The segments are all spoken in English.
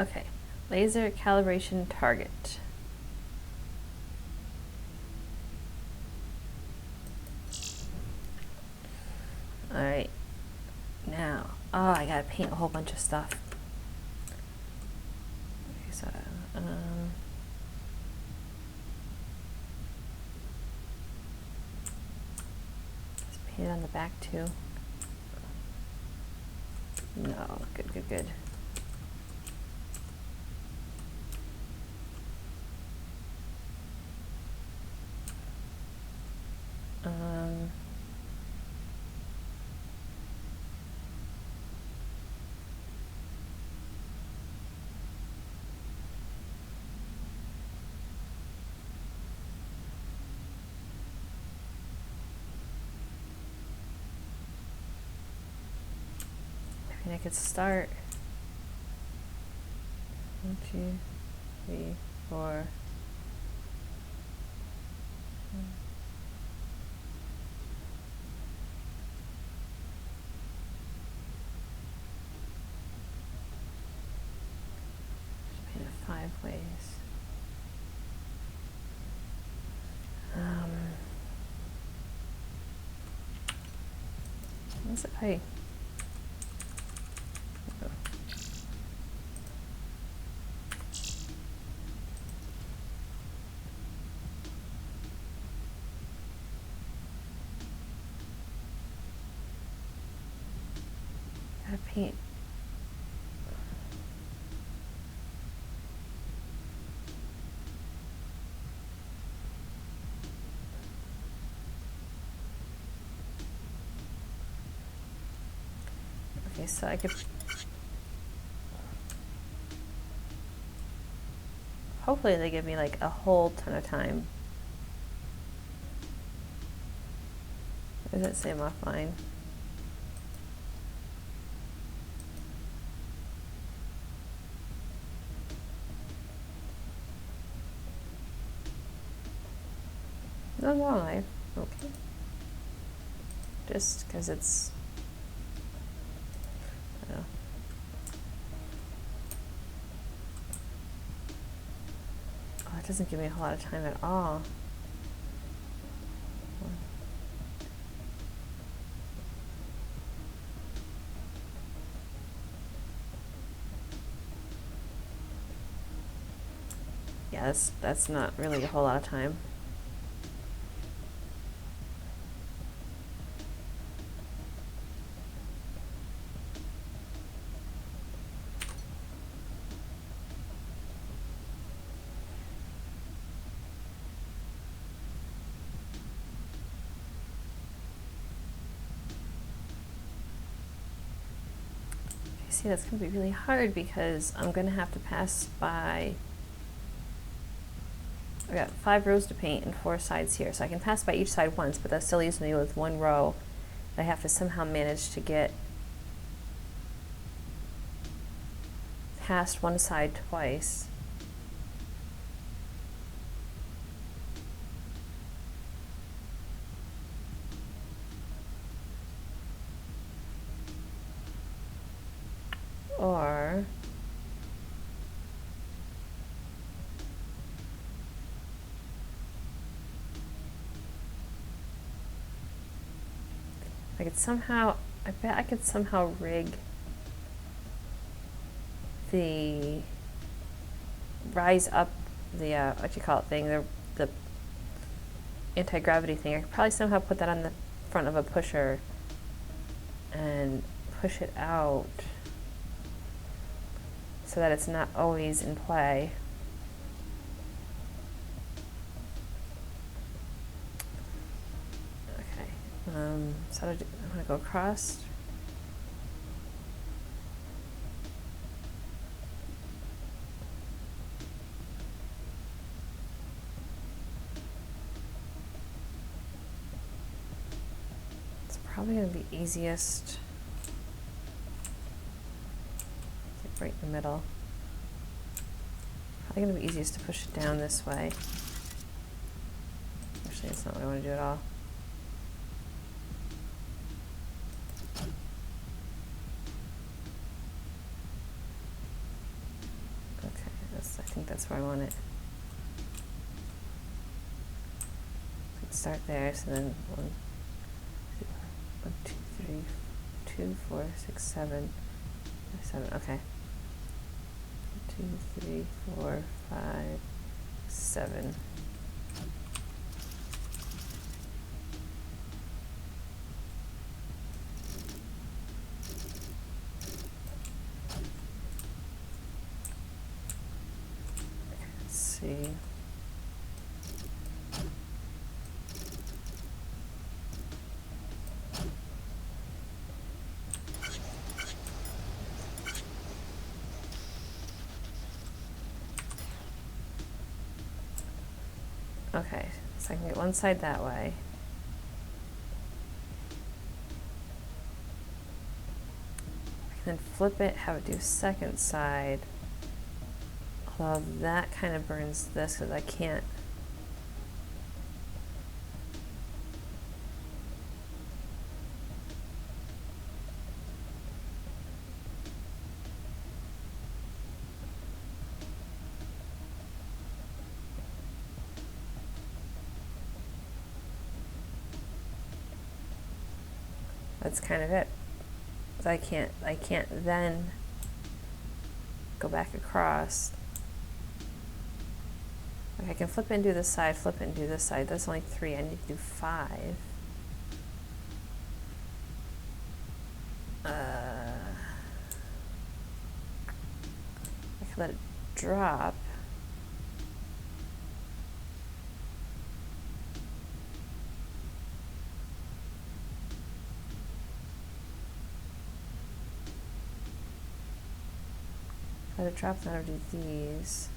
Okay, laser calibration target. Alright, now, oh, I gotta paint a whole bunch of stuff. Okay, so, let's paint it on the back too. No, good, good, good. I could start 1, 2, 3, 4. Just paint it 5 ways. What's it pay? Gotta paint. Okay, so I could hopefully they give me like a whole ton of time. What does it say I'm offline? No, no, okay. Just because it's, I don't know. Oh, it doesn't give me a whole lot of time at all. Yeah, that's not really a whole lot of time. See, that's going to be really hard because I'm going to have to pass by. I got 5 rows to paint and 4 sides here, so I can pass by each side once, but that still leaves me with 1 row that I have to somehow manage to get past one side twice. Or I could somehow, I bet I could somehow rig the rise up the what you call it thing, the anti-gravity thing. I could probably somehow put that on the front of a pusher and push it out so that it's not always in play. Okay, so I'm gonna go across. It's probably gonna be easiest right in the middle. Probably gonna be easiest to push it down this way. Actually, that's not what I want to do at all. that's where I want it. Let's start there, so then 1, 2, 3, 2, 4, 6, 7, 7, okay. 2, 3, 4, 5, 7. Let's see. Okay, so I can get one side that way. I can then flip it, have it do second side. Although that kind of burns this because I can't. That's kind of it. I can't then go back across. Okay, I can flip it and do this side, flip it and do this side. That's only 3. I need to do 5. I can let it drop. Let it drop, then I'll do these.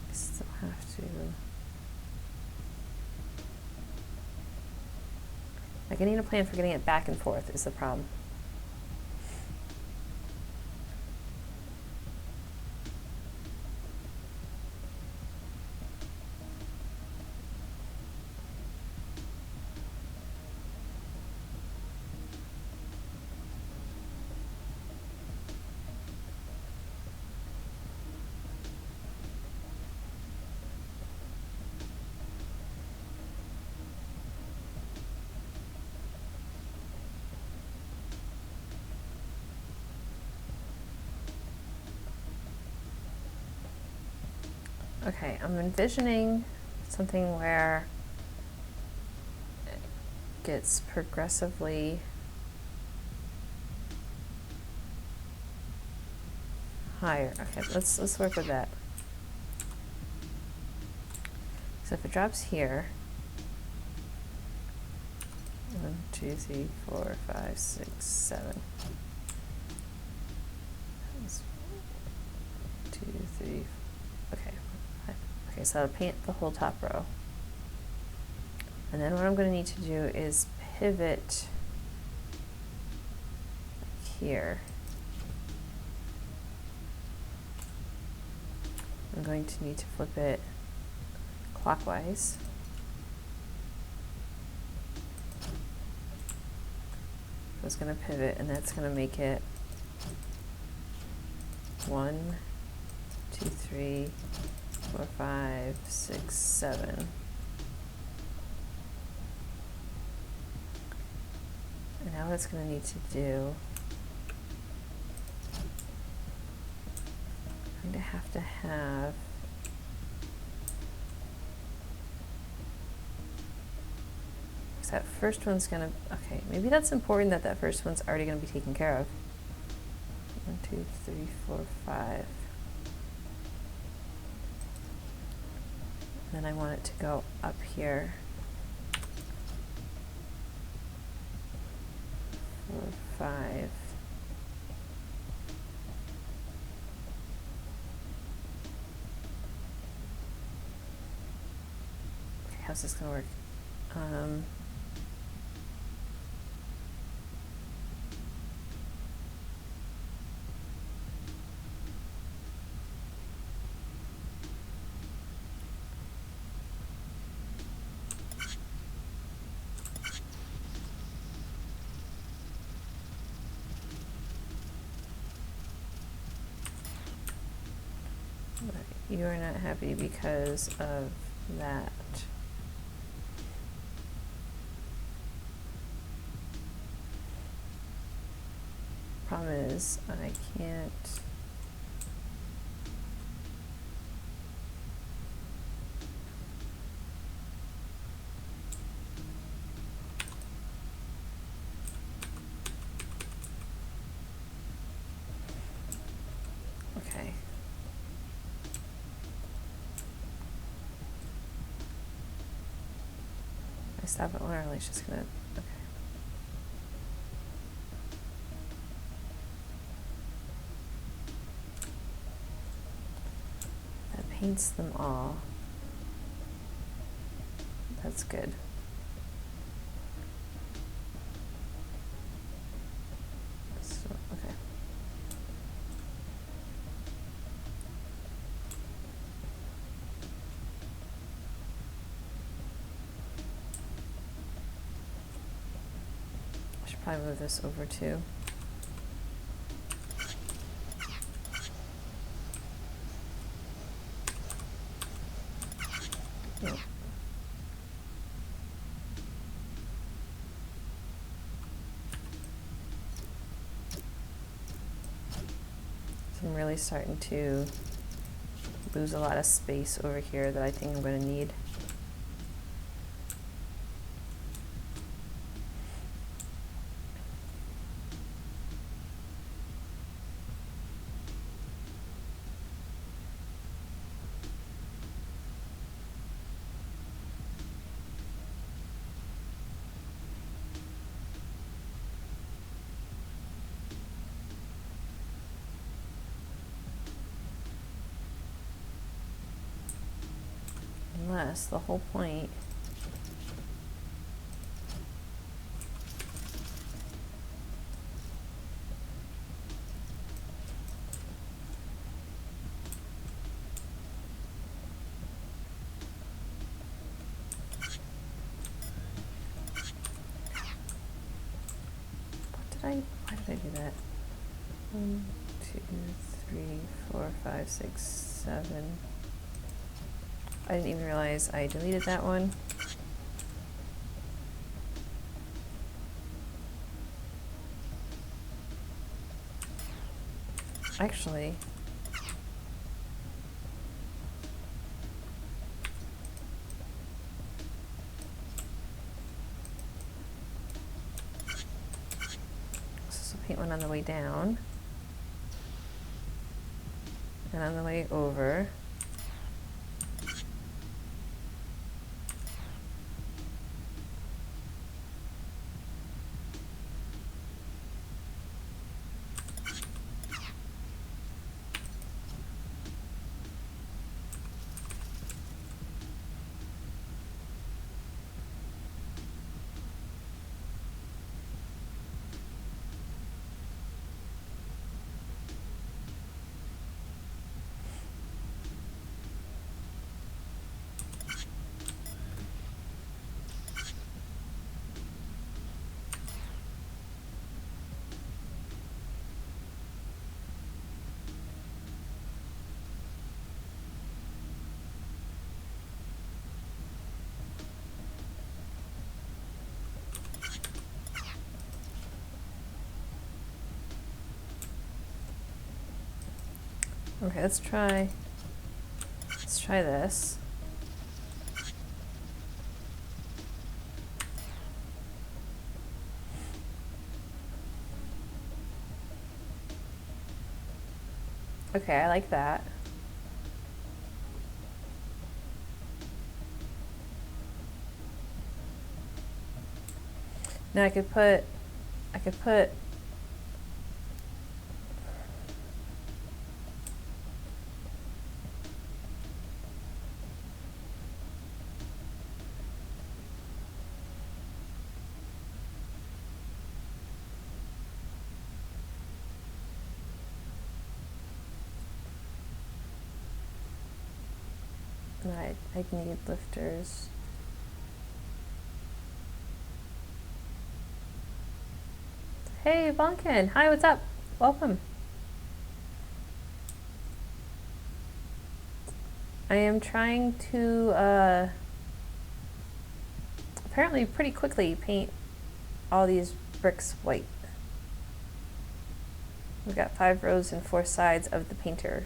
I still have to. Like, I need a plan for getting it back and forth is the problem. Okay, I'm envisioning something where it gets progressively higher. Okay, let's work with that. So if it drops here, 1, 2, 3, 4, 5, 6, 7. 2, 3. Okay. Okay, so I'll paint the whole top row. And then what I'm going to need to do is pivot here. I'm going to need to flip it clockwise. So it's going to pivot, and that's going to make it 1, 2, 3, 4, 5, 6, 7. And now what it's going to need to do, I'm going to have that first one's going to, okay, maybe that's important that that first one's already going to be taken care of. 1, 2, 3, 4, 5. Then I want it to go up here. 4, 5. Okay, how's this gonna work? You are not happy because of that. Problem is, I can't. Okay. I stop it one early, it's just gonna. Okay. That paints them all. That's good. So, okay. I should probably move this over too. Yep. So I'm really starting to lose a lot of space over here that I think I'm going to need. Unless the whole point why did I do that? 1, 2, 3, 4, 5, 6, 7. I didn't even realize I deleted that one. Actually, this will paint one on the way down and on the way over. Okay, let's try this. Okay, I like that. Now I could put I need lifters. Hey, Bonkin. Hi, what's up? Welcome. I am trying to apparently pretty quickly paint all these bricks white. We've got 5 rows and 4 sides of the painter.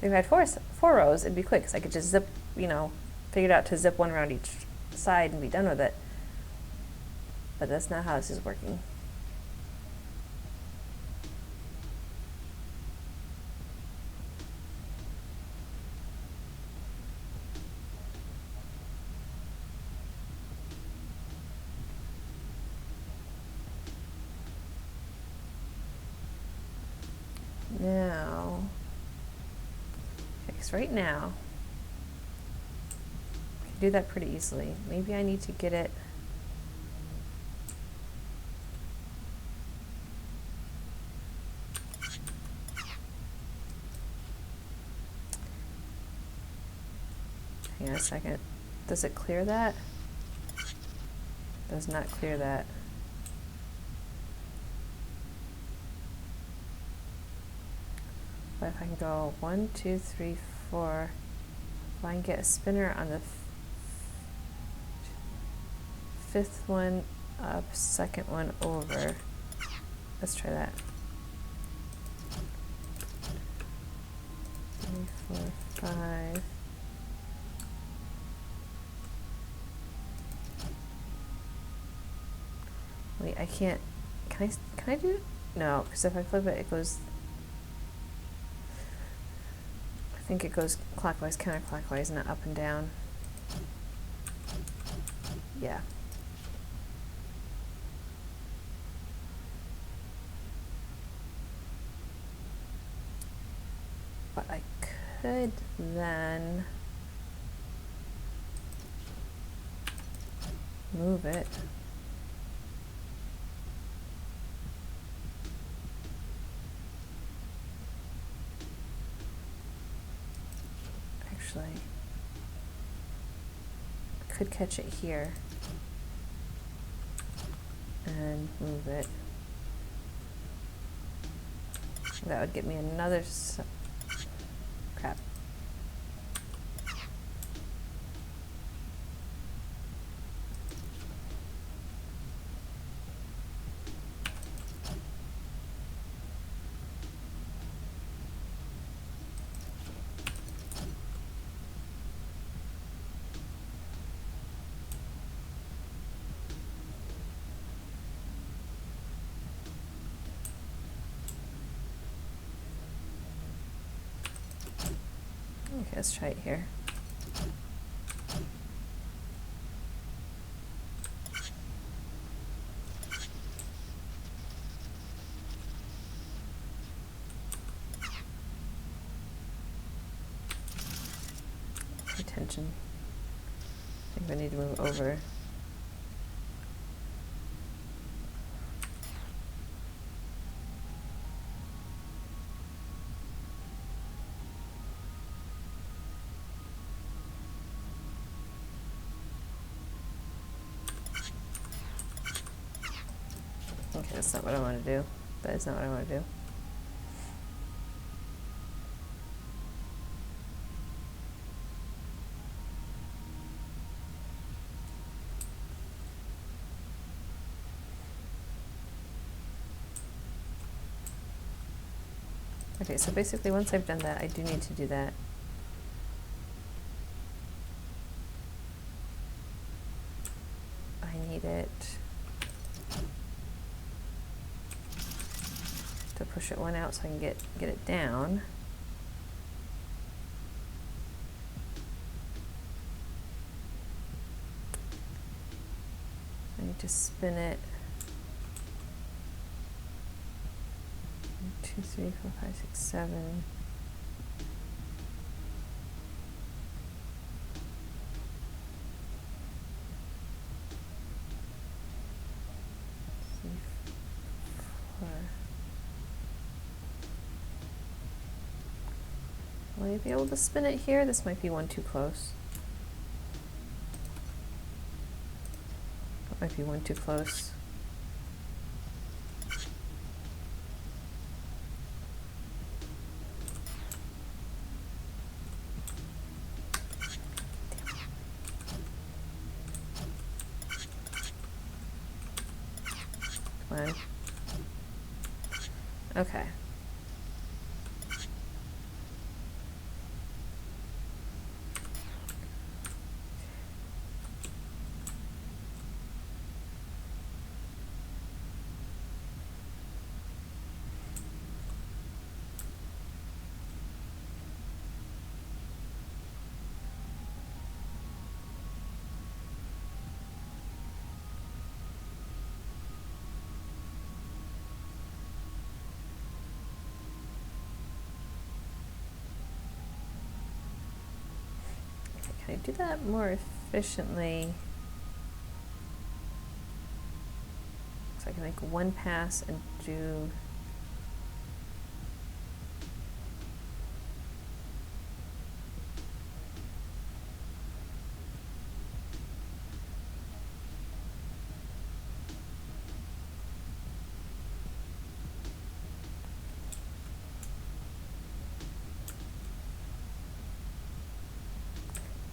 If I had four rows, it'd be quick because I could just zip, you know, figure it out to zip one around each side and be done with it. But that's not how this is working. Now, because right now, I can do that pretty easily. Maybe I need to get it. Hang on a second. Does it clear that? Does not clear that. But if I can go 1, 2, 3, 4, if I can get a spinner on the 5th one up, 2nd one over. Let's try that. 3, 4, 5. Wait, I can't. Can I do it? No, because if I flip it, it goes. I think it goes clockwise, counterclockwise, not up and down. Yeah. But I could then move it. Actually, I could catch it here and move it. That would get me another crap. Okay, let's try it here. Pay attention. I think I need to move over. Okay, that's not what I want to do. That is not what I want to do. Okay, so basically once I've done that, I do need to do that. I need it to push it one out so I can get it down. I need to spin it. 1, 2, 3, 4, 5, 6, 7. Will I be able to spin it here? This might be one too close. That might be one too close. one. Okay. Can I do that more efficiently? So I can make one pass and do...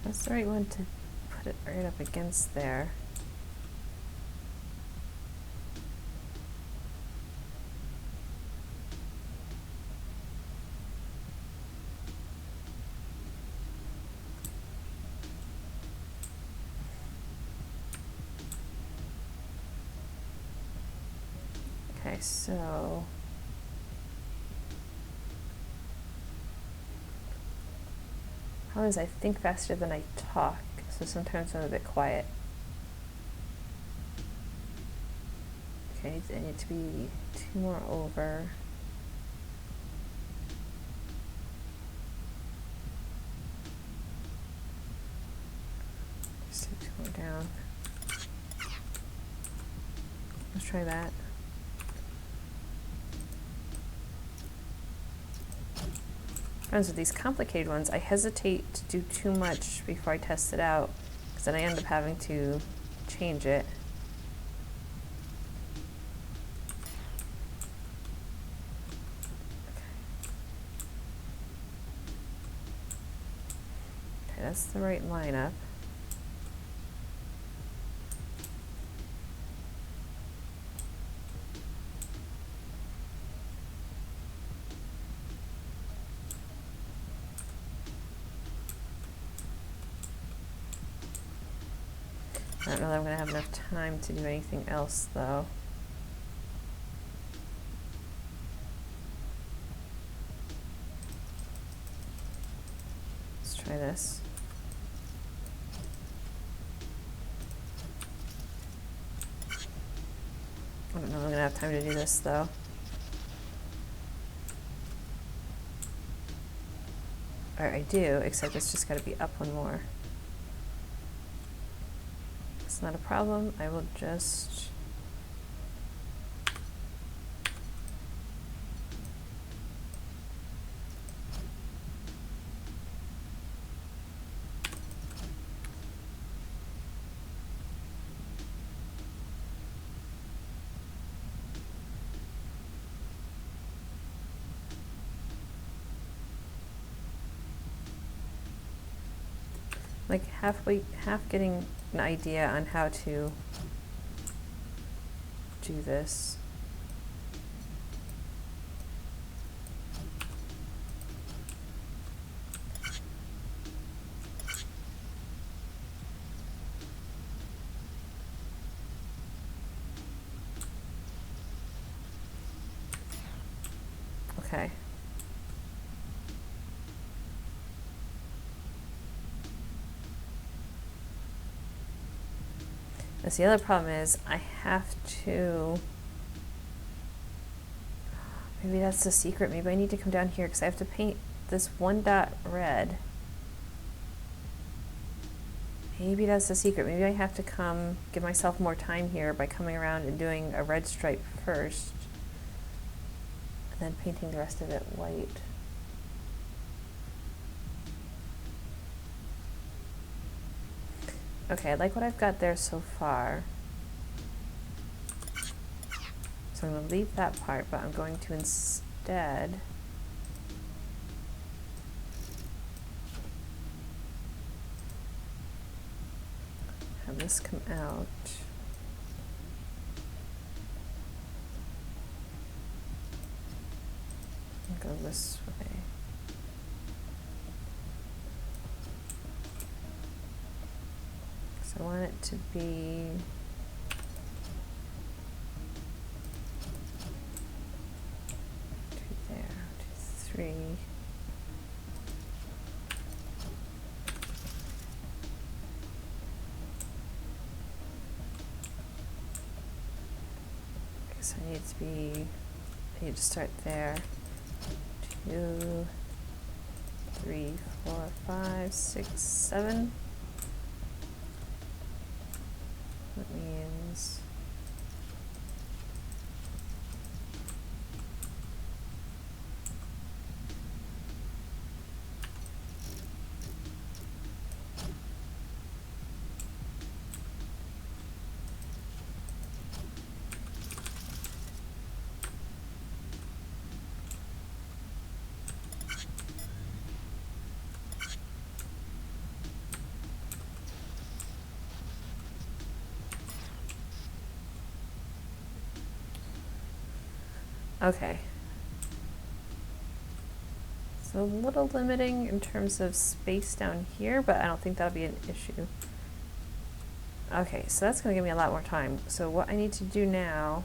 That's the right one to put it right up against there. Okay, so... Problem is I think faster than I talk, so sometimes I'm a bit quiet. Okay, I need to be 2 more over. Just take 2 more down. Let's try that. Friends, with these complicated ones, I hesitate to do too much before I test it out, because then I end up having to change it. Okay, that's the right lineup. I don't know that I'm going to have enough time to do anything else, though. Let's try this. I don't know if I'm going to have time to do this, though. Or I do, except it's just got to be up 1 more. It's not a problem. I will just... like half getting an idea on how to do this. Okay. That's the other problem is I have to... Maybe that's the secret. Maybe I need to come down here because I have to paint this 1 dot red. Maybe that's the secret. Maybe I have to come give myself more time here by coming around and doing a red stripe first, and then painting the rest of it white. Okay, I like what I've got there so far. So I'm going to leave that part, but I'm going to instead have this come out. go this way. So I want it to be two there, 2, 3. So I need to start there. 2, 3, 4, 5, 6, 7. That means okay. So a little limiting in terms of space down here, but I don't think that'll be an issue. Okay, so that's going to give me a lot more time. So what I need to do now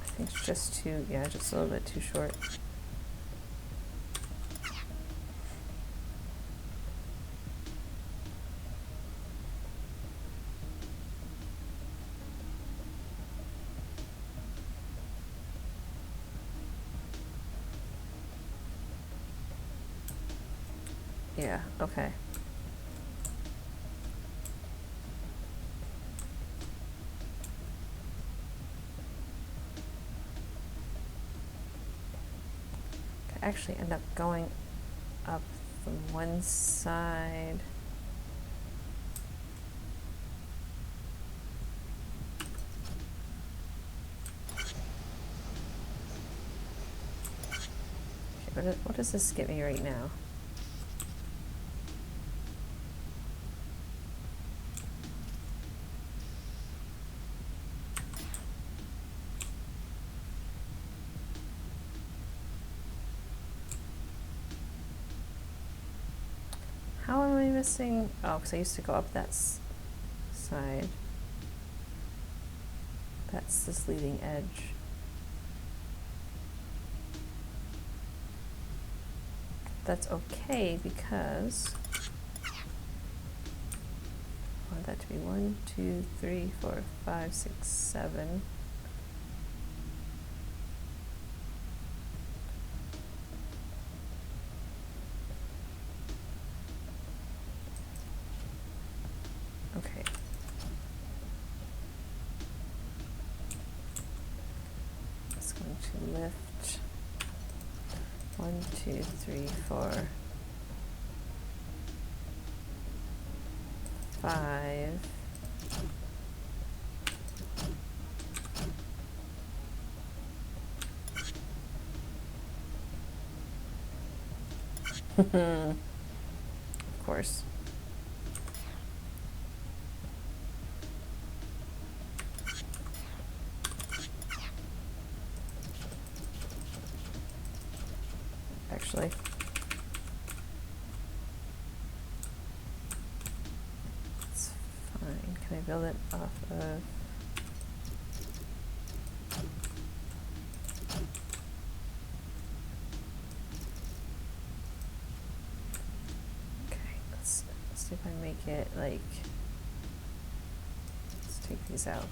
I think it's just too, yeah, just a little bit too short. Yeah, okay. Could actually end up going up from one side. Okay, what does this get me right now? How am I missing? Oh, because I used to go up that side. That's this leading edge. That's okay because I want that to be 1, 2, 3, 4, 5, 6, 7. Okay. It's going to lift 1, 2, 3, 4, 5. Of course. Actually. It's fine. Can I build it off of... Okay, let's see if I make it like... Let's take these out.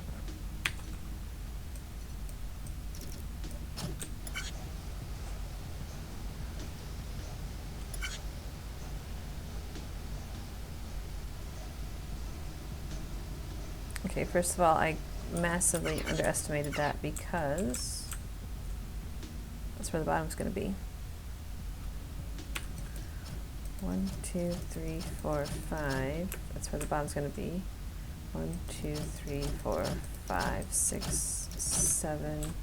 Okay, first of all, I massively underestimated that because that's where the bottom's going to be. 1, 2, 3, 4, 5. That's where the bottom's going to be. 1, 2, 3, 4, 5, 6, 7.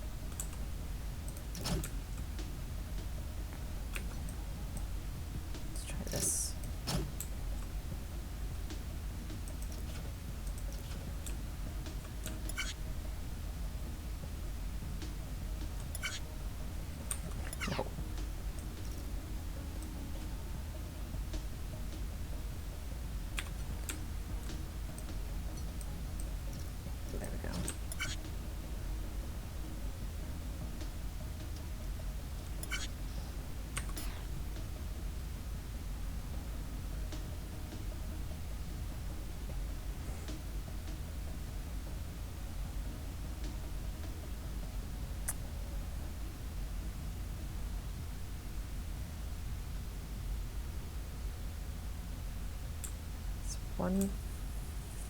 one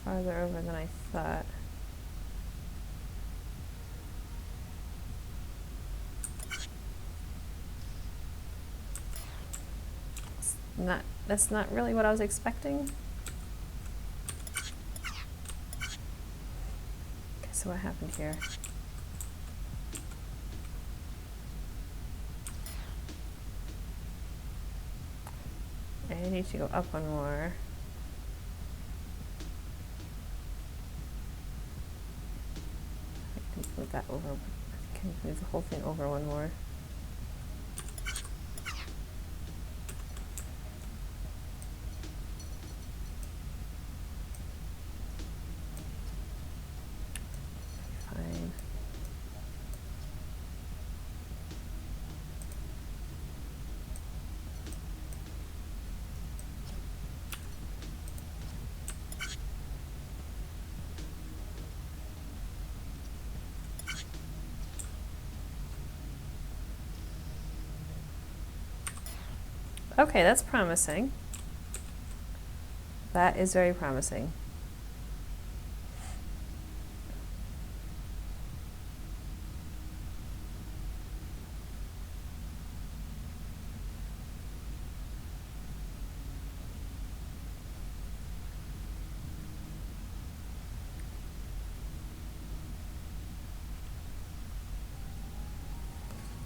farther over than I thought. That's not really what I was expecting. Okay, so what happened here? I need to go up one more. I can move that over. I can move the whole thing over one more. Fine. Okay, that's promising. That is very promising.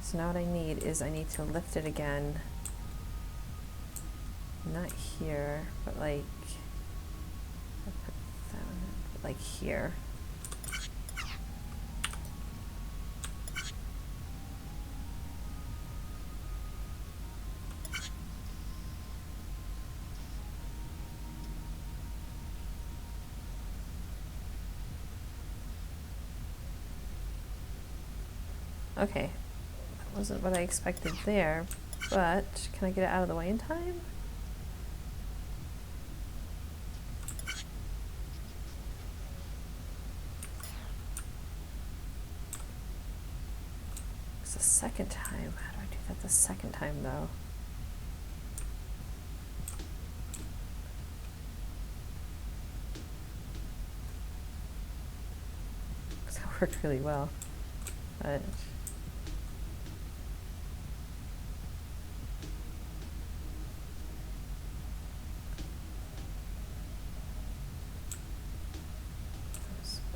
So now what I need is I need to lift it again. Not here, but like, I'll put that one, like here. Okay, that wasn't what I expected there, but can I get it out of the way in time? It's the second time. How do I do that the second time though? That worked really well, but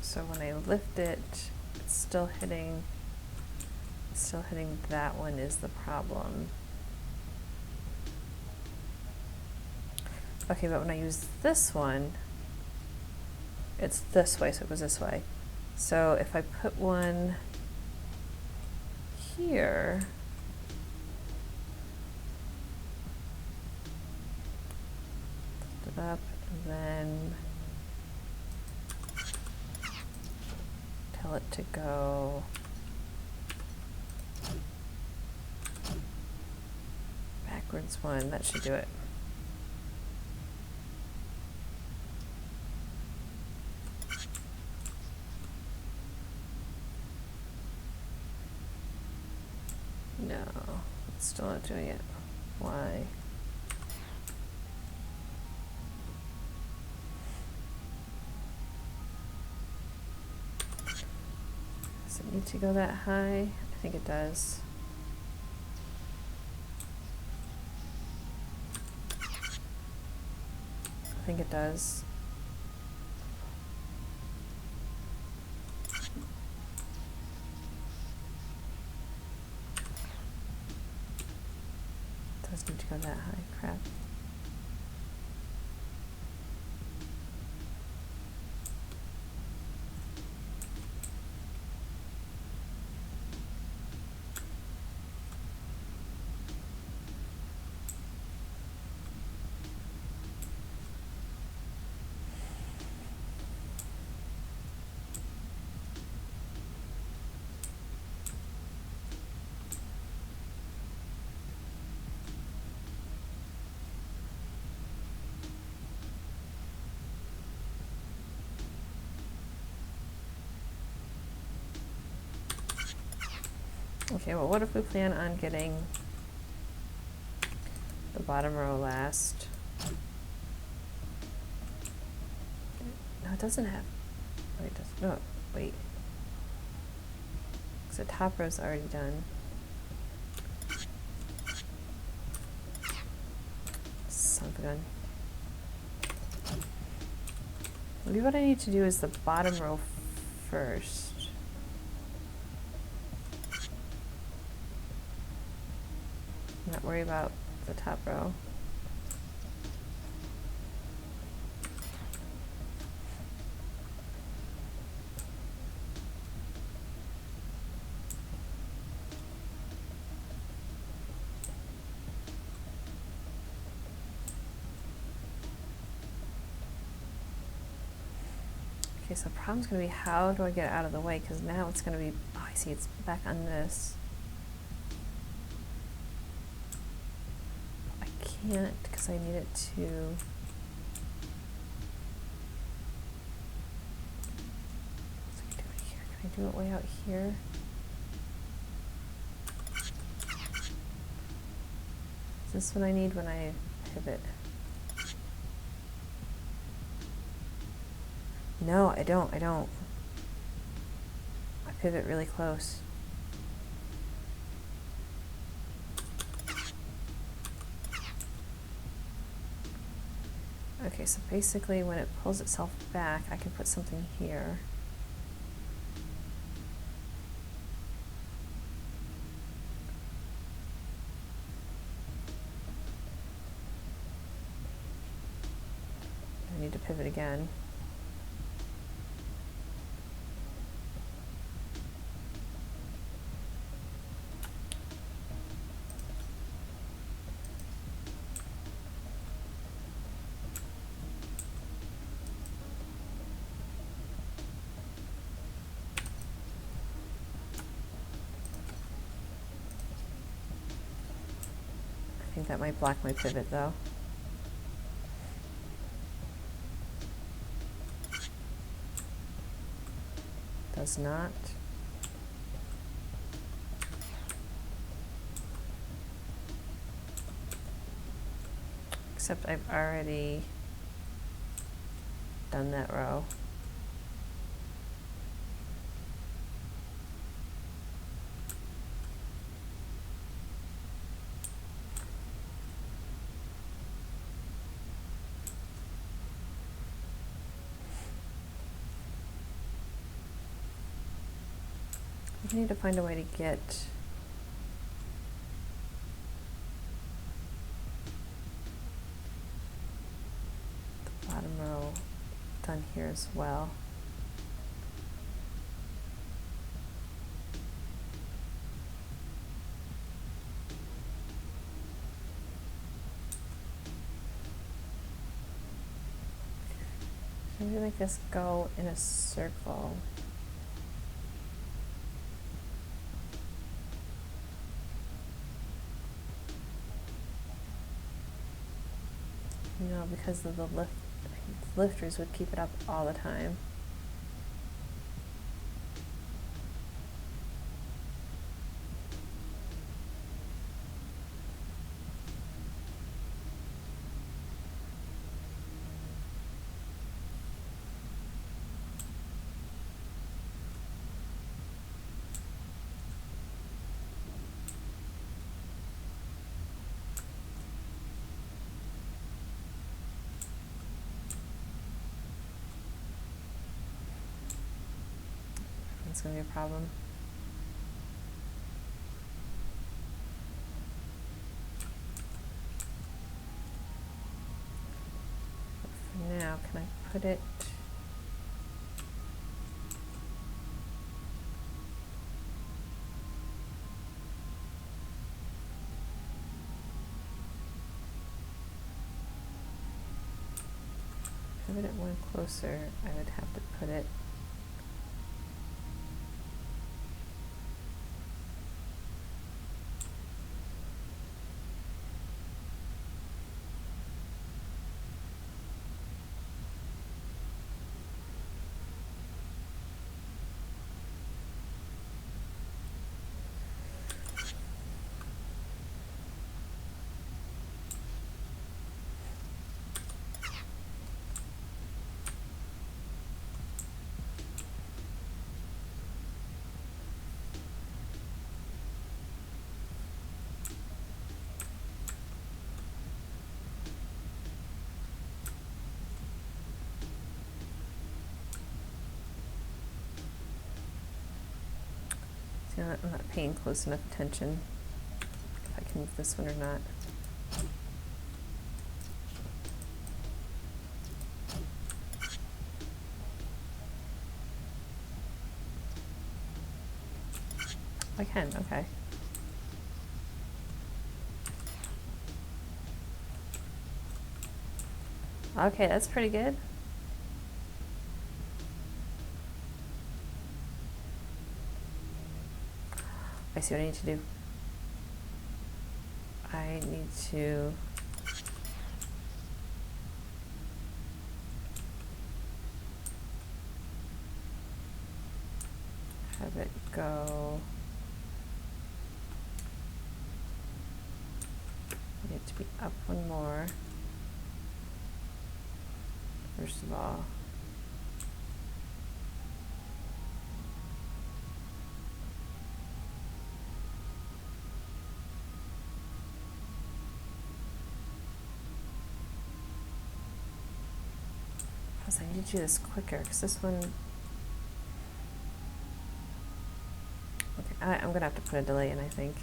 so when I lift it, it's still hitting that one is the problem. Okay, but when I use this one, it's this way, so it goes this way. So if I put one here, lift it up, and then tell it to go backwards one, that should do it. No, it's still not doing it. Why? Does it need to go that high? I think it does. I think it does. Doesn't need to go that high. Crap. Okay, well, what if we plan on getting the bottom row last? doesn't have, oh, it does, no, wait. Because the top row's already done. Son of a gun. Maybe what I need to do is the bottom row first. Not worry about the top row. Okay, so the problem's going to be how do I get it out of the way? Because now it's going to be, oh, I see, it's back on this. I can't because I need it to. What's I do it here? Can I do it way out here? Is this what I need when I pivot? No, I don't. I pivot really close. Okay, so basically when it pulls itself back, I can put something here. I need to pivot again. I think that might block my pivot though. Does not. Except I've already done that row. I need to find a way to get the bottom row done here as well. I'm going to make this go in a circle. You know, because of the lifters would keep it up all the time. It's going to be a problem. But for now, can I put it? If it went closer, I would have to put it. See, I'm not paying close enough attention if I can move this one or not. I can, okay. Okay, that's pretty good. I see what I need to do. I need to have it go. I need it to be up one more. First of all. I need to do this quicker because this one. Okay, I'm gonna have to put a delay in, I think.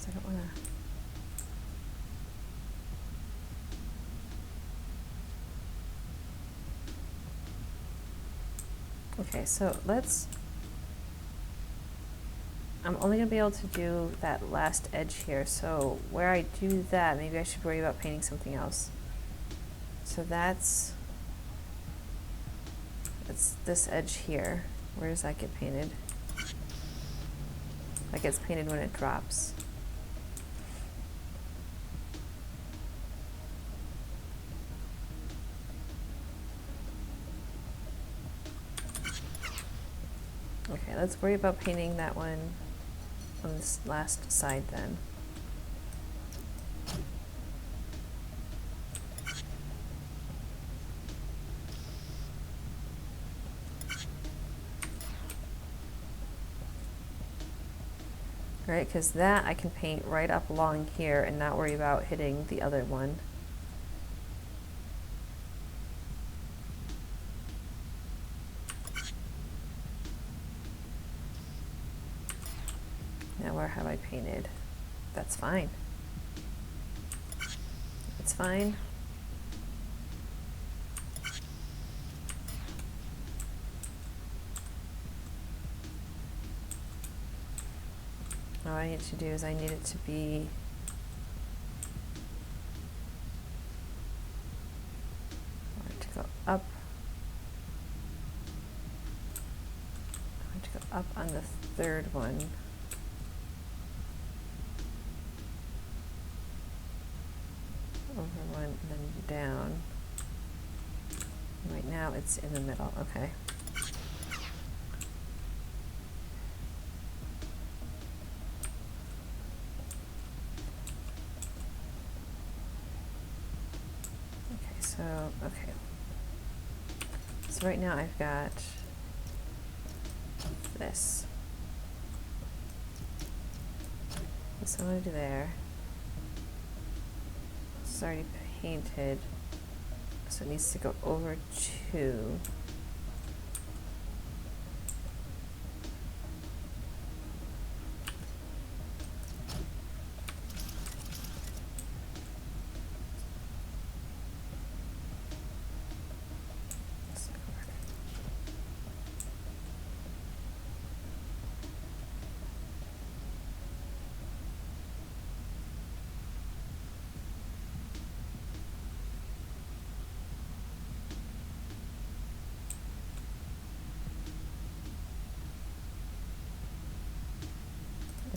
I don't want to. Okay, so I'm only going to be able to do that last edge here, so where I do that, maybe I should worry about painting something else. So that's this edge here. Where does that get painted? That gets painted when it drops. Okay, let's worry about painting that one on this last side then. Right, because that I can paint right up along here and not worry about hitting the other one. Now where have I painted? That's fine. That's fine. All I need to do is I need it to be to go up. I want to go up on the third one. Over one and then down. Right now it's in the middle, okay. Okay. So right now I've got this. So I'm going to do there. It's already painted, so it needs to go over 2.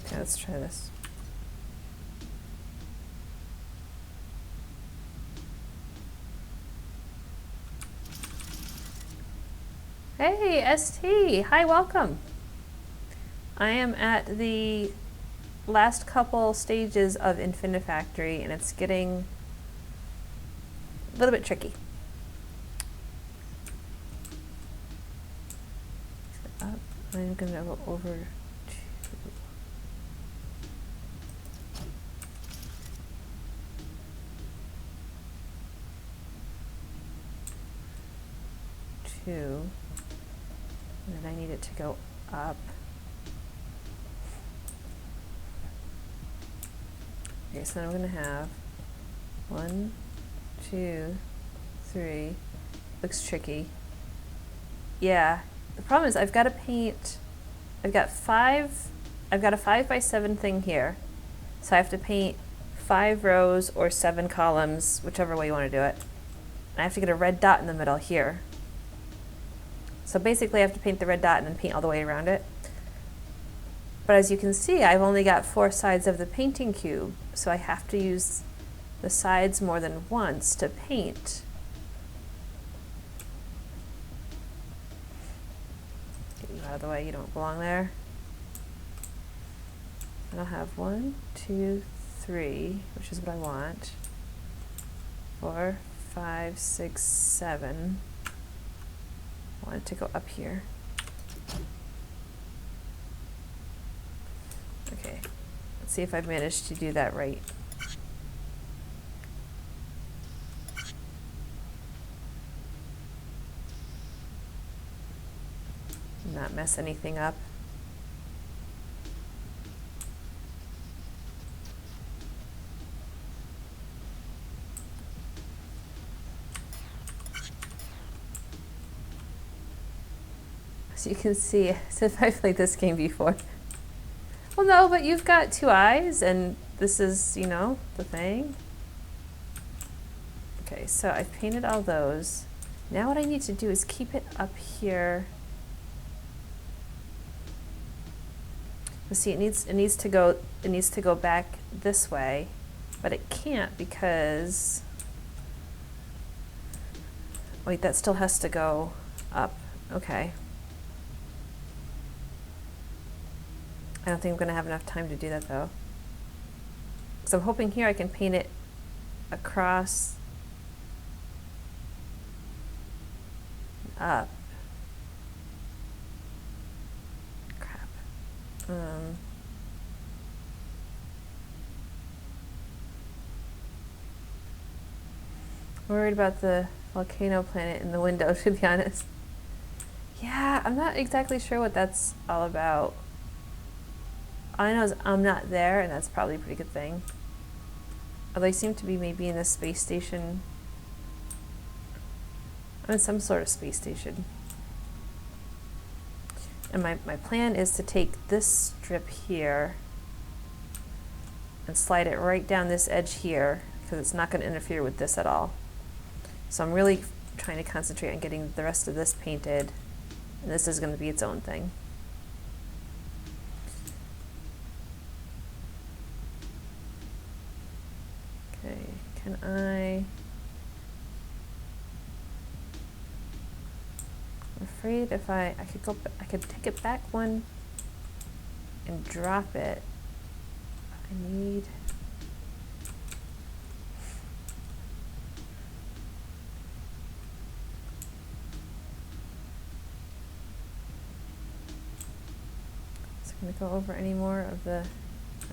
Okay, let's try this. Hey, ST. Hi, welcome. I am at the last couple stages of Infinifactory, and it's getting a little bit tricky. I'm going to go over to 2, and then I need it to go up. Okay, so then I'm going to have 1, 2, 3. Looks tricky. Yeah, the problem is I've got to paint, I've got a 5 by 7 thing here. So I have to paint 5 rows or 7 columns, whichever way you want to do it. And I have to get a red dot in the middle here. So basically I have to paint the red dot and then paint all the way around it. But as you can see, I've only got 4 sides of the painting cube, so I have to use the sides more than once to paint. Get you out of the way, you don't belong there. And I'll have 1, 2, 3, which is what I want. 4, 5, 6, 7. I want it to go up here. Okay, let's see if I've managed to do that right. Not mess anything up. So you can see, so if I've played this game before. Well, no, but you've got 2 eyes, and this is, you know, the thing. Okay, so I've painted all those. Now what I need to do is keep it up here. Let's see, it needs to go back this way, but it can't because, wait, that still has to go up. Okay. I don't think I'm going to have enough time to do that though. So I'm hoping here I can paint it across, up. Crap. I'm worried about the volcano planet in the window, to be honest. Yeah, I'm not exactly sure what that's all about. All I know is I'm not there, and that's probably a pretty good thing. Although I seem to be maybe in a space station. I'm in some sort of space station. And my plan is to take this strip here and slide it right down this edge here, because it's not going to interfere with this at all. So I'm really trying to concentrate on getting the rest of this painted, and this is going to be its own thing. Okay, can I'm afraid if I could take it back one and drop it. I need, is it going to go over any more of the,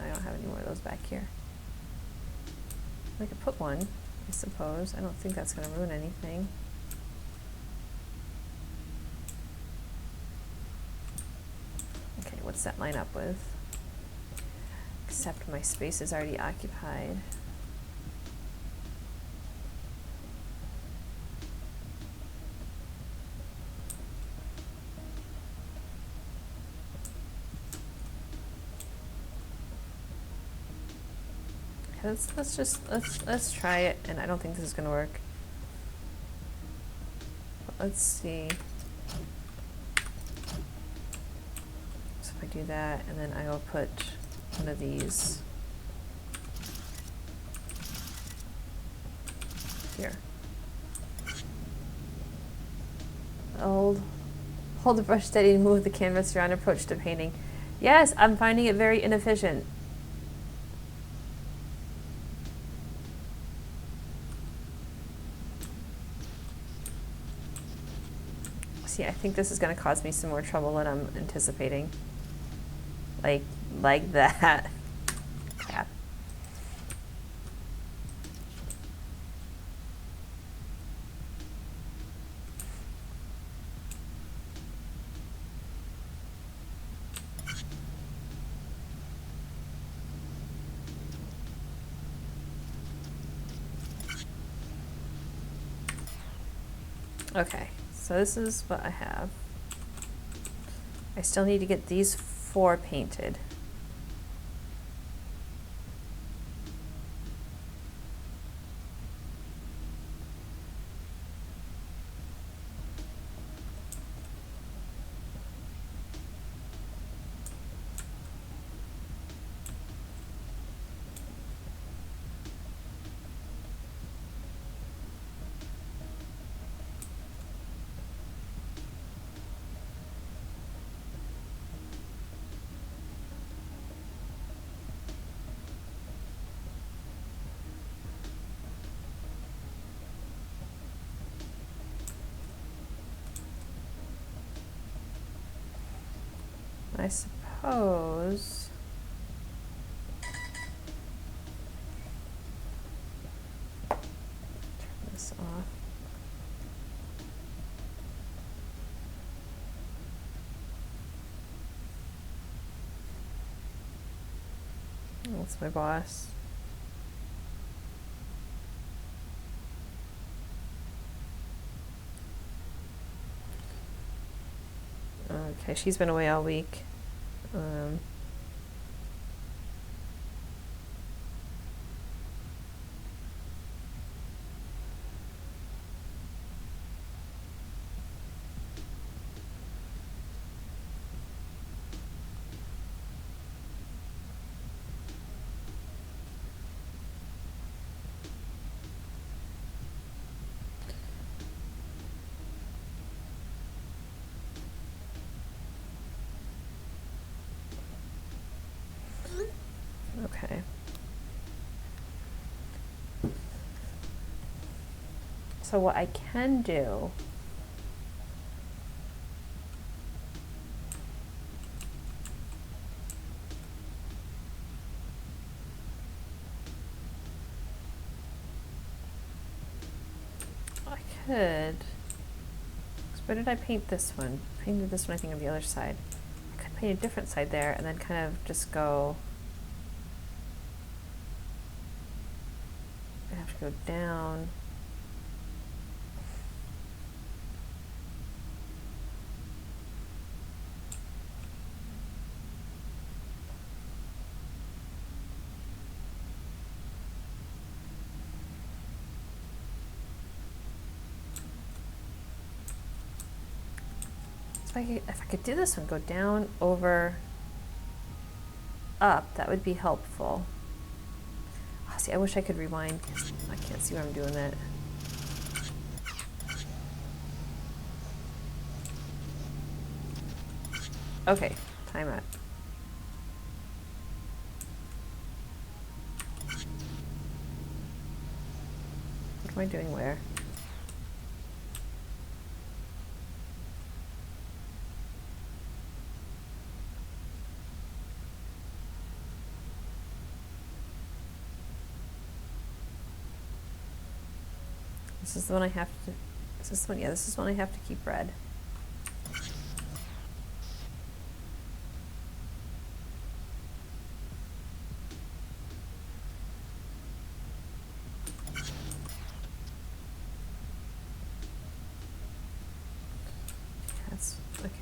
I don't have any more of those back here. I could put one, I suppose. I don't think that's going to ruin anything. Okay, what's that line up with? Except my space is already occupied. Let's try it, and I don't think this is going to work. But let's see. So if I do that, and then I will put one of these here. Old Hold the brush steady and move the canvas around. Approach to painting. Yes, I'm finding it very inefficient. See, I think this is going to cause me some more trouble than I'm anticipating. Like that. Crap. Okay, so this is what I have. I still need to get these 4 painted. I suppose turn this off. That's my boss. Okay, she's been away all week. Okay. So what I can do where did I paint this one? I painted this one, I think, on the other side. I could paint a different side there and then kind of just go. I have to go down. So if I could do this one, go down, over, up, that would be helpful. Oh, see, I wish I could rewind. I can't see where I'm doing that. Okay, time out. What am I doing where? This is the one I have to, is this one? Yeah, this is one I have to keep red.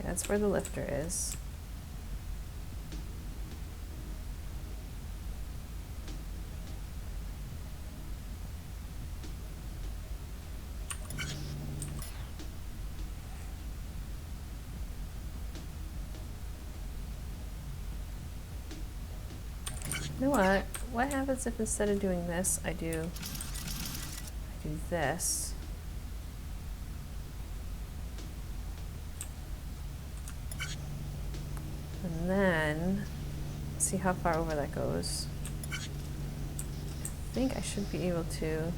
That's where the lifter is. You know what? What happens if instead of doing this, I do this? And then see how far over that goes. I think I should be able to.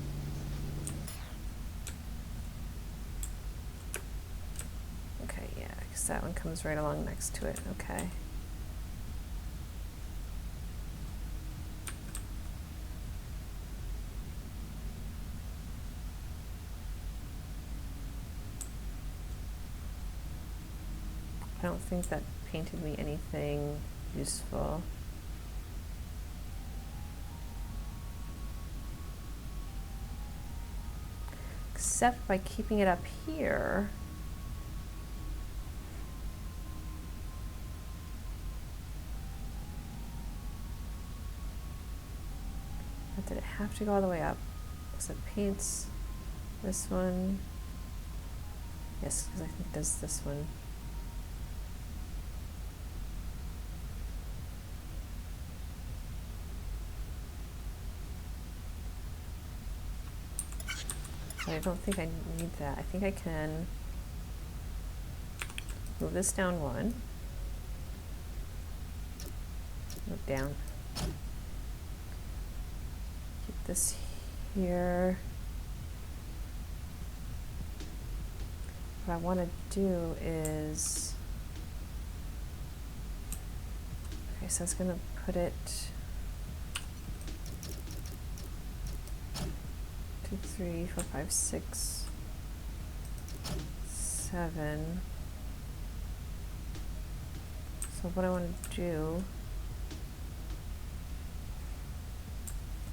Okay, yeah, because that one comes right along next to it. Okay. I don't think that painted me anything useful. Except by keeping it up here. Or did it have to go all the way up? Because it paints this one. Yes, because I think it does this one. But I don't think I need that. I think I can move this down one. Move down. Keep this here. What I want to do is, okay, so it's going to put it 2, 3, 4, 5, 6, 7. So what I want to do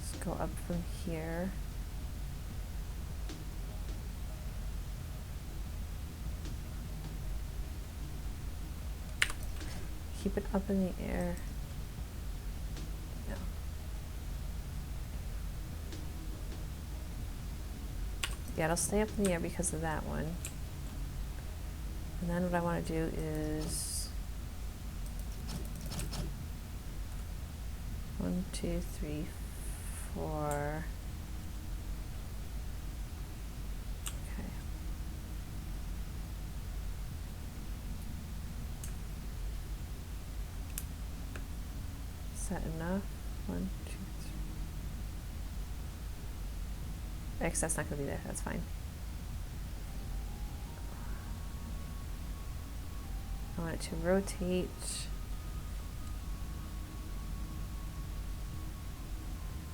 is go up from here. Keep it up in the air. No. Yeah, it'll stay up in the air because of that one. And then what I want to do is 1, 2, 3, 4. Okay. Is that enough? 1, 2, 3. X, that's not going to be there. That's fine. I want it to rotate.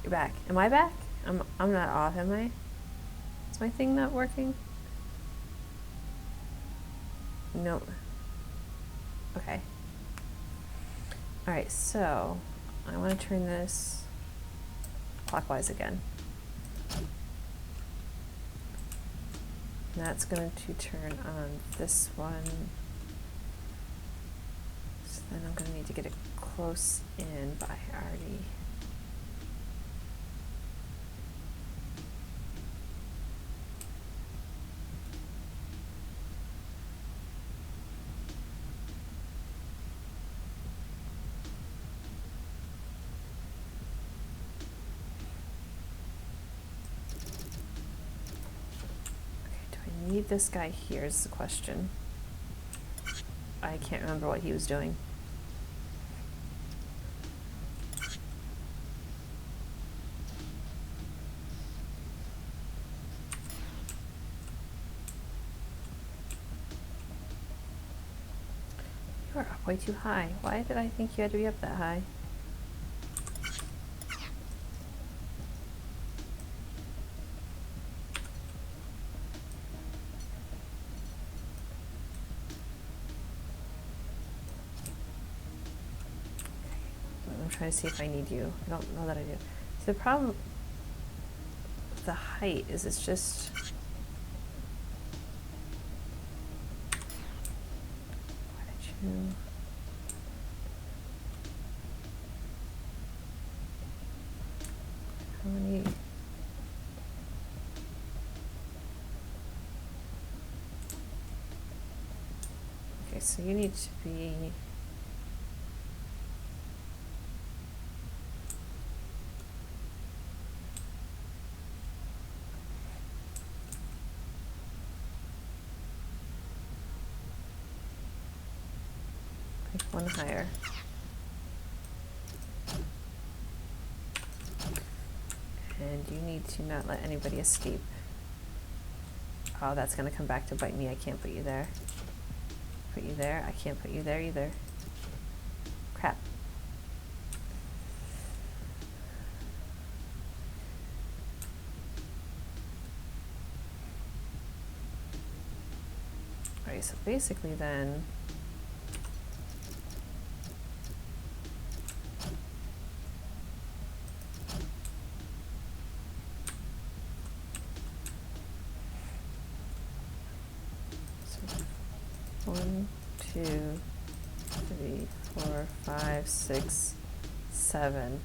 You're back. Am I back? I'm not off, am I? Is my thing not working? No. Okay. Alright, so I want to turn this clockwise again. And that's going to turn on this one. So then I'm going to need to get it close in, but I already... Need this guy here is the question. I can't remember what he was doing. You are up way too high. Why did I think you had to be up that high? Trying to see if I need you. I don't know that I do. So the problem with the height is it's just why did you how many okay, so you need to be one higher. And you need to not let anybody escape. Oh, that's gonna come back to bite me. I can't put you there. Put you there. I can't put you there either. Crap. Alright, so basically then, so 1, 2, 3, 4, 5, 6, 7.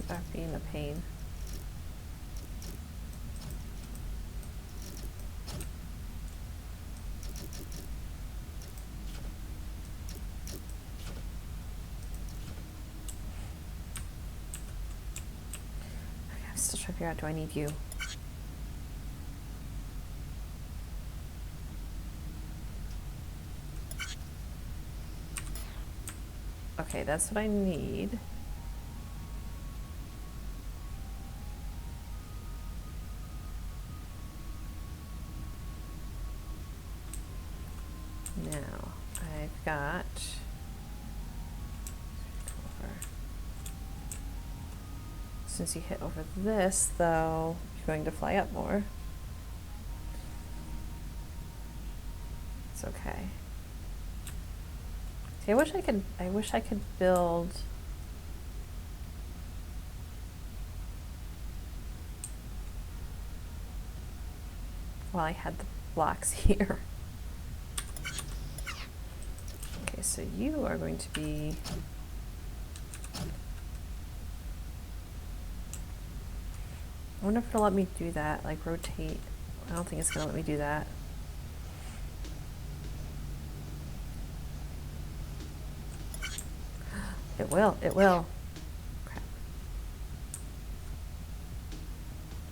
That being a pain. I'm still trying to figure out, do I need you? Okay, that's what I need. Now, I've got since you hit over this, though, you're going to fly up more. It's okay. See, I wish I could build while I had the blocks here. Okay, so you are going to be I wonder if it'll let me do that, like rotate. I don't think it's gonna let me do that. It will, it will. Crap.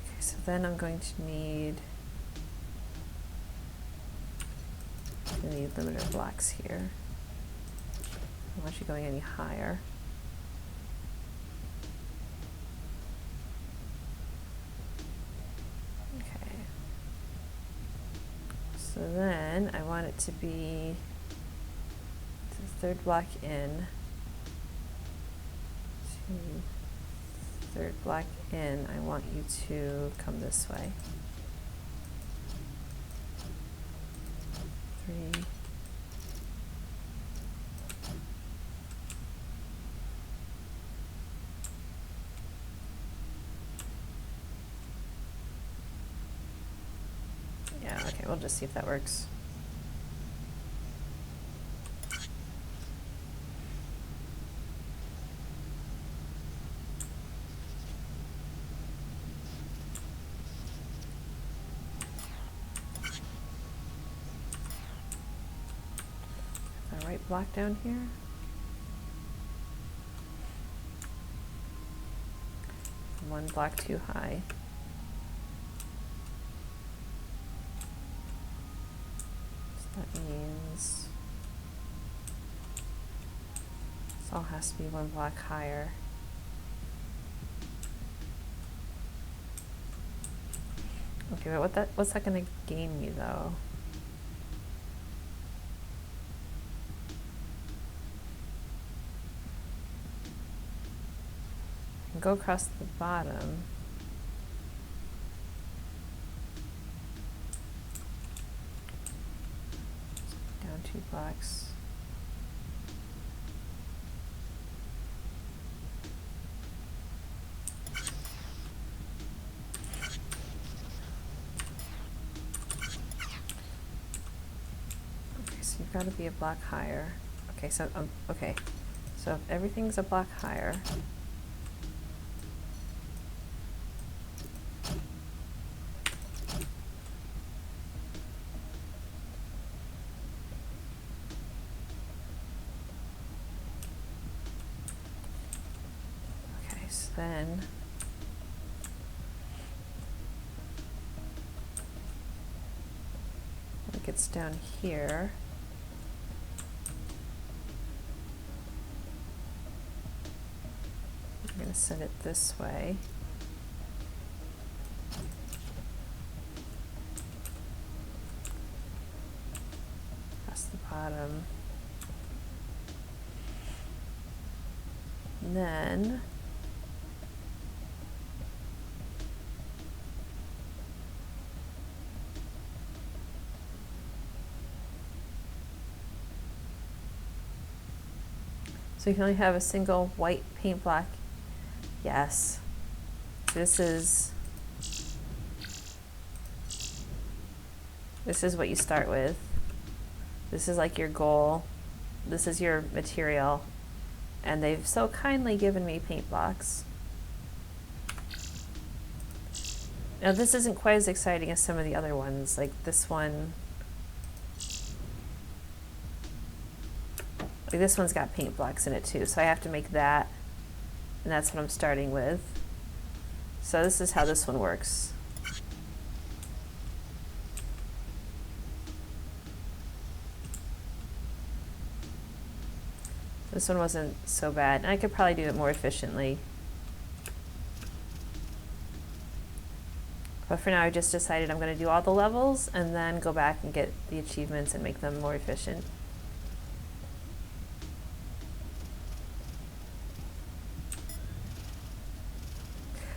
Okay, so then I'm going to need limiter blocks here. I don't want you going any higher. So then I want it to be the third block in, third block in, I want you to come this way. 3. Yeah, okay, we'll just see if that works. The right block down here. One block too high. That means this all has to be one block higher. Okay, but what's that gonna gain me though? I can go across the bottom. Down 2 blocks. Okay, so you've got to be a block higher. Okay, so okay, so if everything's a block higher. So then when it gets down here, I'm going to send it this way. Across the bottom. And then so you can only have a single white paint block. Yes. This is what you start with. This is like your goal. This is your material. And they've so kindly given me paint blocks. Now this isn't quite as exciting as some of the other ones, like this one. Like this one's got paint blocks in it too, so I have to make that, and that's what I'm starting with. So this is how this one works. This one wasn't so bad, and I could probably do it more efficiently. But for now, I just decided I'm going to do all the levels and then go back and get the achievements and make them more efficient.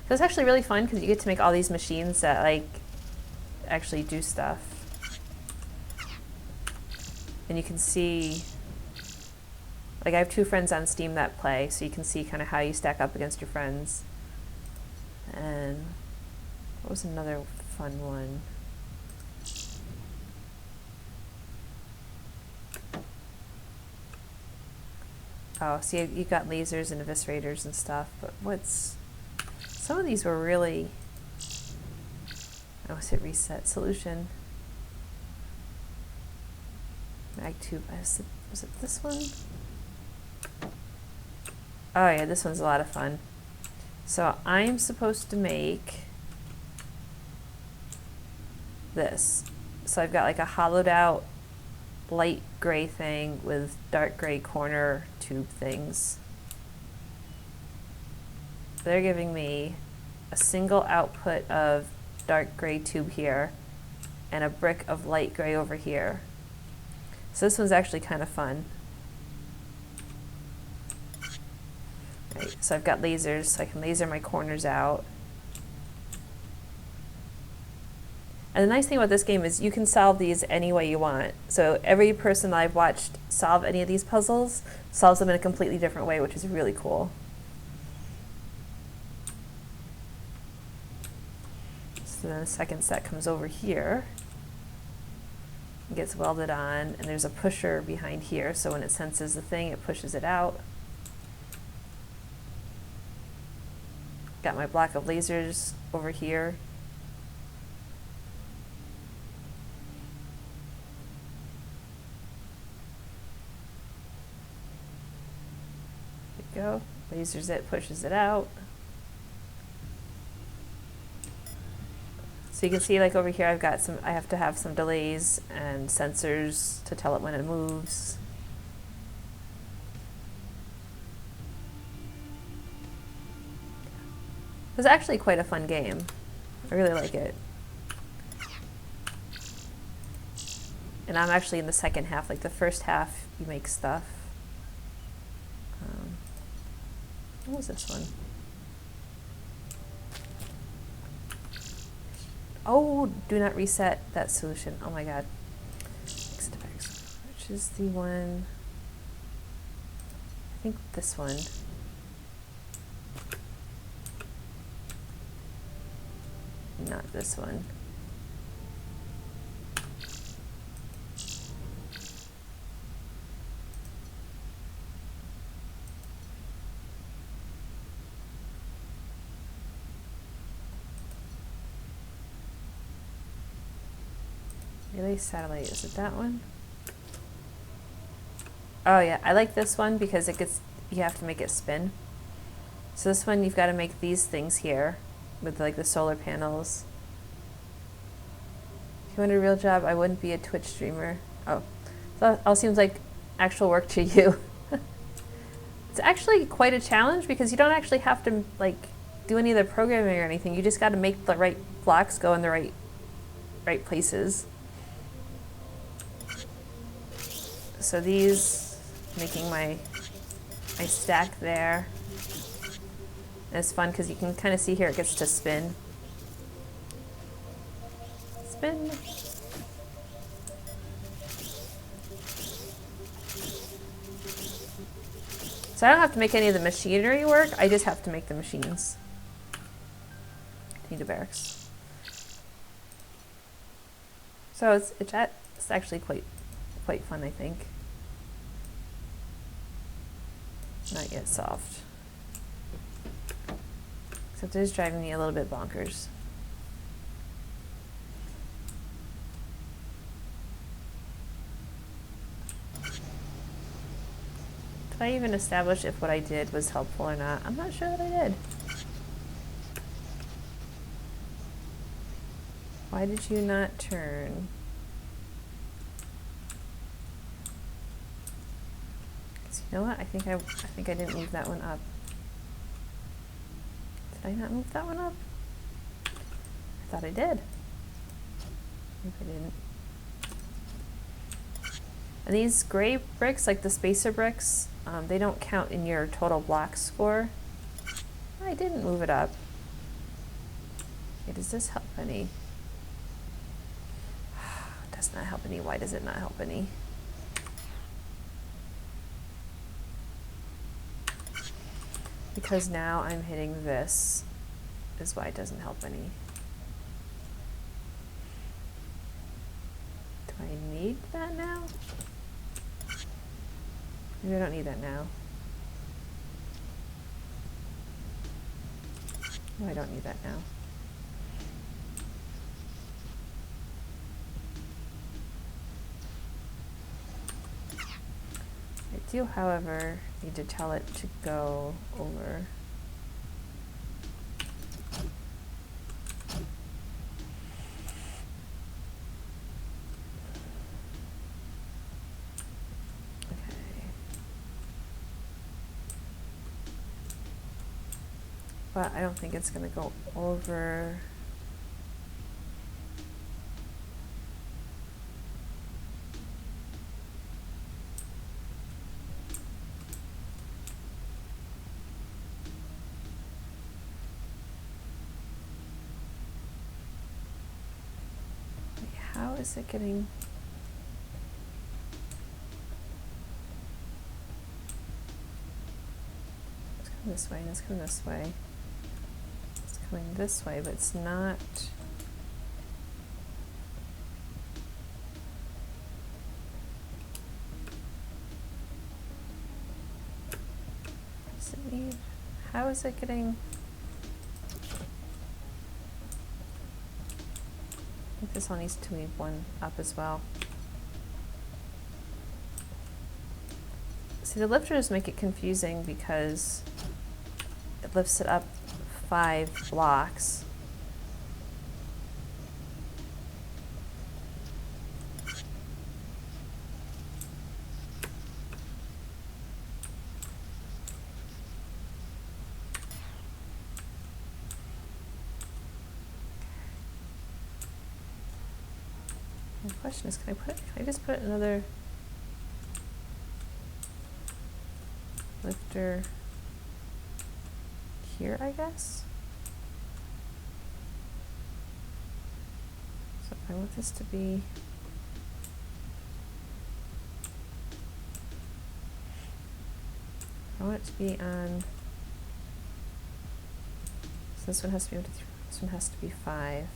So it's actually really fun because you get to make all these machines that like actually do stuff. And you can see, like I have 2 friends on Steam that play, so you can see kind of how you stack up against your friends. And what was another fun one? Oh, see, you got lasers and eviscerators and stuff, but some of these were really, I almost hit reset, solution. Mag tube, was it this one? Oh yeah, this one's a lot of fun. So I'm supposed to make this. So I've got like a hollowed out light gray thing with dark gray corner tube things. They're giving me a single output of dark gray tube here and a brick of light gray over here. So this one's actually kind of fun. Right, so I've got lasers, so I can laser my corners out. And the nice thing about this game is you can solve these any way you want. So every person that I've watched solve any of these puzzles solves them in a completely different way, which is really cool. So then the second set comes over here, gets welded on, and there's a pusher behind here, so when it senses the thing, it pushes it out. Got my block of lasers over here. There we go. Lasers it, pushes it out. So you can see like over here I have to have some delays and sensors to tell it when it moves. It's actually quite a fun game. I really like it. And I'm actually in the second half. Like the first half, you make stuff. What was this one? Oh, do not reset that solution. Oh my god. Which is the one? I think this one. Not this one. Relay satellite, is it that one? Oh yeah, I like this one because you have to make it spin. So this one, you've got to make these things here with like the solar panels. If you want a real job, I wouldn't be a Twitch streamer. Oh, so that all seems like actual work to you. It's actually quite a challenge because you don't actually have to like do any of the programming or anything. You just got to make the right blocks go in the right places. So these, making my stack there. And it's fun because you can kind of see here it gets to spin. Spin. So I don't have to make any of the machinery work, I just have to make the machines. Need a barracks. So it's actually quite fun, I think. Not yet solved. Except it is driving me a little bit bonkers. Did I even establish if what I did was helpful or not? I'm not sure that I did. Why did you not turn? So you know what? I think I didn't move that one up. Did I not move that one up? I thought I did. Maybe I didn't. And these gray bricks, like the spacer bricks, they don't count in your total block score. I didn't move it up. Okay, does this help any? Does not help any. Why does it not help any? Because now I'm hitting this is why it doesn't help any. Do I need that now? Maybe I don't need that now. No, I don't need that now. I do, however, need to tell it to go over. But I don't think it's going to go over. Wait, how is it getting? It's coming this way, and it's coming this way. Going this way, but it's not. Does it need? How is it getting? I think this one needs to move one up as well. See, the lifters make it confusing because it lifts it up 5 blocks. The question is, can I just put another lifter here, I guess? So if I want this to be I want it to be on, so this one has to be 3, this one has to be 5.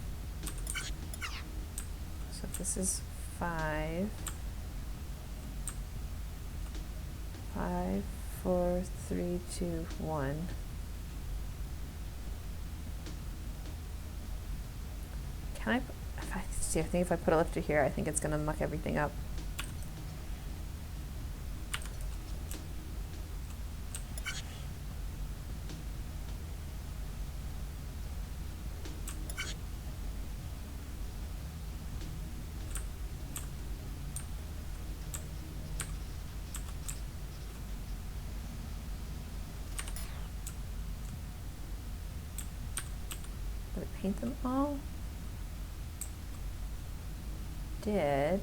So if this is 5, 5, 4, 3, 2, 1. Can I, I think if I put a lifter here, I think it's going to muck everything up. paint them all? Did.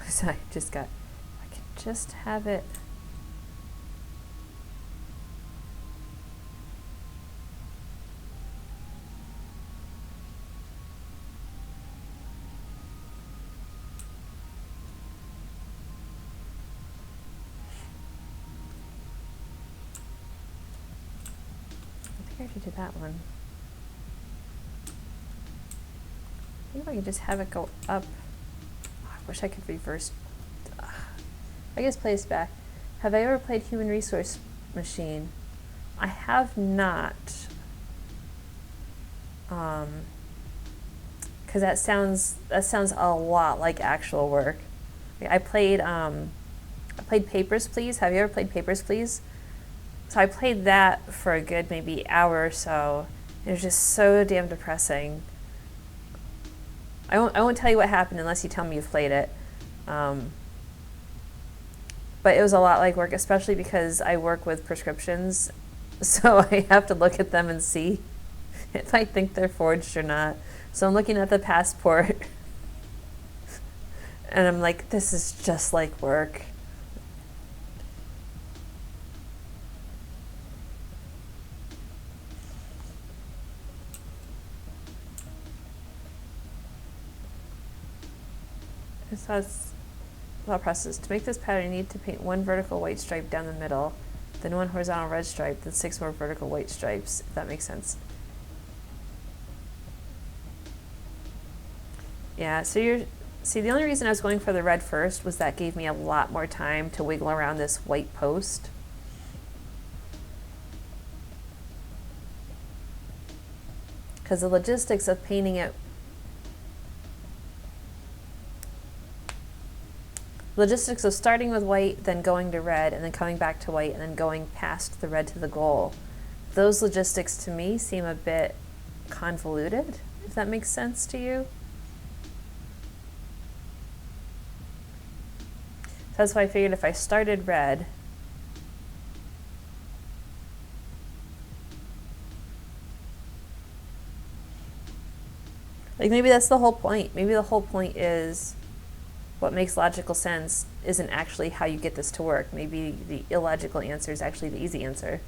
So I just got, I can just have it. I think I should do that one. I think if I could just have it go up. I wish I could reverse. I guess play this back. Have I ever played Human Resource Machine? I have not. Because that sounds a lot like actual work. I played Papers, Please. Have you ever played Papers, Please? So I played that for a good maybe hour or so. It was just so damn depressing. I won't tell you what happened unless you tell me you've played it. But it was a lot like work, especially because I work with prescriptions. So I have to look at them and see if I think they're forged or not. So I'm looking at the passport and I'm like, this is just like work. So it's thought process. To make this pattern, you need to paint one vertical white stripe down the middle, then one horizontal red stripe, then 6 more vertical white stripes, if that makes sense. Yeah, so see, the only reason I was going for the red first was that gave me a lot more time to wiggle around this white post. Because the logistics of painting it, logistics of starting with white, then going to red, and then coming back to white, and then going past the red to the goal, those logistics to me seem a bit convoluted, if that makes sense to you. So that's why I figured if I started red, like maybe that's the whole point. Maybe the whole point is what makes logical sense isn't actually how you get this to work. Maybe the illogical answer is actually the easy answer.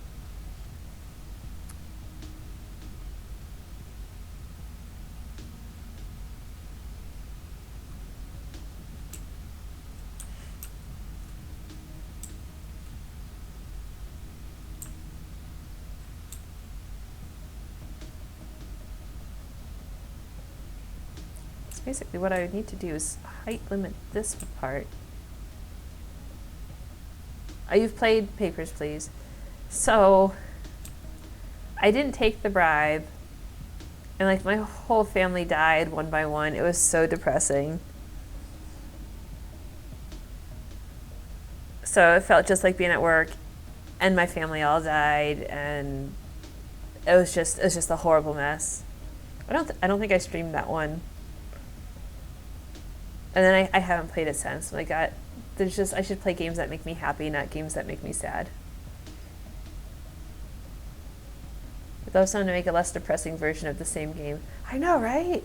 Basically what I would need to do is height limit this part. You've played Papers, Please. So I didn't take the bribe, and like my whole family died one by one. It was so depressing. So it felt just like being at work, and my family all died, and it was just a horrible mess. I don't think I streamed that one. And then I haven't played it since. Like I should play games that make me happy, not games that make me sad. But that was something to make a less depressing version of the same game. I know, right?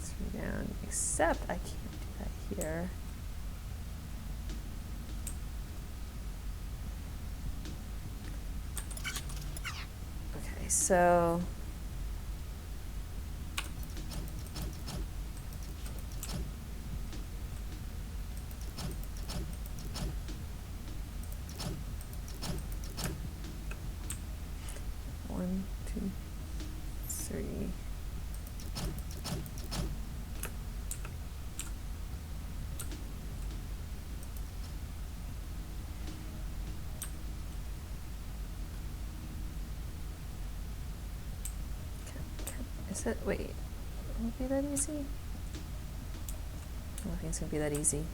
Let's go down. Except I can't do that here. So one, two, three. Is it, wait, Will it be that easy? I don't think it's gonna be that easy.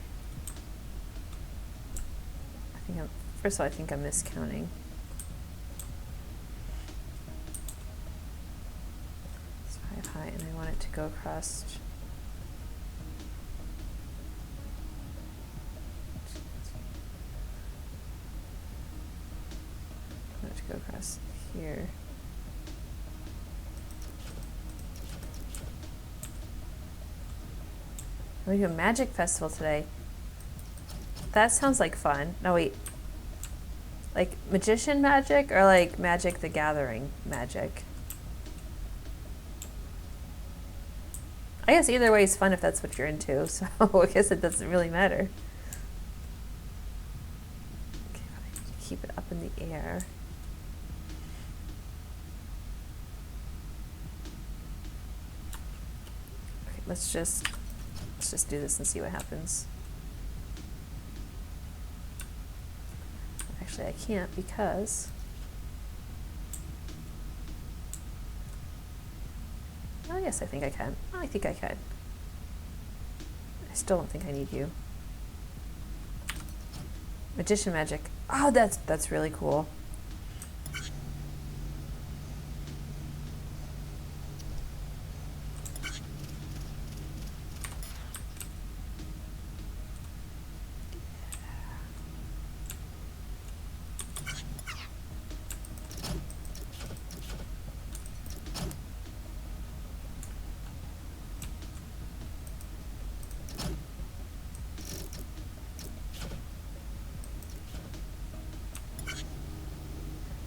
First of all, I think I'm miscounting. It's 5 high, and I want it to go across. I want it to go across here. We're doing a magic festival today. That sounds like fun. No, wait. Like magician magic or like Magic the Gathering magic? I guess either way is fun if that's what you're into, so I guess it doesn't really matter. Okay, I need to keep it up in the air. Okay, let's just do this and see what happens. Actually, I can't because oh yes, I think I can. I think I can. I still don't think I need you. Magician magic. Oh, that's really cool.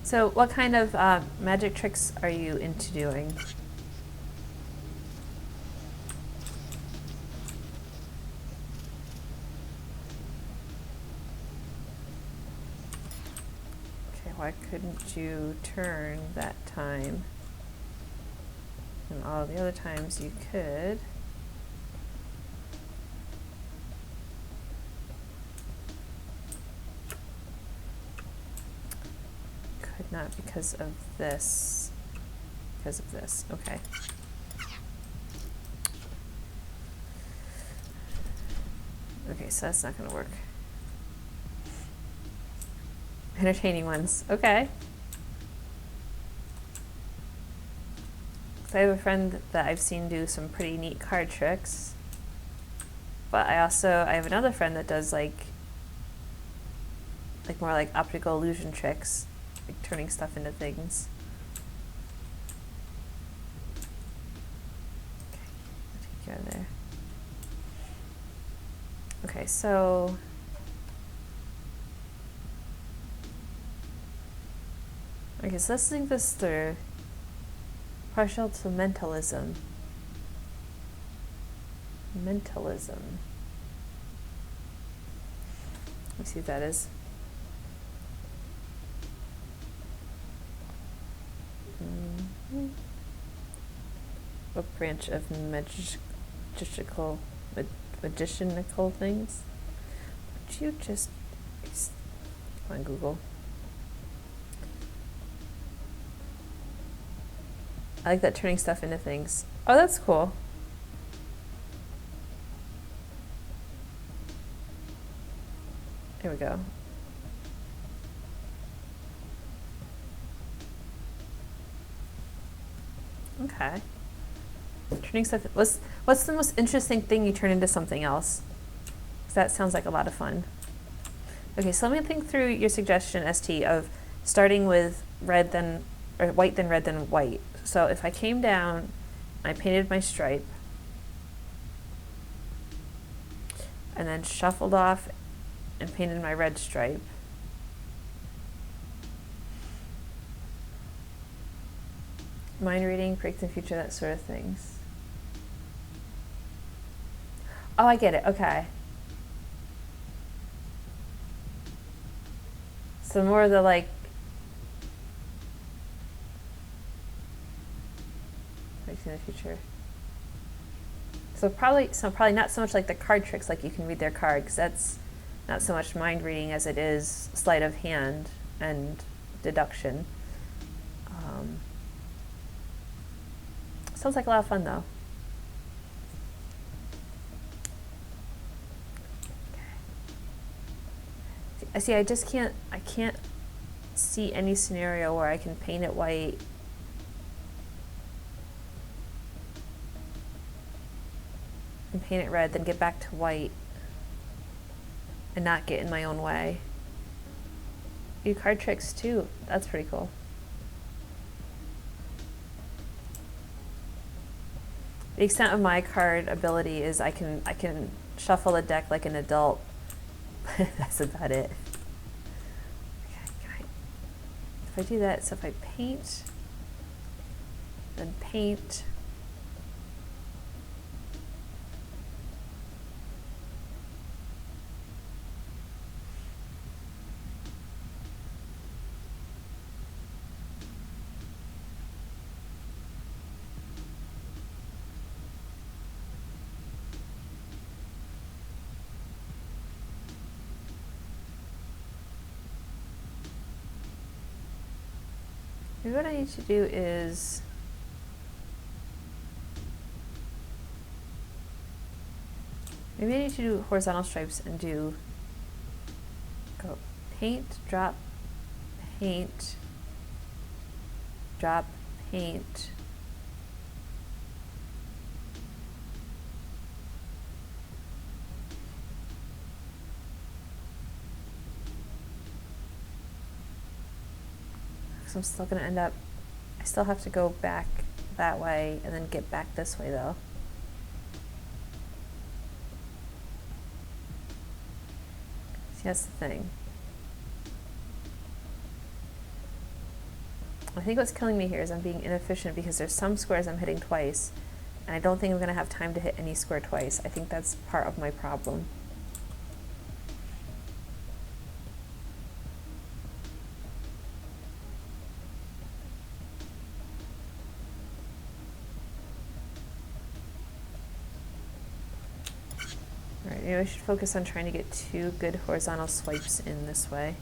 So what kind of magic tricks are you into doing? Okay, why couldn't you turn that time? And all the other times you could. Not because of this. Because of this. Okay. Okay, so that's not going to work. Entertaining ones. Okay. So I have a friend that I've seen do some pretty neat card tricks. But I have another friend that does like more like optical illusion tricks. Like turning stuff into things. Okay, I'll take you out of there. Okay, so let's think this through. Partial to mentalism. Mentalism. Let me see what that is. What branch of magicical things? Would you just on Google? I like that turning stuff into things. Oh, that's cool. Here we go. Okay. Turning stuff. What's the most interesting thing you turn into something else? 'Cause that sounds like a lot of fun. Okay, so let me think through your suggestion, ST, of starting with white then red then white. So if I came down, I painted my stripe, and then shuffled off and painted my red stripe. Mind reading, predicting the future, that sort of things. Oh, I get it. Okay. So more of the like predicting the future. So probably not so much like the card tricks, like you can read their card, because that's not so much mind reading as it is sleight of hand and deduction. Sounds like a lot of fun though. I see, I can't see any scenario where I can paint it white and paint it red, then get back to white and not get in my own way. You do card tricks too. That's pretty cool. The extent of my card ability is I can shuffle the deck like an adult. That's about it. Okay, if I do that, so if I paint, then paint. Maybe what I need to do is maybe I need to do horizontal stripes and do go paint, drop, paint, drop, paint. I'm still going to end up, I still have to go back that way and then get back this way though. See, that's the thing. I think what's killing me here is I'm being inefficient because there's some squares I'm hitting twice and I don't think I'm going to have time to hit any square twice. I think that's part of my problem. Maybe I should focus on trying to get 2 good horizontal swipes in this way.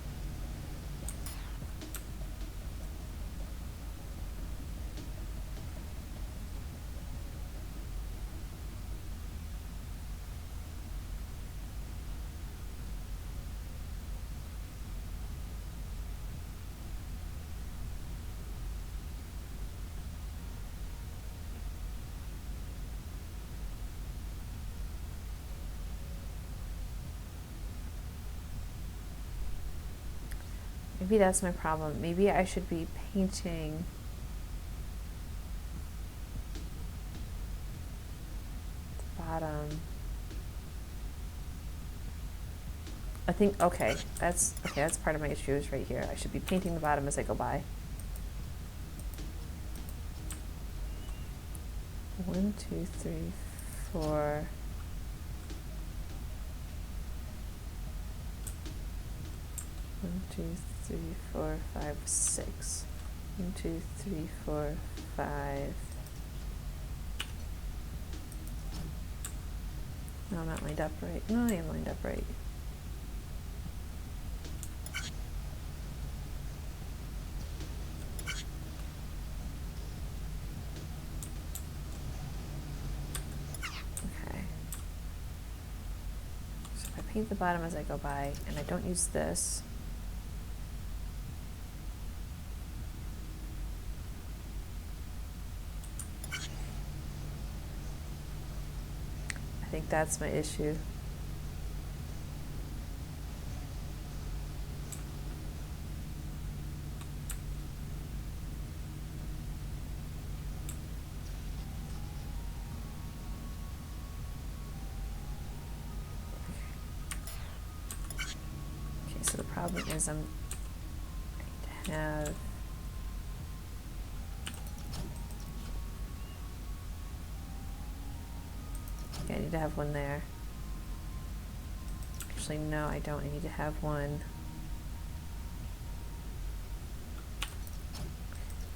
Maybe that's my problem. Maybe I should be painting the bottom. I think, okay, that's part of my issue is right here. I should be painting the bottom as I go by. 1, 2, 3, 4. One, 2, 3, 4, 5, 6. 1, 2, 3, 4, 5. No, I'm not lined up right. No, I am lined up right. Okay. So if I paint the bottom as I go by, and I don't use this, I think that's my issue. Okay, so the problem is I'm going to have I need to have one there. Actually, no, I don't. I need to have one.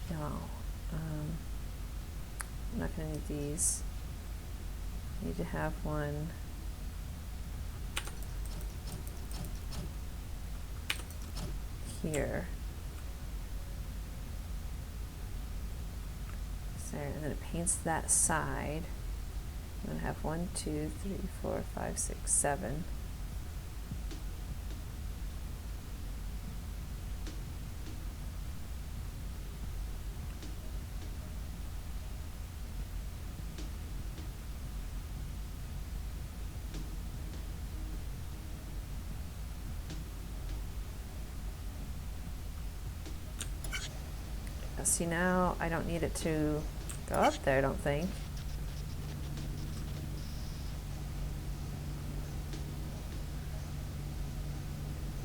No. I'm not going to need these. I need to have one here. There, and then it paints that side. I'm going to have 1, 2, 3, 4, 5, 6, 7. see, now I don't need it to go up there, I don't think.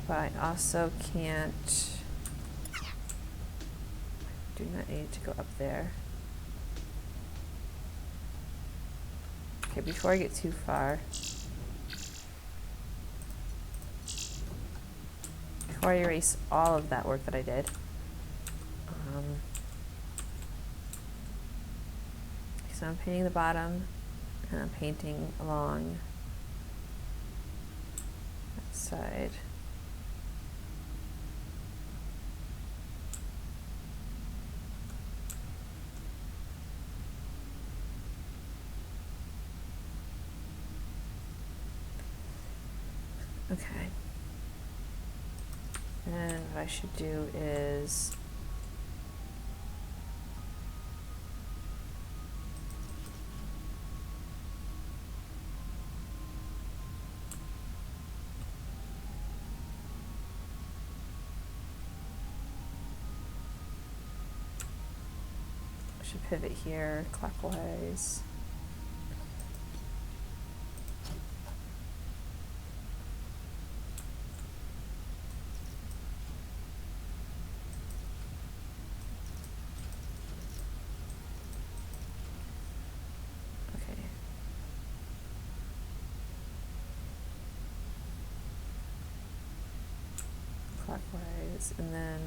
But I also can't, do not need to go up there. Okay, before I get too far, before I erase all of that work that I did, so I'm painting the bottom, and I'm painting along that side. Okay. And what I should do is pivot here clockwise. Okay. Clockwise, and then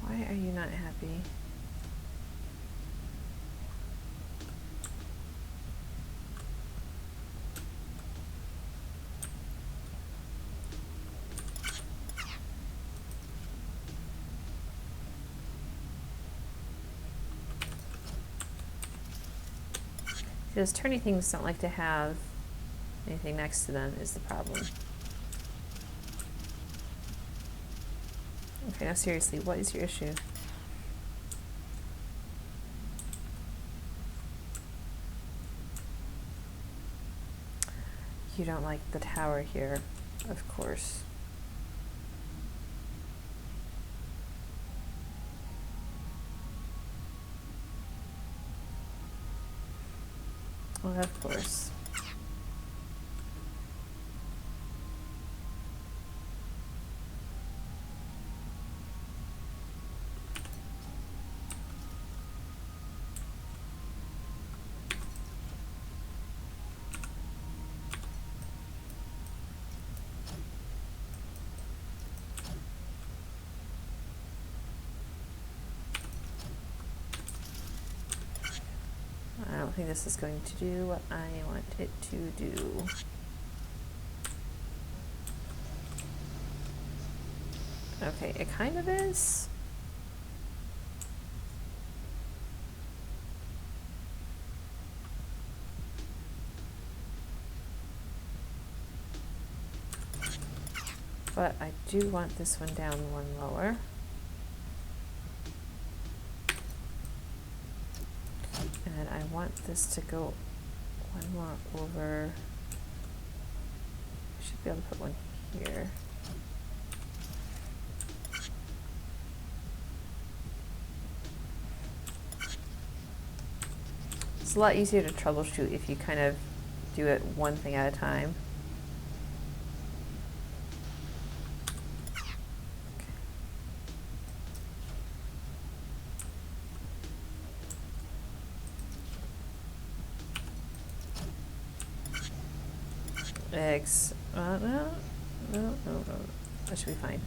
why are you not happy? Because turning things don't like to have anything next to them is the problem. Okay, now seriously, what is your issue? You don't like the tower here, of course. Well, of course. I don't think this is going to do what I want it to do. Okay, it kind of is. But I do want this one down one lower. And I want this to go one more over. I should be able to put one here. It's a lot easier to troubleshoot if you kind of do it one thing at a time. X. No. That should be fine.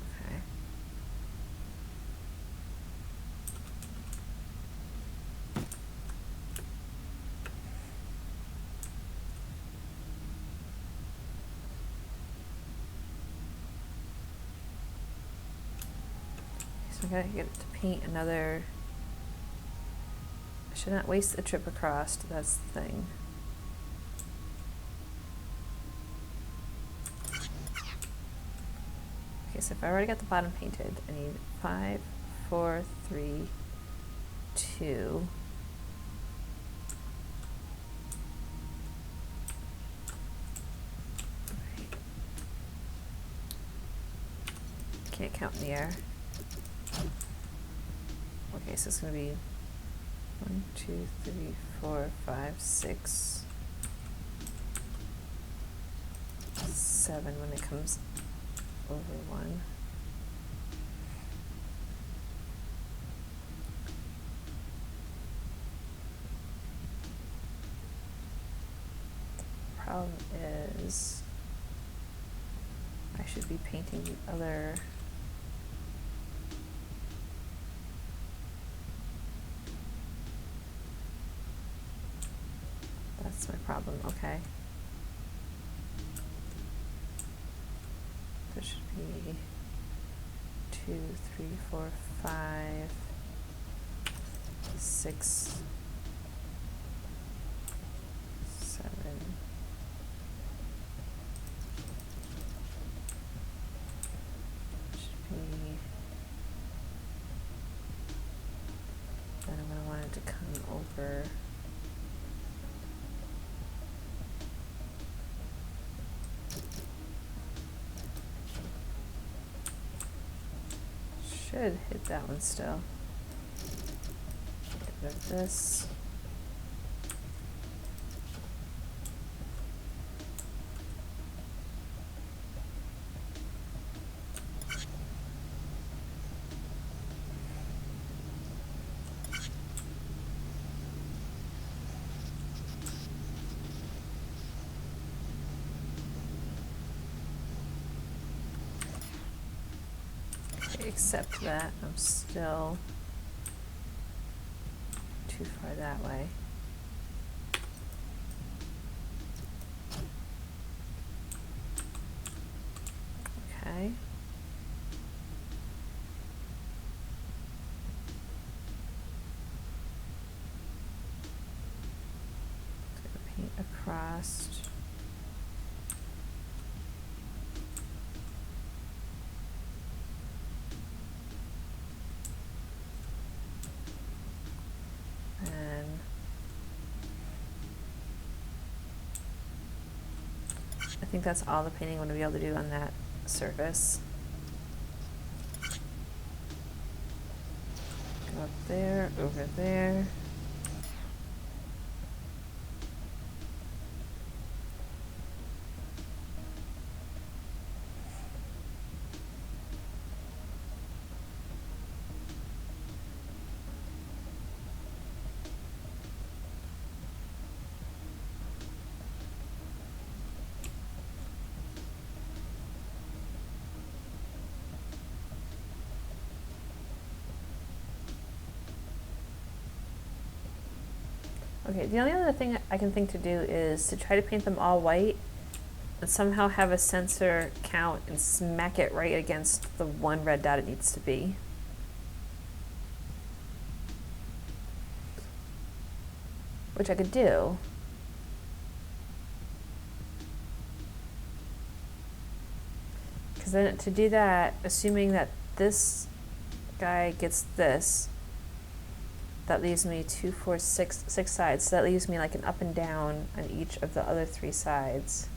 Okay. So I gotta get it to paint another. I should not waste a trip across, that's the thing. Okay, so if I already got the bottom painted, I need 5, 4, 3, 2. Can't count in the air. Okay, so it's gonna be 1, 2, 3, 4, 5, 6, 7 when it comes over 1. Problem is, I should be painting the other. That's my problem, okay. There should be 2, 3, 4, 5, 6, 7. Should be. Then I'm going to want it to come over. Should hit that one still. Get rid of this. Except that I'm still too far that way. Okay. So paint across. I think that's all the painting I'm going to be able to do on that surface. Go up there, over there. Okay, the only other thing I can think to do is to try to paint them all white and somehow have a sensor count and smack it right against the one red dot it needs to be. Which I could do. Because then to do that, assuming that this guy gets this, that leaves me 2, 4, 6 sides. So that leaves me like an up and down on each of the other 3 sides.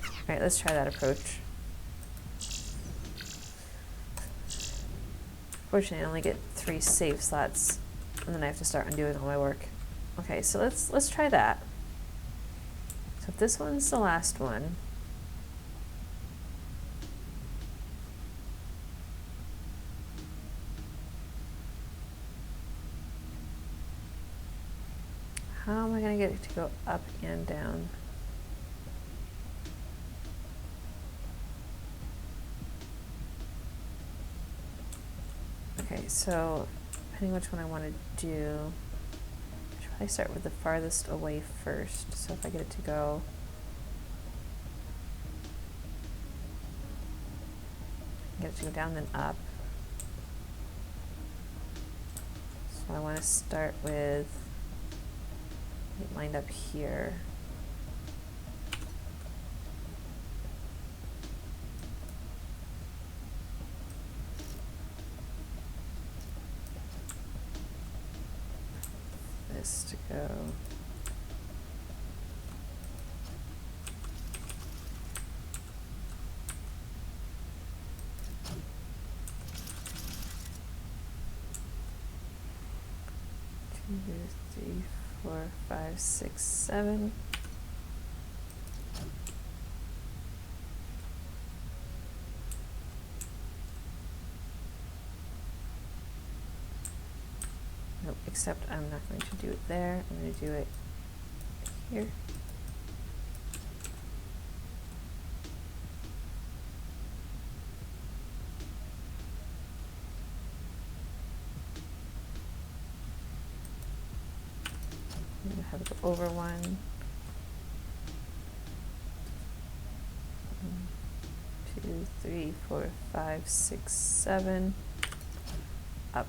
All right, let's try that approach. Fortunately, I only get 3 save slots, and then I have to start undoing all my work. Okay, so let's try that. So if this one's the last one, how am I going to get it to go up and down? Okay, so depending which one I want to do, I should probably start with the farthest away first. So if I get it to go get it to go down then up. So I want to start with it lined up here. This to go. Three, 4, 5, 6, 7. Nope, except I'm not going to do it there. I'm going to do it here. I'm going to have it go over 1. 2, 3, 4, 5, 6, 7. Up.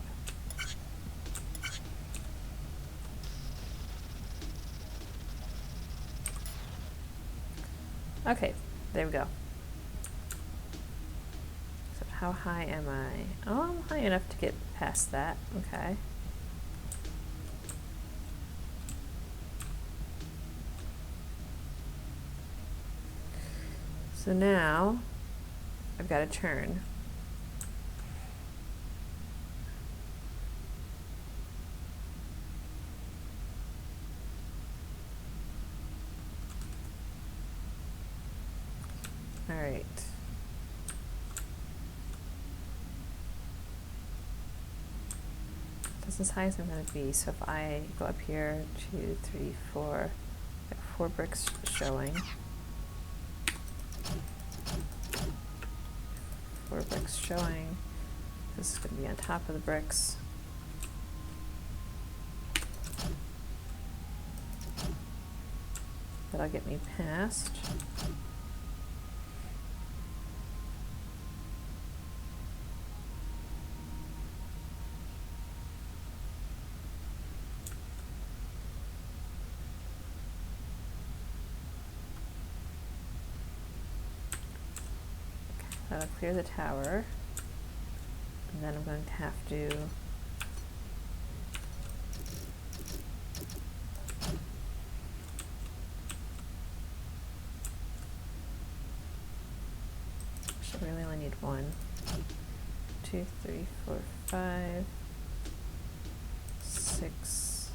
Okay, there we go. So how high am I? Oh, I'm high enough to get past that. Okay. So now I've got to turn. All right. That's as high as I'm going to be. So if I go up here, 2, 3, 4, got 4 bricks showing. 4 bricks showing. This is going to be on top of the bricks. That'll get me past. That'll clear the tower. And then I'm going to have to really only need 1, 2, 3, 4, 5, 6.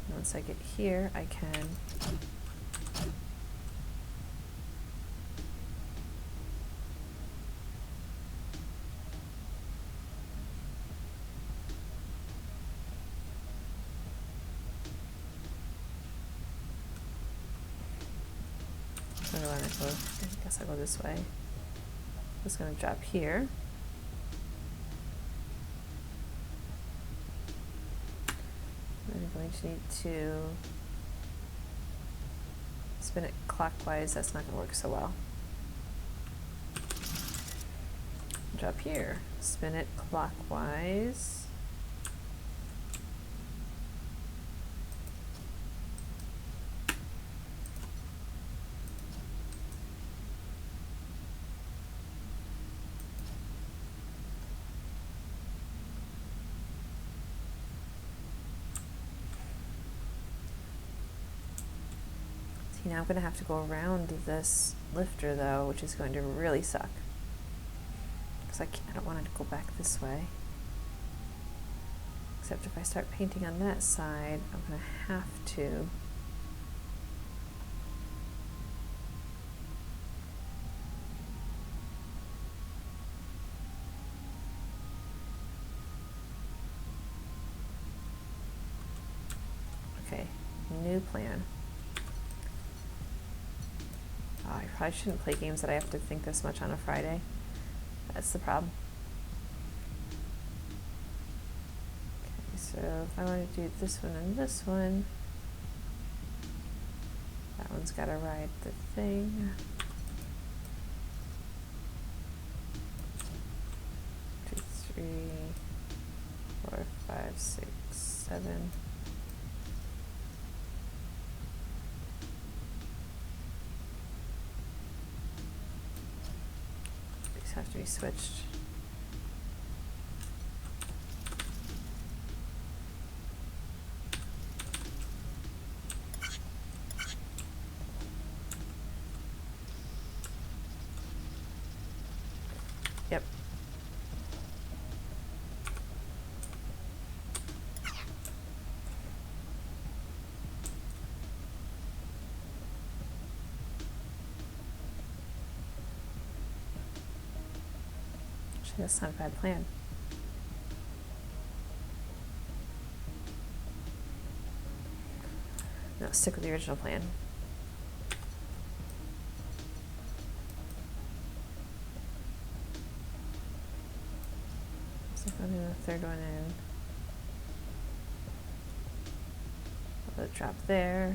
And once I get here, I can where do I want to go? I guess I'll go this way. Just going to drop here. I'm going to need to spin it clockwise. That's not going to work so well. Drop here. Spin it clockwise. Now I'm going to have to go around this lifter though, which is going to really suck. Because I don't want it to go back this way. Except if I start painting on that side, I'm going to have to. Okay, new plan. Oh, I probably shouldn't play games that I have to think this much on a Friday. That's the problem. Okay, so if I want to do this one and this one, that one's got to ride the thing. 3, 4, 5, 6, 7. These have to be switched. Yep. Actually, that's not a bad plan. No, stick with the original plan. So I'm putting the third one in. Let it drop there.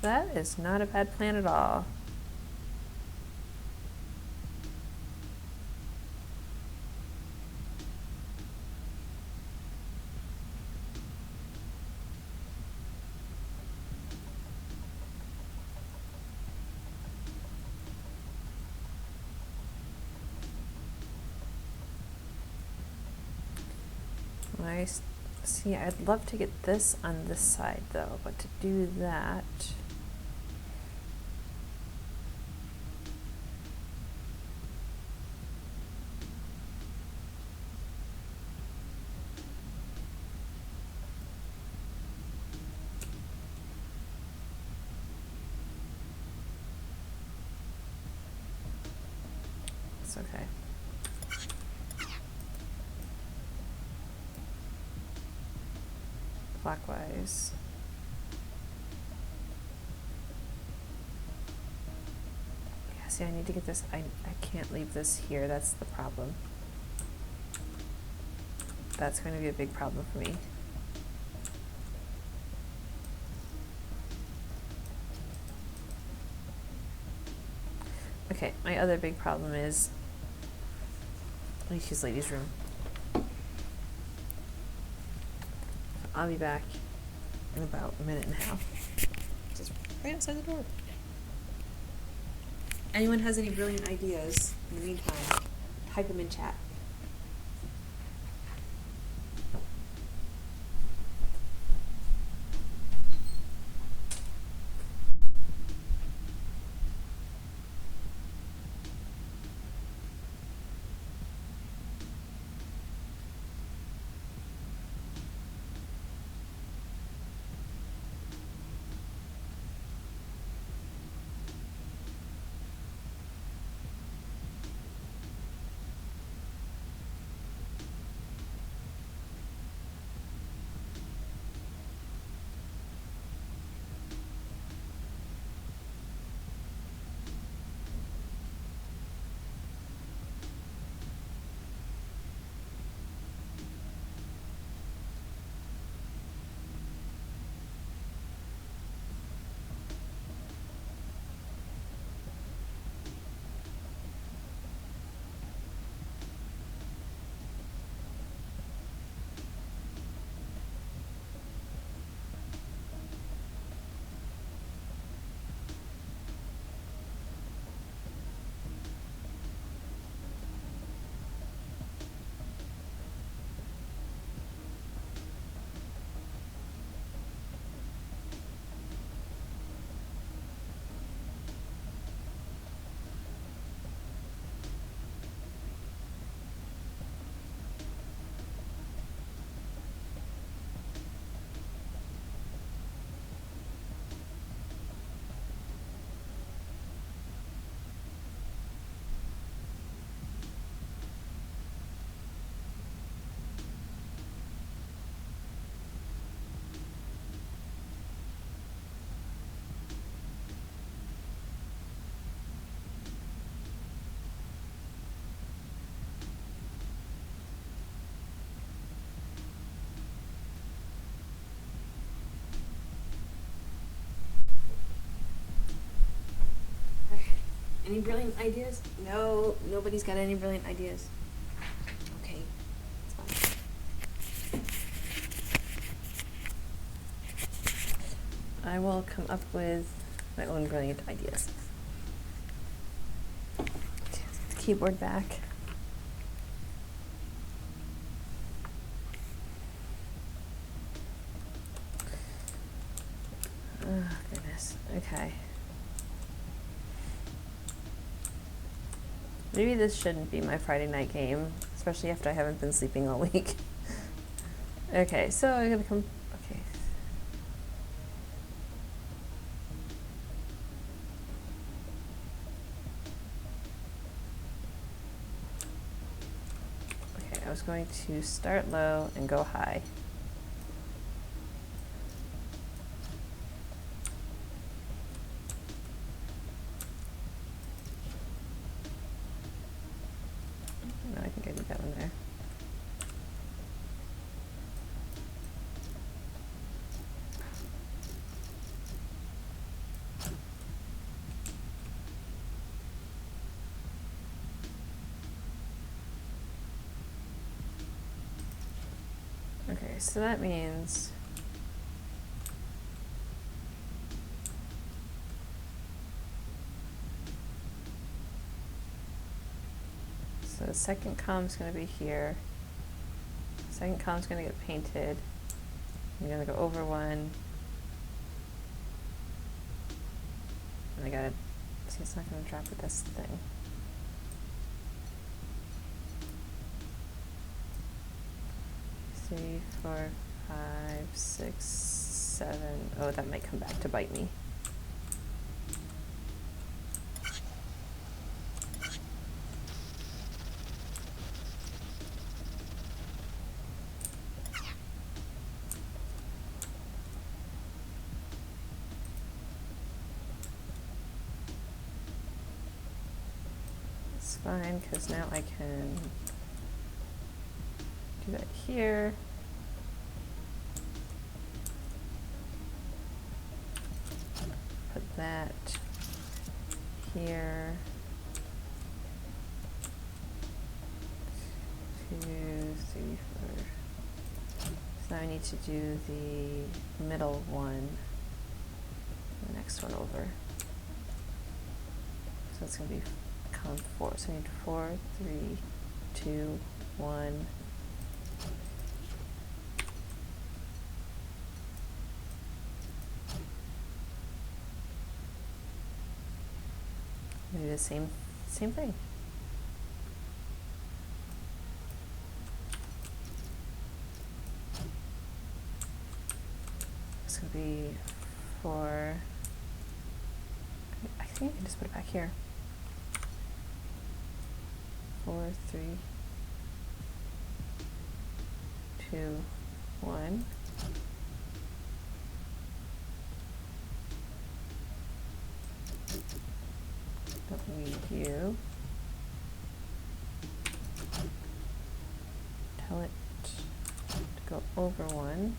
That is not a bad plan at all. See, I'd love to get this on this side though, but to do that, it's okay. Clockwise. Yeah, see, I need to get this, I can't leave this here, that's the problem. That's going to be a big problem for me. Okay, my other big problem is, let me use ladies' room. I'll be back in about a minute and a half. Just right outside the door. Anyone has any brilliant ideas in the meantime, type them in chat. Any brilliant ideas? No, nobody's got any brilliant ideas. Okay, it's fine. I will come up with my own brilliant ideas. Let's get the keyboard back. Oh, goodness. Okay. Maybe this shouldn't be my Friday night game, especially after I haven't been sleeping all week. Okay, so I'm gonna come. Okay. Okay, I was going to start low and go high. No, I think I did that one there. Okay, so that means so the second column's going to be here. Second column's going to get painted. I'm going to go over one. And I gotta see, it's not going to drop with this thing. Three, 4, 5, 6, 7. Oh, that might come back to bite me. It's fine, because now I can do that here. Put that here. 2, 3, 4. So now I need to do the middle one, the next one over. So it's going to be column 4. So I need 4, 3, 2, 1. I'm going to do the same thing. It's going to be 4. I think I can just put it back here. 4, 3, 2, 1. W. Tell it to go over 1.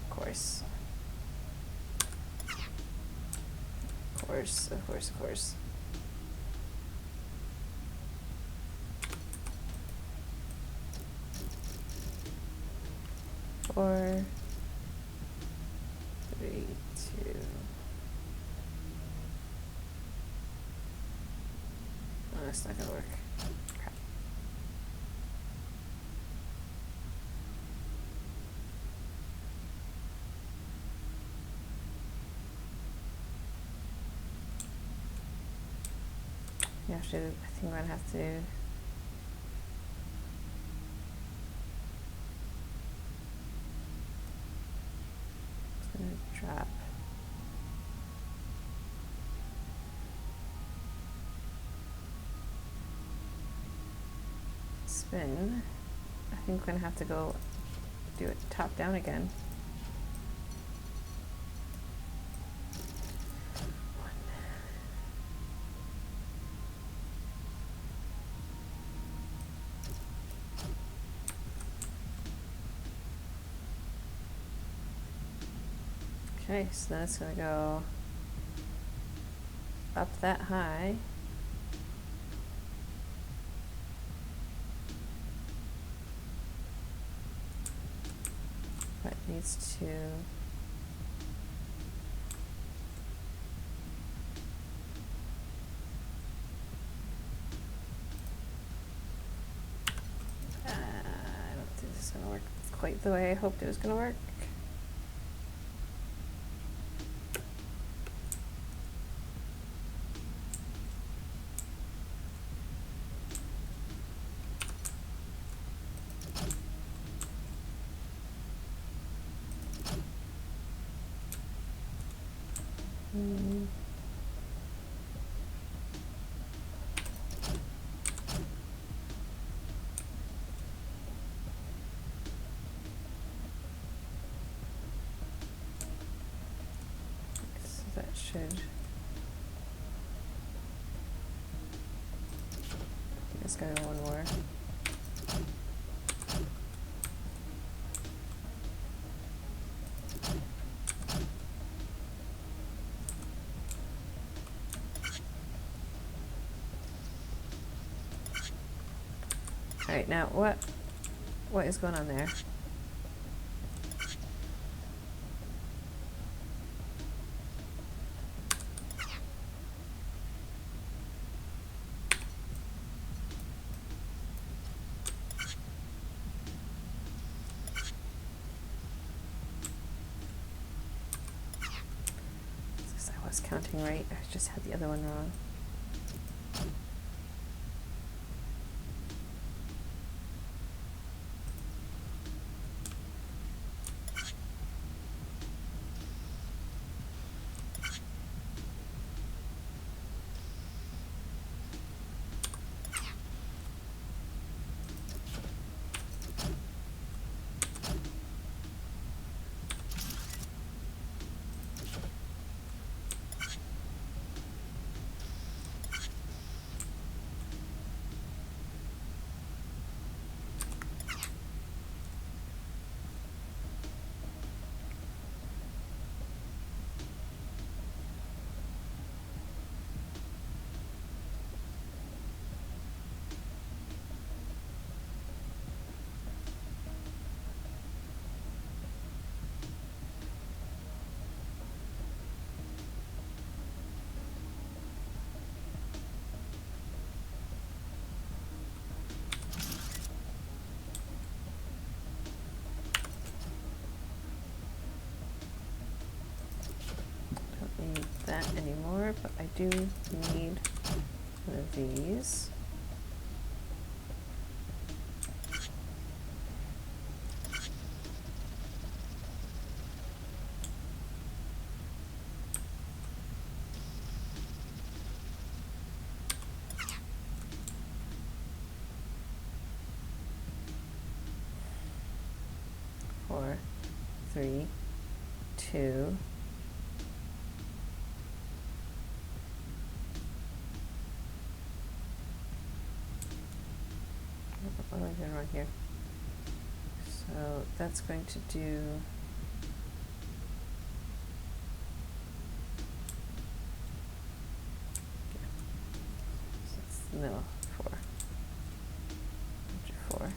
Of course. Of course. 4, 3, 2. Oh, that's not gonna work. Crap. You have to, I think I'm gonna have to. It's gonna drop. Spin. I think we're gonna have to go do it top down again. Okay, so then it's gonna go up that high. But it needs to I don't think this is gonna work quite the way I hoped it was gonna work. So that should. It's gonna go one more. All right, now what is going on there? Because I was counting right, I just had the other one wrong. Need that anymore, but I do need one of these. Four, three, two. What am I doing wrong here? So that's going to do. So it's the middle. 4, 4,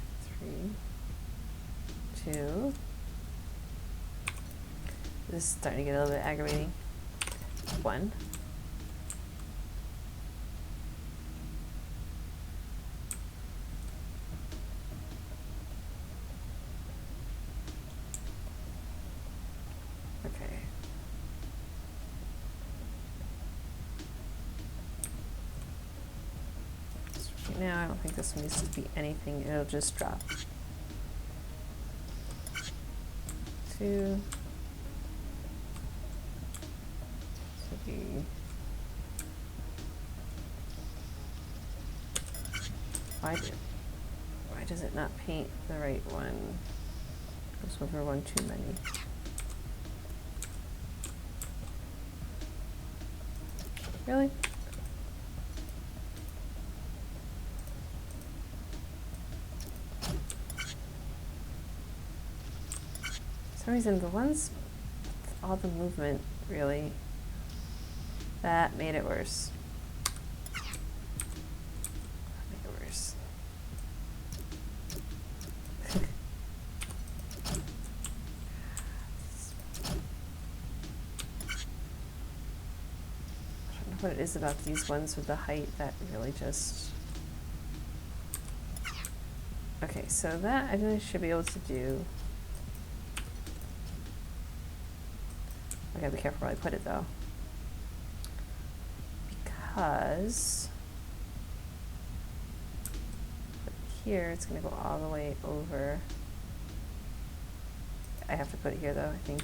3, 2. This is starting to get a little bit aggravating. 1. Okay. So right now, I don't think this one needs to be anything. It'll just drop. 2. Why does it not paint the right one? Goes over one too many. Really? For some reason, the ones all the movement, really. That made it worse. Made it worse. I don't know what it is about these ones with the height that really just... Okay, so that I think I should be able to do. I gotta be careful where I put it though. Because here it's gonna go all the way over. I have to put it here though, I think.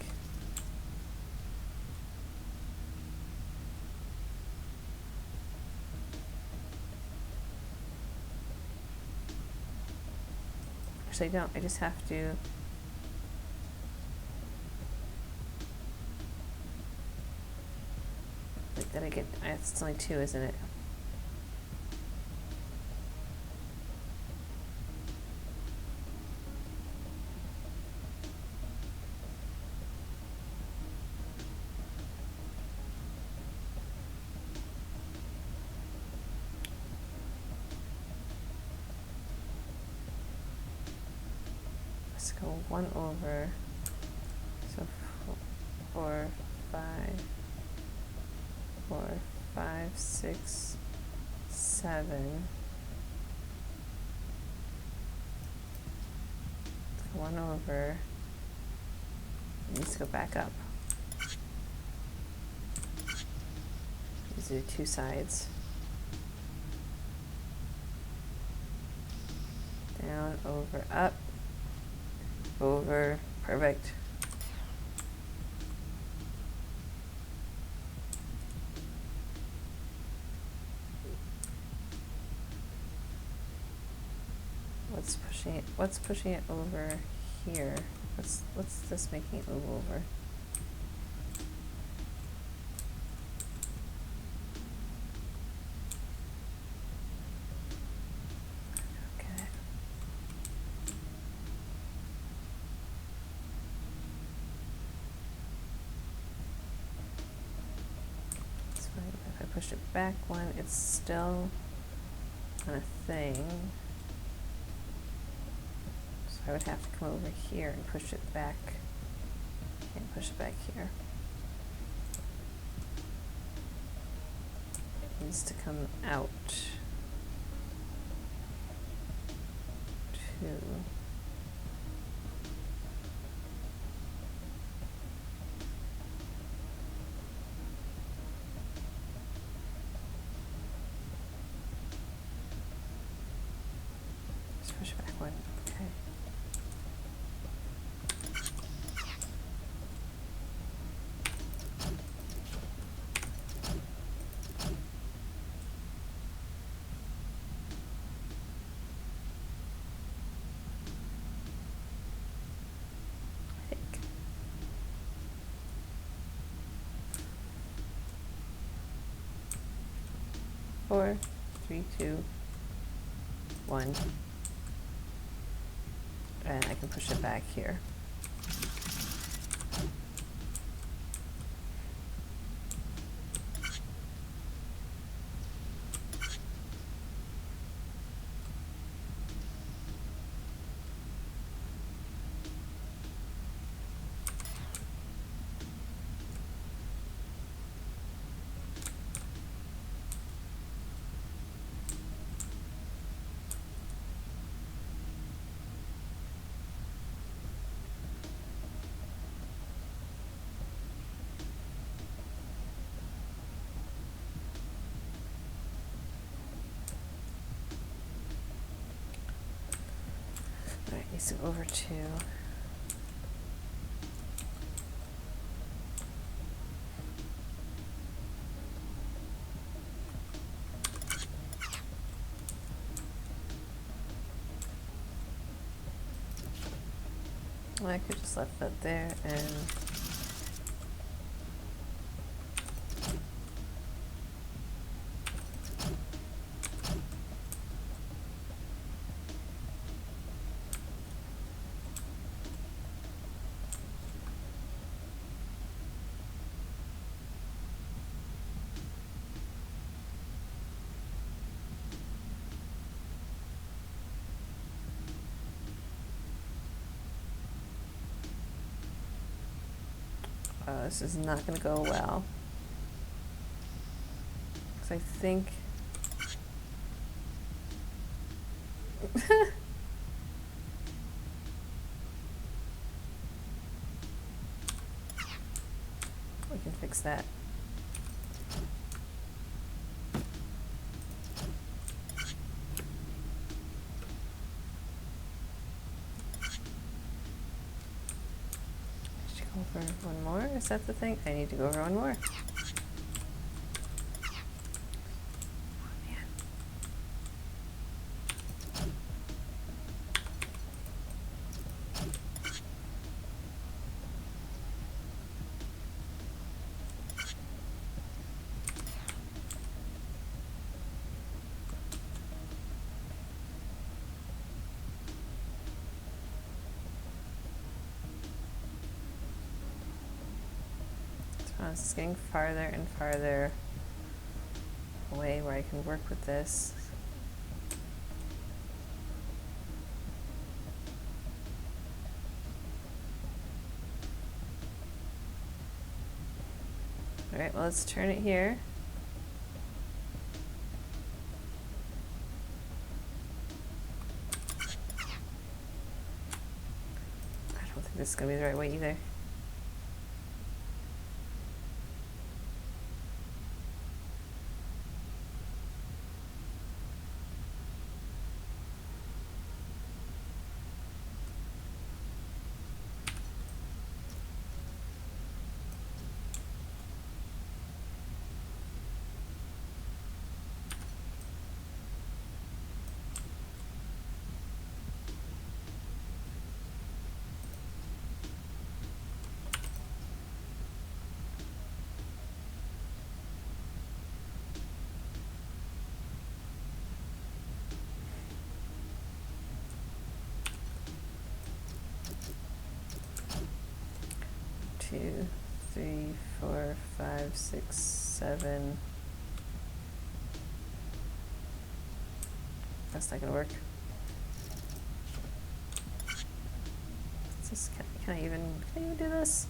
Actually, I don't. I just have to. Like, did I get? It's only 2, isn't it? Let's go 1 over. So 4, 5, 4, 5, 6, 7. 1 over. It needs to go back up. These are 2 sides. Down, over, up, over. Perfect. What's pushing it over here? What's this making it move over? Okay. It's fine. If I push it back 1, it's still on a thing. I would have to come over here and push it back. Can't push it back here. It needs to come out. 2. Just push it back 1. Okay. Four, 3, 2, 1, and I can push it back here. All right, needs to go over 2. Well, I could just left that there and Oh, this is not going to go well. Because I think... we can fix that. I should go over one more? Is that the thing? I need to go over one more. It's getting farther and farther away where I can work with this. All right, well, let's turn it here. I don't think this is going to be the right way either. Two, three, four, five, six, seven. That's not gonna work. Is this, can I even do this?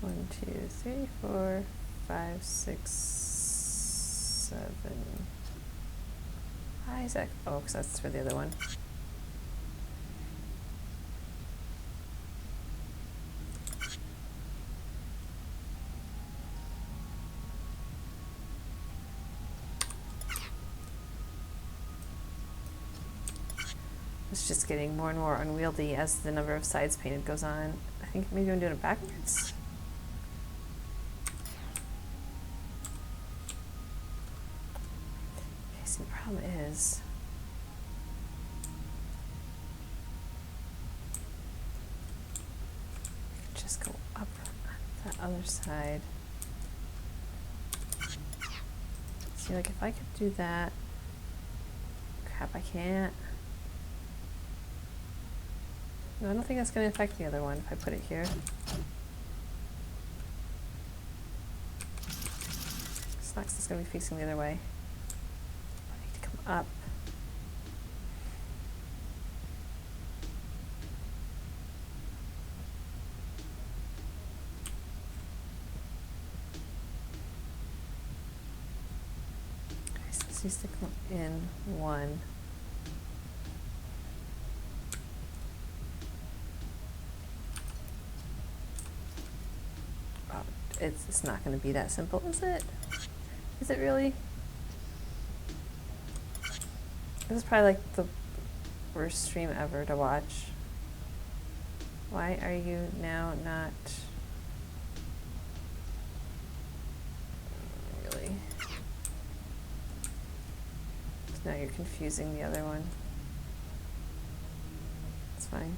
One, two, three, four, five, six, seven. Why is that? Oh, because that's for the other one. It's just getting more and more unwieldy as the number of sides painted goes on. I think maybe I'm doing it backwards. The problem is just go up on that other side. See, like if I could do that, crap, I can't. No, I don't think that's going to affect the other one if I put it here. Sucks, it's going to be facing the other way. Up. Okay, so this needs to come in one. Oh, it's not going to be that simple, is it? Is it really? This is probably like the worst stream ever to watch. Why are you now not... Really? Now you're confusing the other one. It's fine.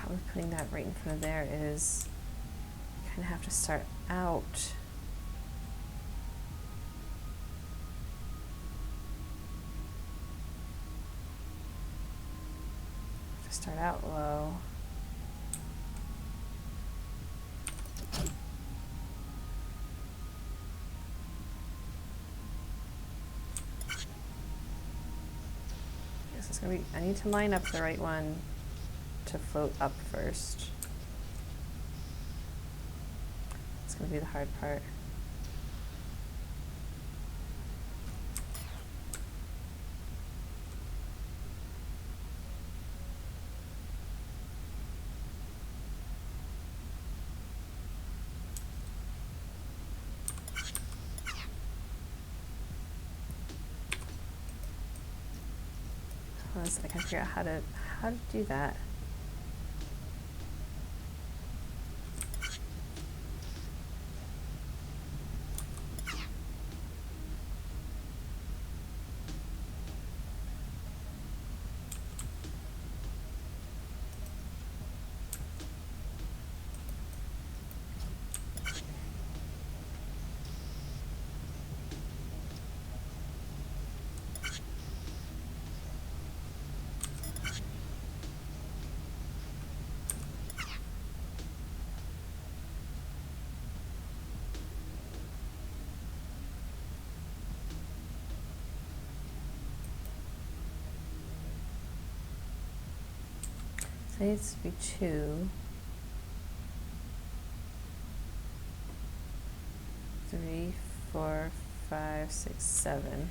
problem with putting that right in front of there is you kind of have to start out. Start out low. This is gonna be, I need to line up the right one to float up first. It's gonna be the hard part. I can figure out how to do that. So it needs to be 2, 3, 4, 5, 6, 7.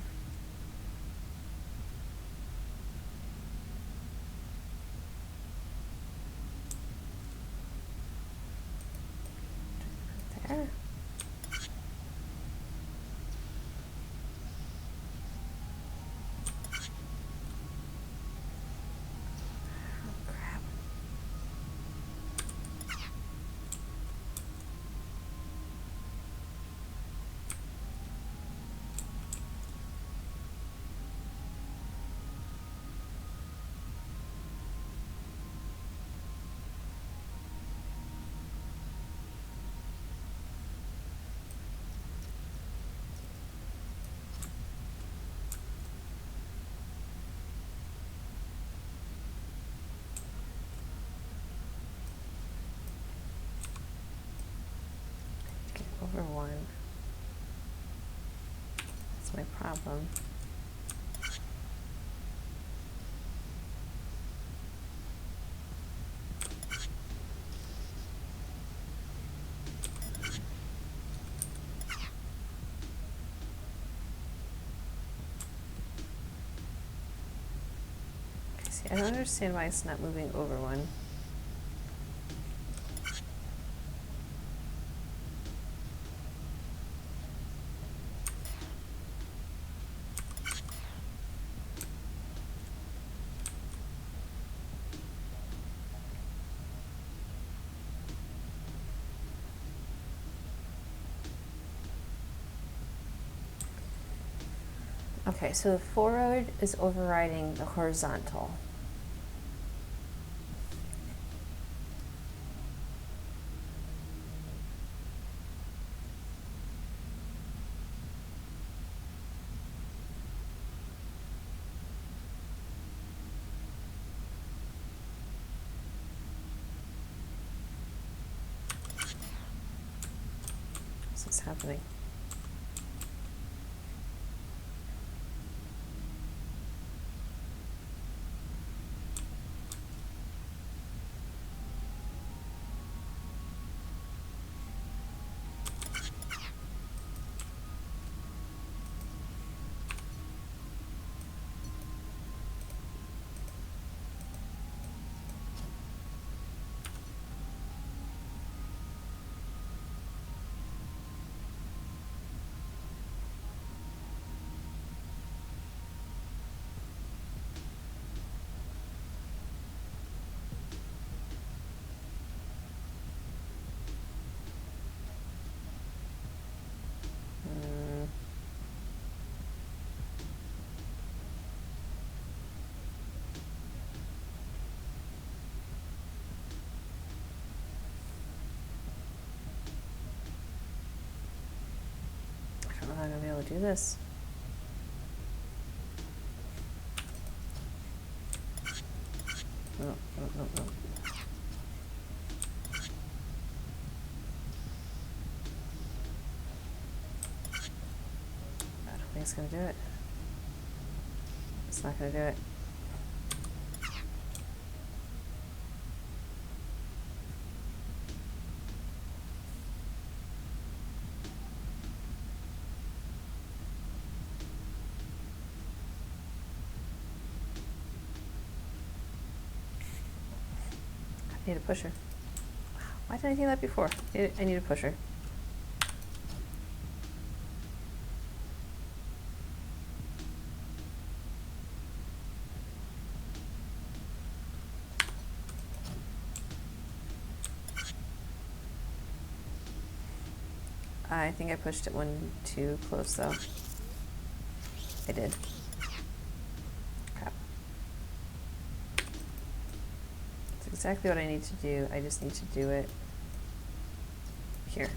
There. Over 1. That's my problem. Okay, see, I don't understand why it's not moving over 1. Okay, so the forward is overriding the horizontal. What's happening? No, do this. No, no, no, no. I don't think it's gonna do it. It's not gonna do it. I need a pusher. Why didn't I think that before? I need a pusher. I think I pushed it one too close though. I did. Crap. That's exactly what I need to do. I just need to do it here.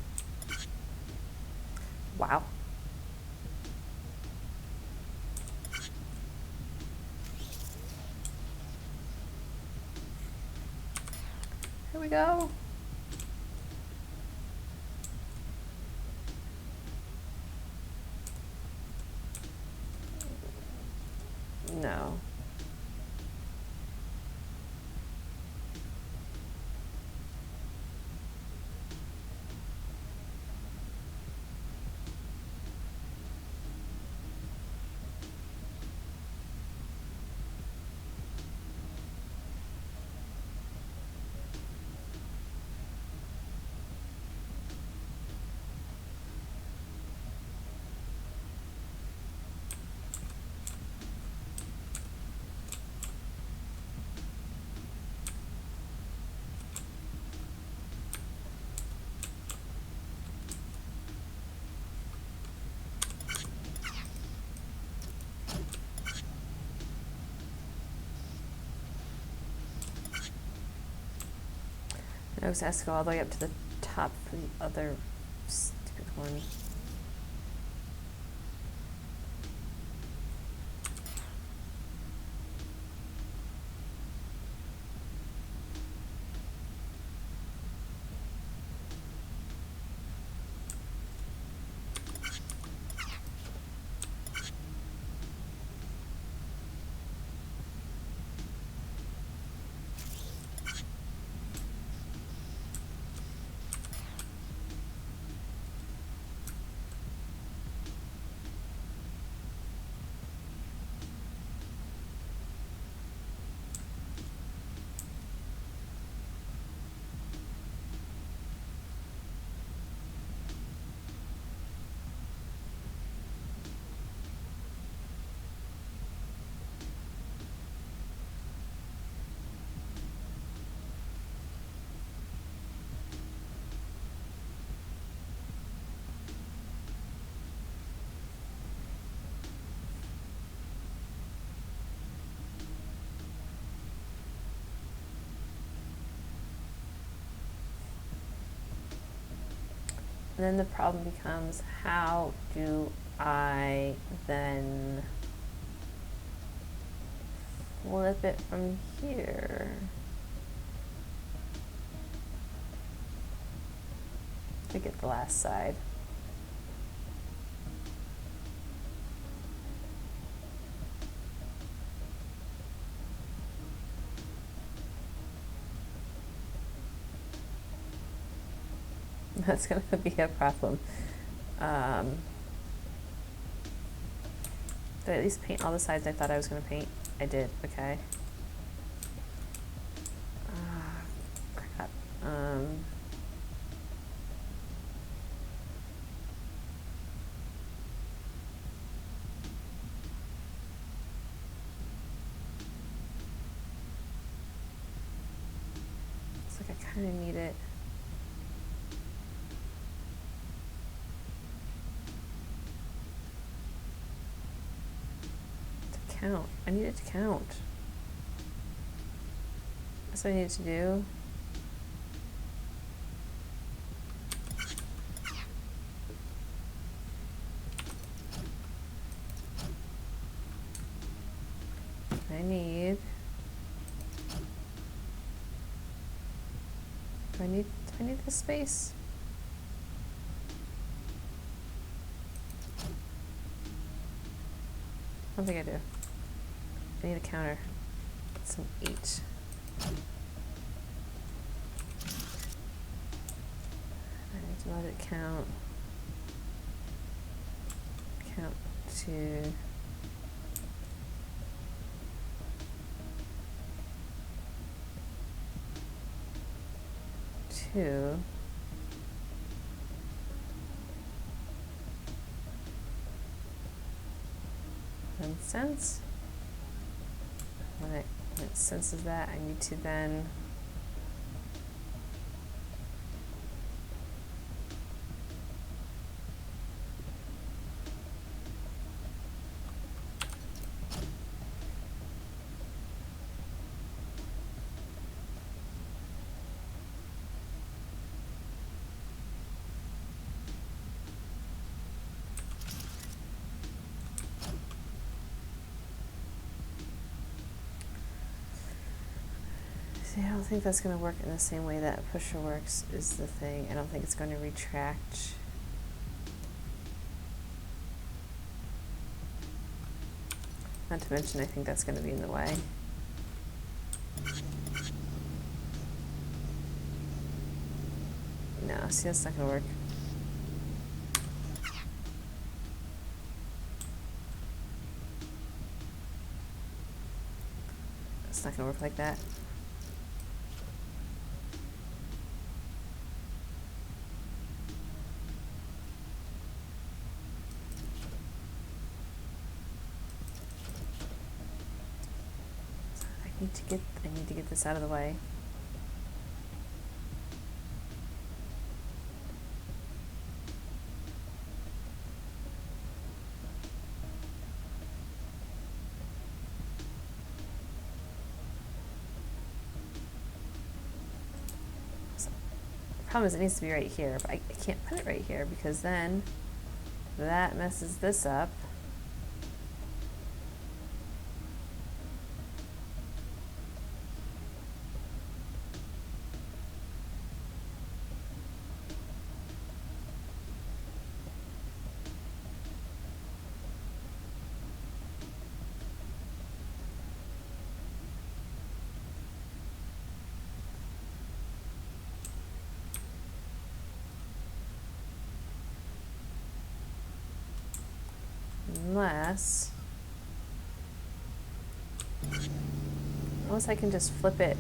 Wow. Here we go. No. I was asked to go all the way up to the top for the other stupid one. And then the problem becomes, how do I then flip it from here to get the last side? That's going to be a problem. Did I at least paint all the sides I thought I was going to paint? I did, okay. Crap. It's like I kind of need it. Count. I need it to count. That's what I need to do. I need this space? I don't think I do. I need a counter. It's an 8. I need to let it count. Count to 2. And sense. When it senses that, I need to then I don't think that's going to work in the same way that pusher works is the thing. I don't think it's going to retract. Not to mention, I think that's going to be in the way. No, see, that's not going to work. It's not going to work like that. I need to get this out of the way. So, the problem is it needs to be right here, but I can't put it right here because then that messes this up. Unless I can just flip it.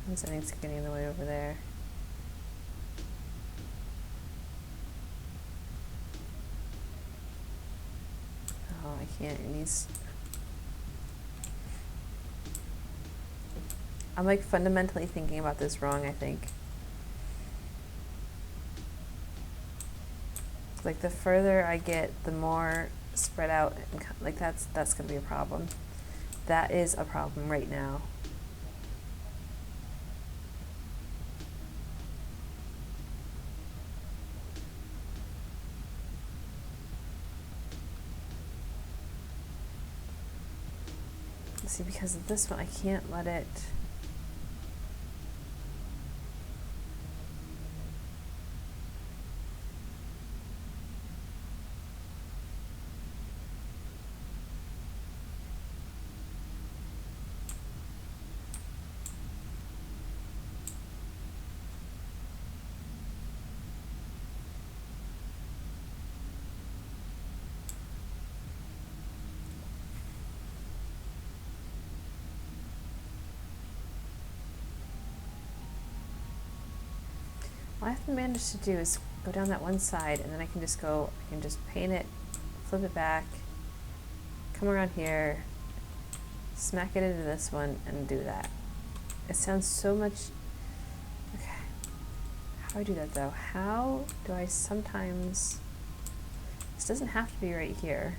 Unless I think it's getting in the way over there. Oh, I can't. It needs. I'm like fundamentally thinking about this wrong, I think. Like the further I get, the more spread out, and like that's gonna be a problem. That is a problem right now. See, because of this one, I can't let it. What I have to manage to do is go down that one side, and then I can just paint it, flip it back, come around here, smack it into this one, and do that. It sounds so much. Okay. How do I do that though? How do I sometimes. This doesn't have to be right here.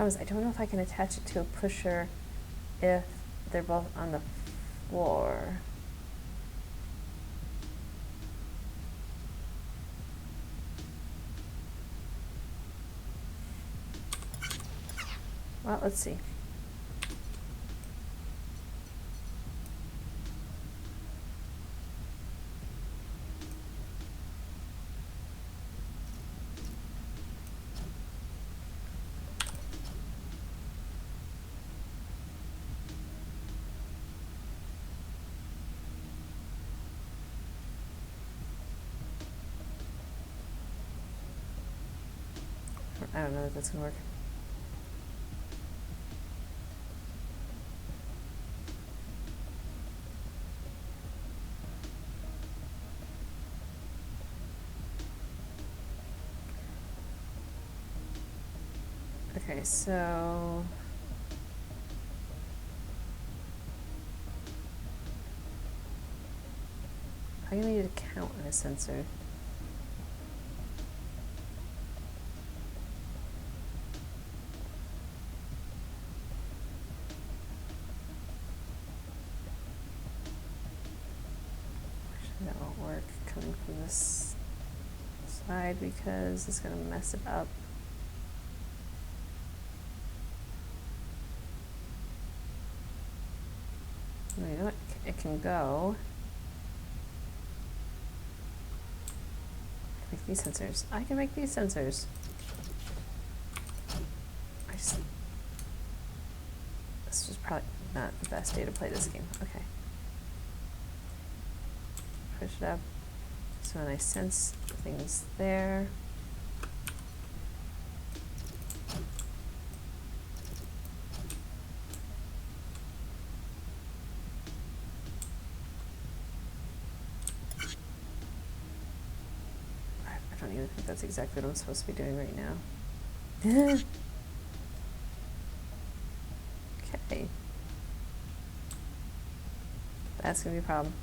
Problem is, I don't know if I can attach it to a pusher if they're both on the floor. Well, let's see. I don't know if that's gonna work. Okay, so I'm gonna need a count on a sensor. Actually, that won't work coming from this side because it's gonna mess it up. No, you know what? It can go. Make these sensors. I can make these sensors. This was probably not the best day to play this game. Okay. Push it up. So when I sense things there. I don't even think that's exactly what I'm supposed to be doing right now. Okay. That's gonna be a problem.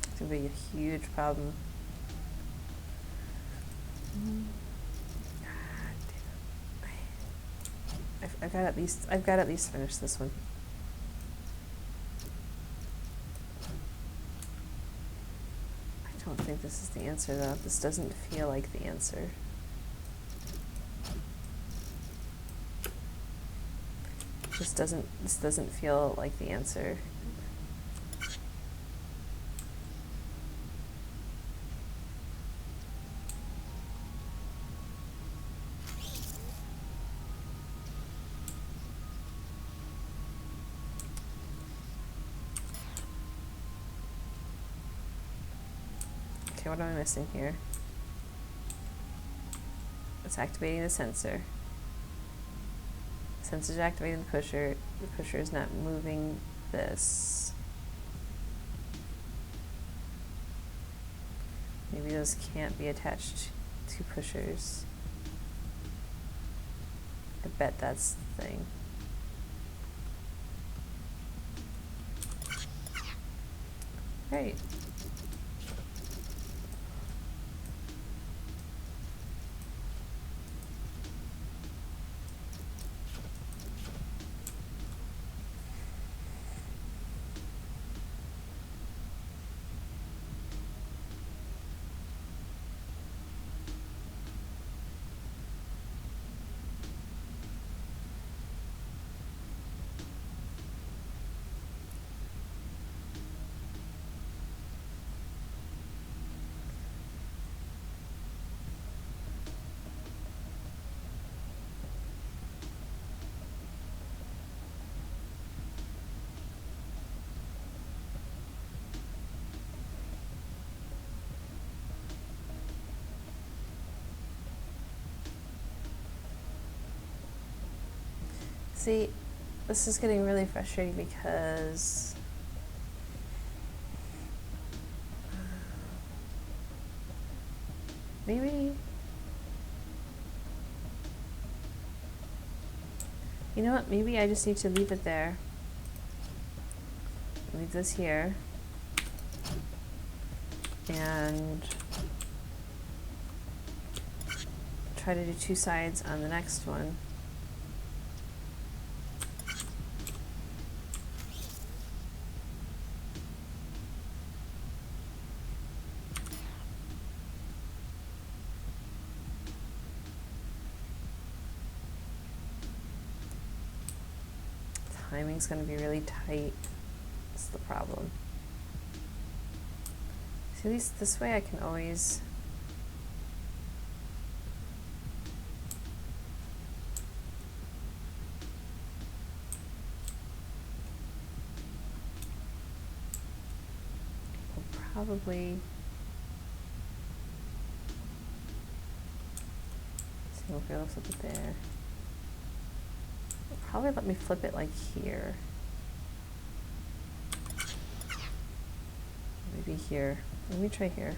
It's gonna be a huge problem. I've got to at least finish this one. I don't think this is the answer though. This doesn't feel like the answer. This doesn't feel like the answer. Okay, what am I missing here? It's activating the sensor. The sensor's activating the pusher. The pusher is not moving this. Maybe those can't be attached to pushers. I bet that's the thing. Right. See, this is getting really frustrating because maybe You know what? Maybe I just need to leave it there. Leave this here. And try to do 2 sides on the next one. Timing's going to be really tight. That's the problem. See, at least this way I can always probably see what looks like it there. It'll probably let me flip it like here. Maybe here. Let me try here.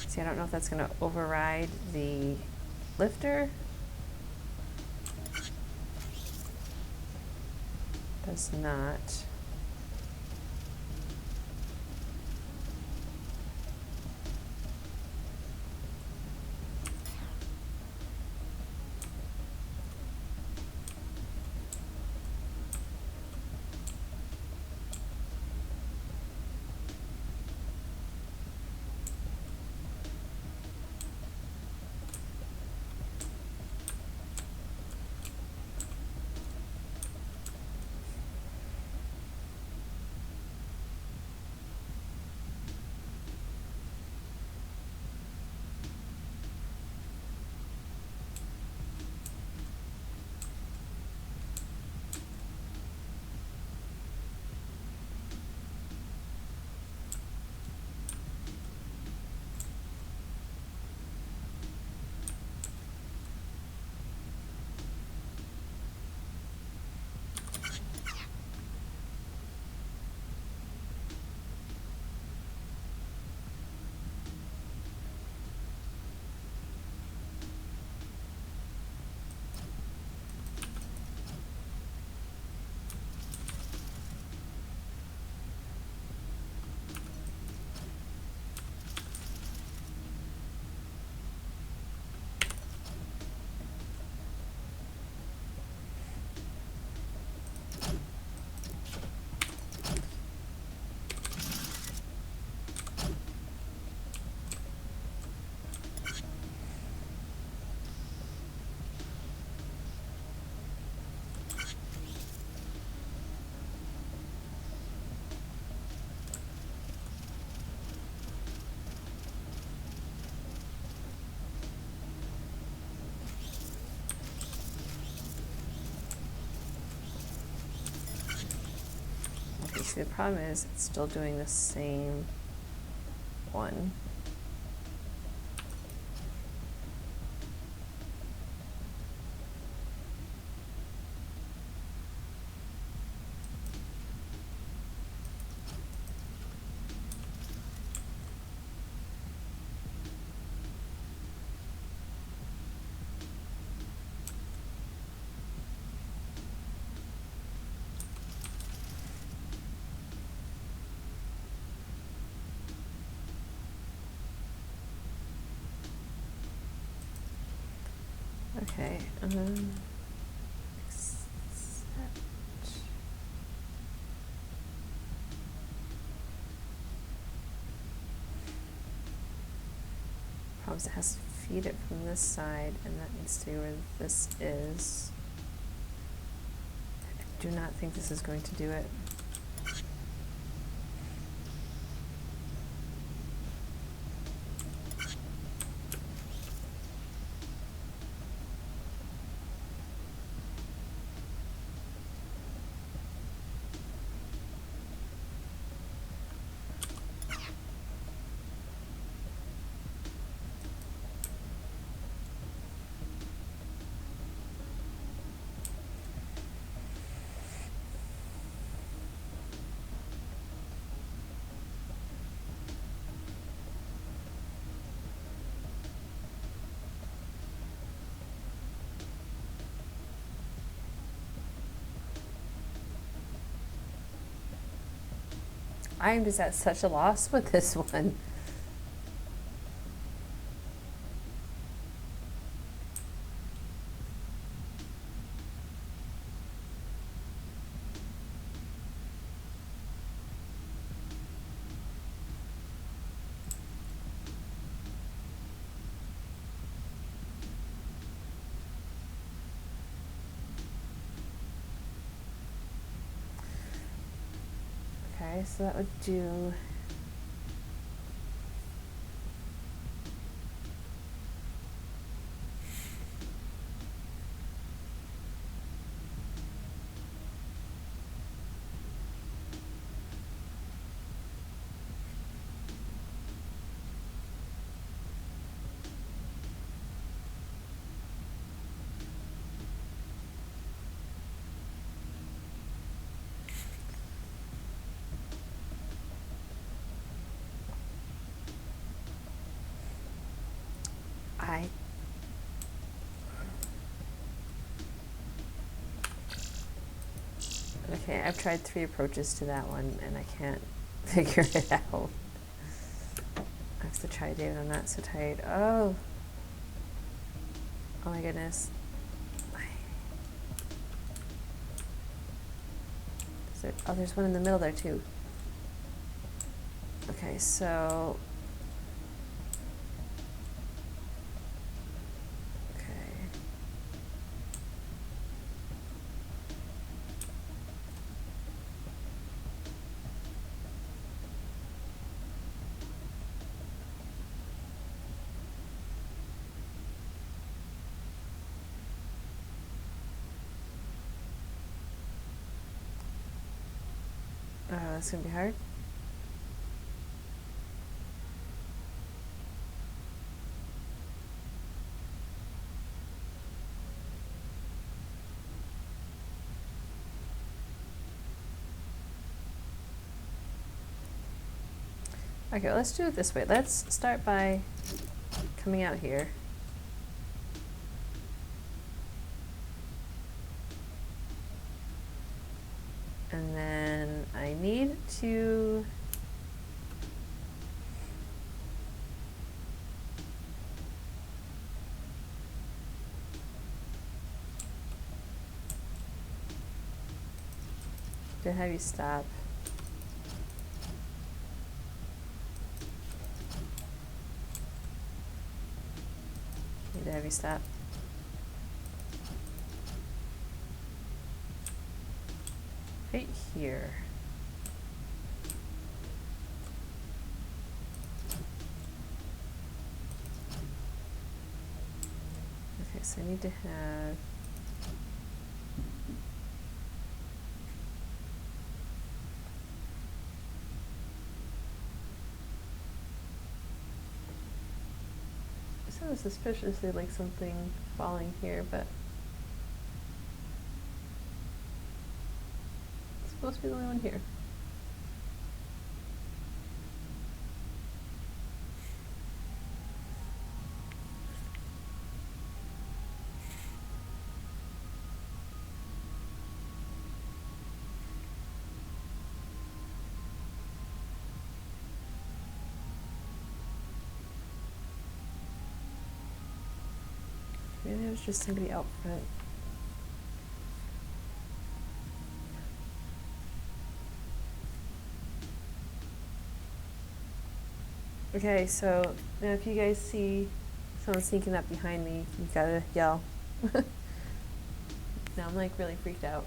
See, I don't know if that's going to override the lifter. Does not. See, the problem is it's still doing the same one. Okay, accept. Problem is it has to feed it from this side, and that needs to be where this is. I do not think this is going to do it. I'm just at such a loss with this one. Okay, so that would do. Okay, I've tried 3 approaches to that one and I can't figure it out. I have to try David, I'm not so tired. Oh. Oh my goodness. Oh, there's one in the middle there too. Okay, so. Okay. Oh, that's gonna be hard. Okay, well, let's do it this way. Let's start by coming out here. And then I need to have you stop. Need to have you stop. Right here. Okay, so I need to have it sounds suspiciously like something falling here, but it's supposed to be the only one here. Maybe it was just somebody out front. Okay, so now if you guys see someone sneaking up behind me, you gotta yell. Now I'm like really freaked out.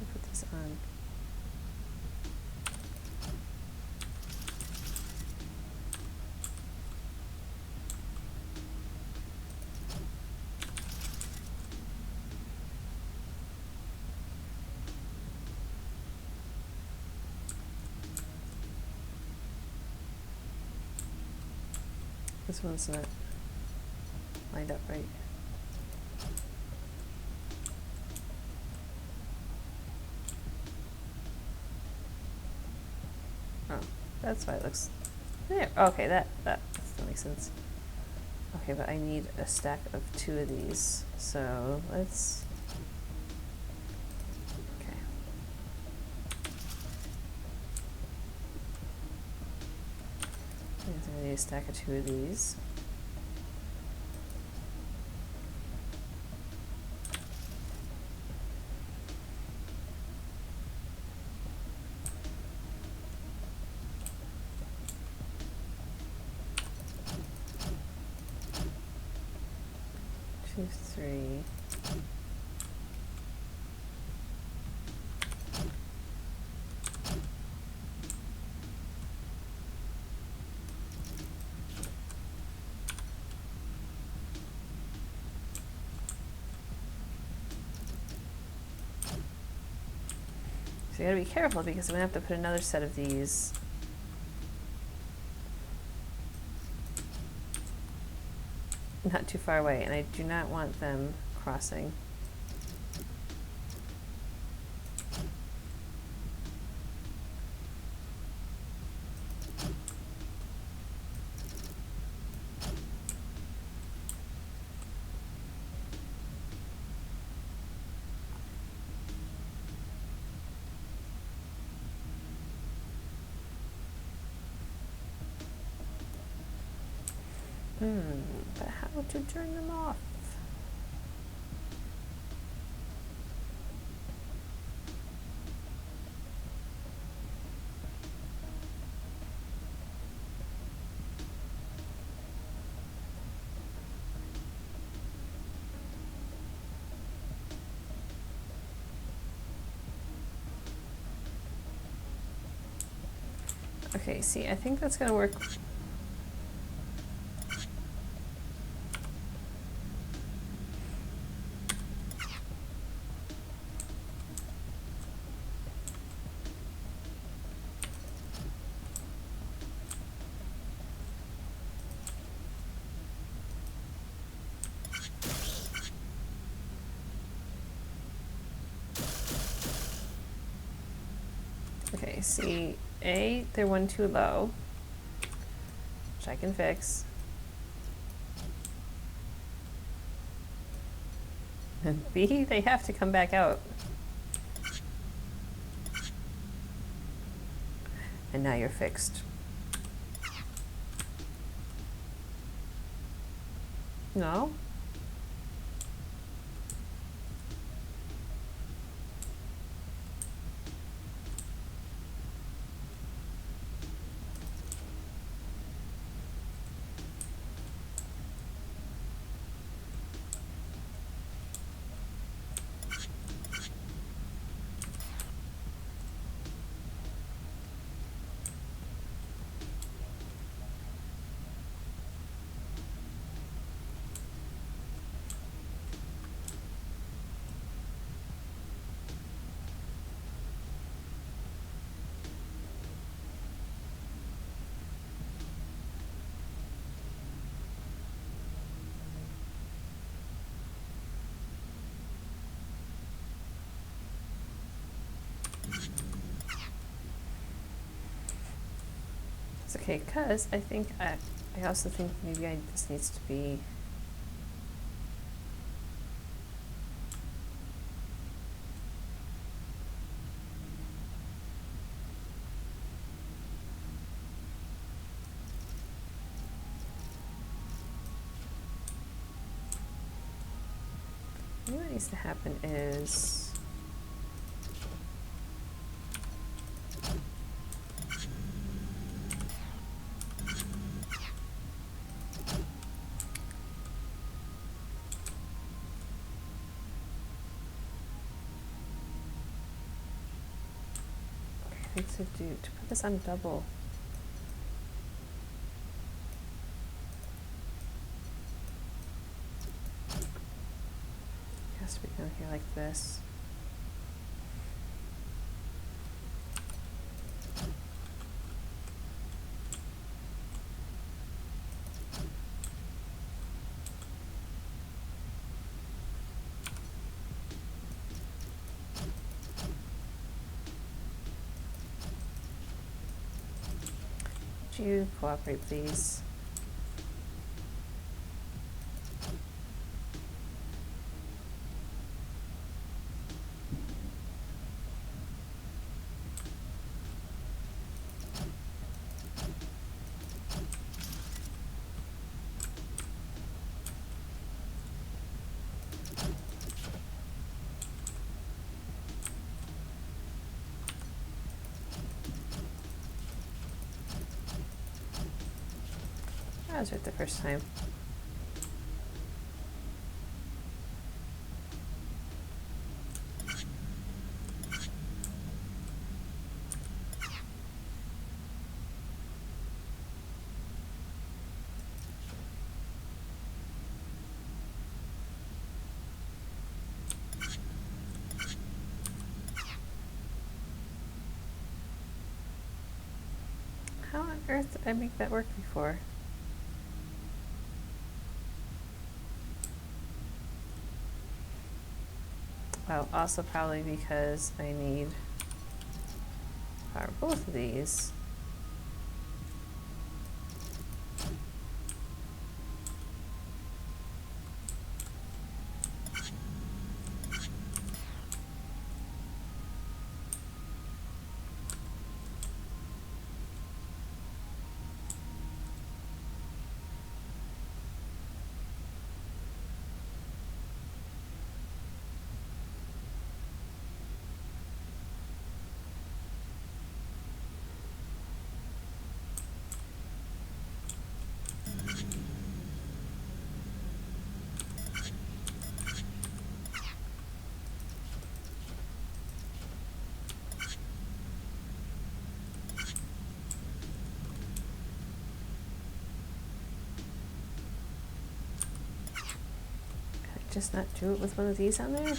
I'll put this on. This one's not lined up right. Oh, That's why it looks there. Okay, that still makes sense. Okay, but I need a stack of 2 of these. So let's. Okay. I need a stack of 2 of these. Two, 3. So you gotta be careful because I'm gonna have to put another set of these. Not too far away, and I do not want them crossing. But how to turn them off? Okay, see, I think that's gonna work. Okay, see, A, they're 1 too low, which I can fix. And B, they have to come back out. And now you're fixed. No? It's okay, because I think I also think maybe this needs to be. Maybe what needs to happen is. To put this on double. It has to be down here like this. you cooperate, please? I was right the first time. How on earth did I make that work before? Oh, also probably because I need power both of these. Just not do it with one of these on there?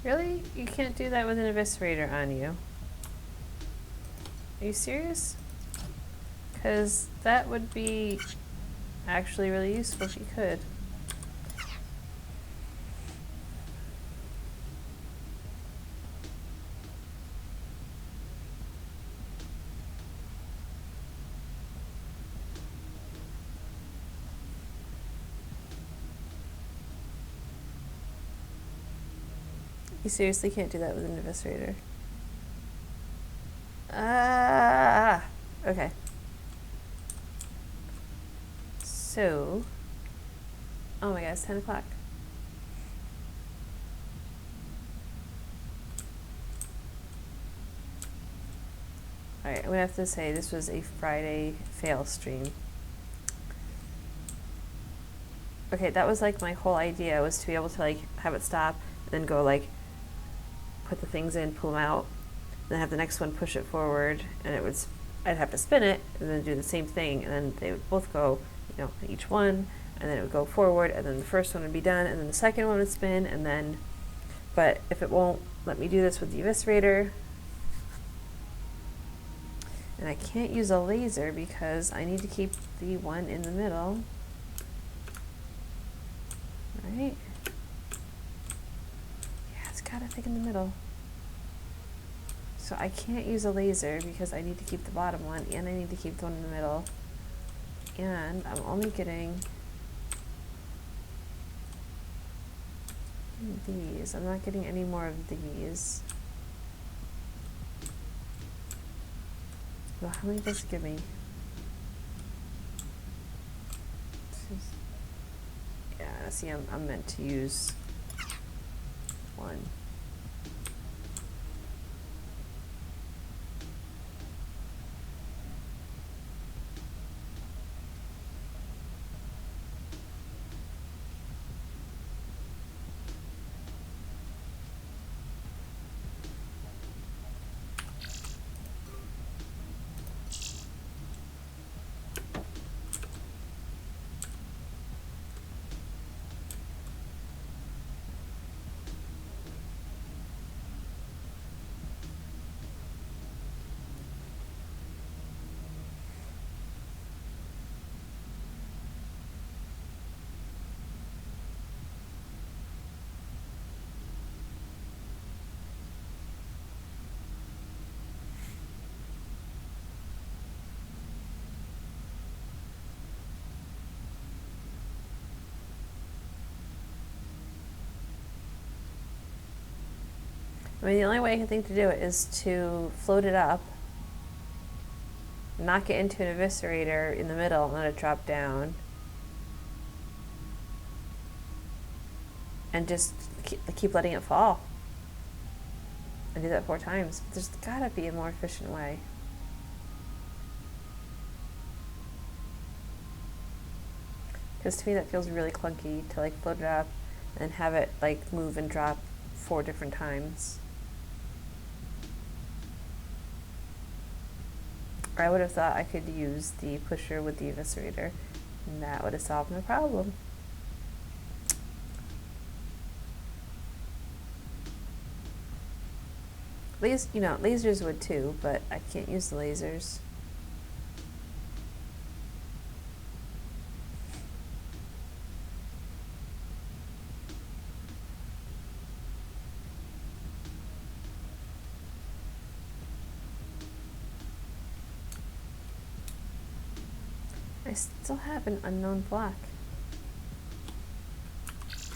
Really? You can't do that with an eviscerator on you? Are you serious? Because that would be actually really useful if you could. You seriously can't do that with an eviscerator. Ah, okay. So, oh my god, it's 10 o'clock. Alright, I'm gonna have to say this was a Friday fail stream. Okay, that was like my whole idea, was to be able to like have it stop and then go like put the things in, pull them out, then have the next one push it forward, and it was, I'd have to spin it and then do the same thing, and then they would both go, you know, each one, and then it would go forward, and then the first one would be done, and then the second one would spin, and then, but if it won't let me do this with the eviscerator, and I can't use a laser because I need to keep the one in the middle, right? Gotta think in the middle. So I can't use a laser because I need to keep the bottom one and I need to keep the one in the middle. And I'm only getting these. I'm not getting any more of these. Well, how many does it give me? Yeah, see, I'm meant to use one. I mean, the only way I can think to do it is to float it up, knock it into an eviscerator in the middle, and let it drop down. And just keep letting it fall. And do that 4 times. There's gotta be a more efficient way. Because to me that feels really clunky to like float it up and then have it like move and drop 4 different times. Or I would have thought I could use the pusher with the eviscerator, and that would have solved my problem. Lasers would too, but I can't use the lasers. I still have an unknown block.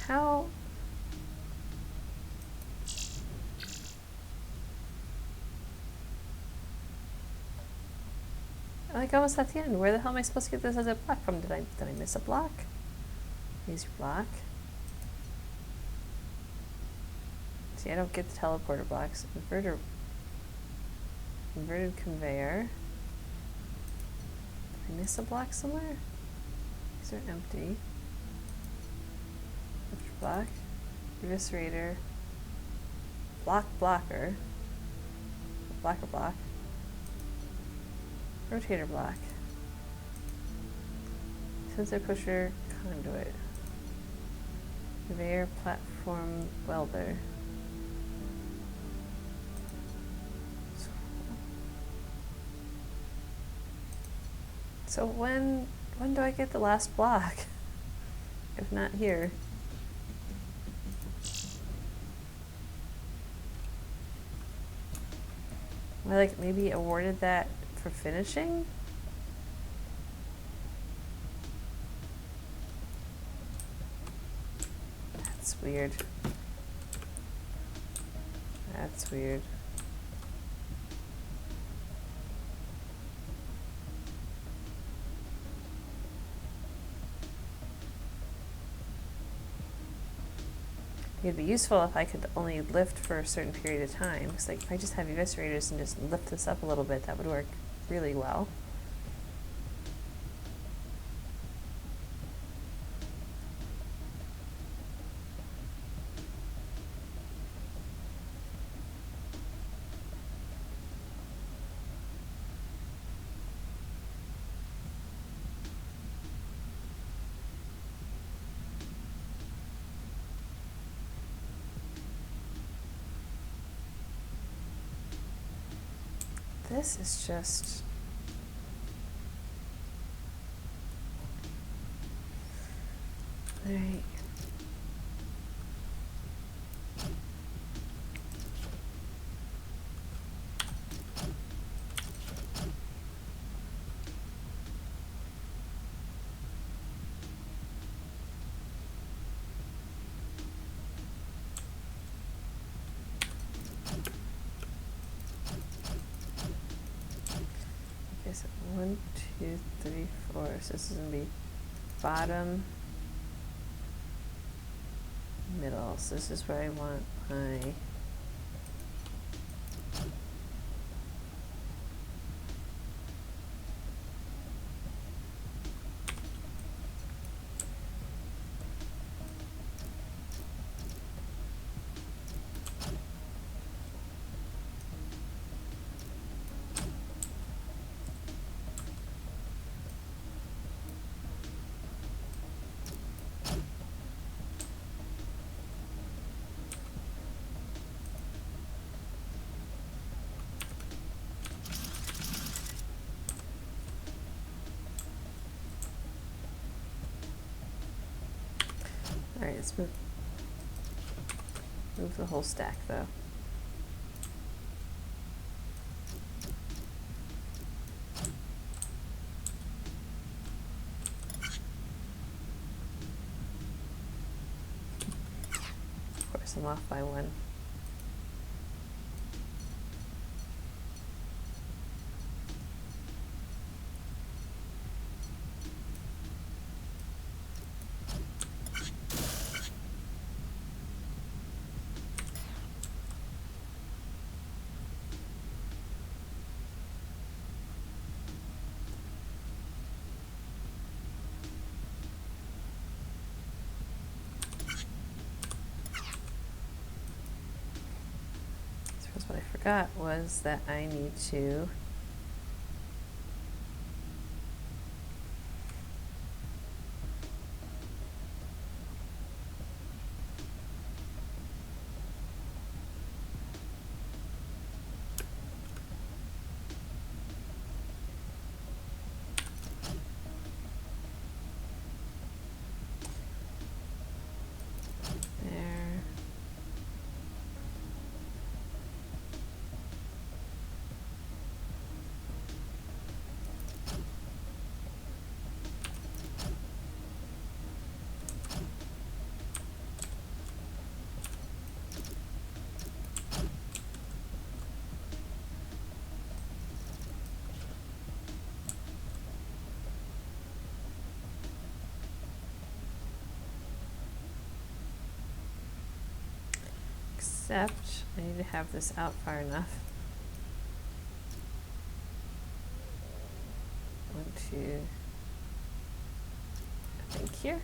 How? Like almost at the end. Where the hell am I supposed to get this as a block from? Did I miss a block? Use your block. See, I don't get the teleporter blocks. Inverted conveyor. Did I miss a block somewhere? These are empty. Extra block. Eviscerator. Blocker. Block. Rotator block. Sensor pusher, conduit. Conveyor platform welder. So when do I get the last block? If not here. Am I like maybe awarded that for finishing? That's weird. That's weird. It'd be useful if I could only lift for a certain period of time. Because like if I just have eviscerators and just lift this up a little bit, that would work really well. This is just... Alright. So 1, 2, 3, 4. So this is gonna be bottom, middle. So this is where I want my Alright, let's move the whole stack though. Of course, I'm off by 1. Because what I forgot was that I need to there. Except I need to have this out far enough. 1, 2, I think here.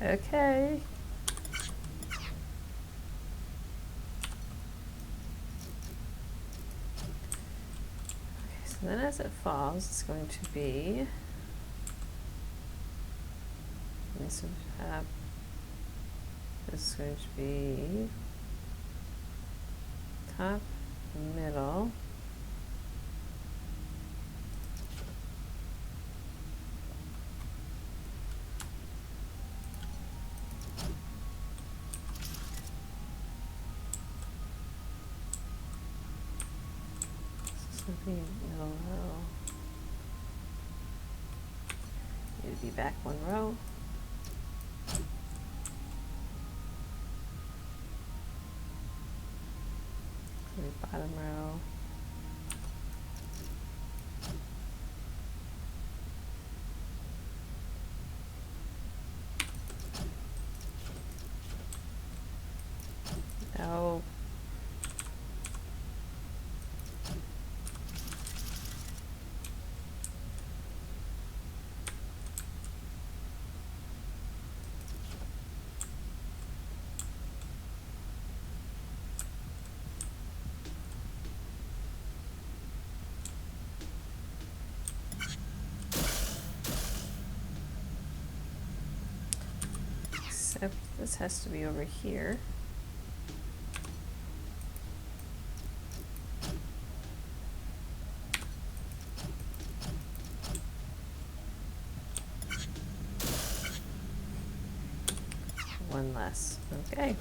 Okay. So then as it falls, it's going to be, this would have, this is going to be top, middle, this would be middle row, need to be back 1 row. Bottom row. Oh. Except this has to be over here. One less. Okay.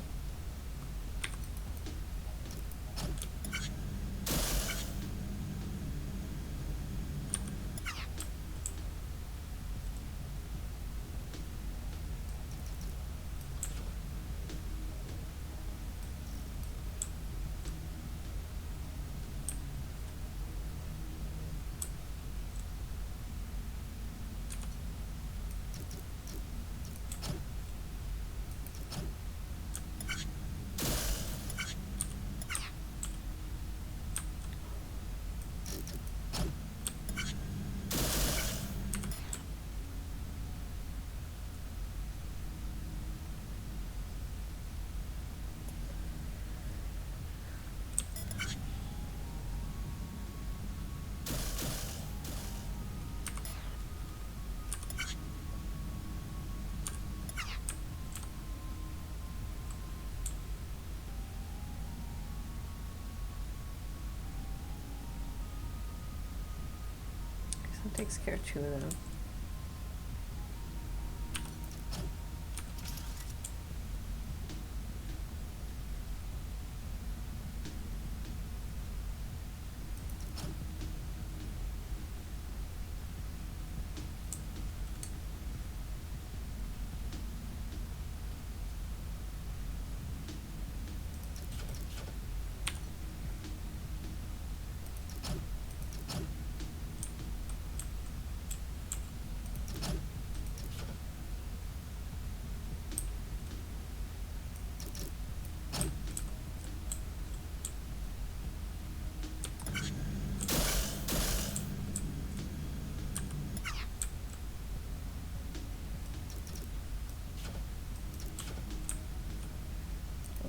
takes care of 2 of them.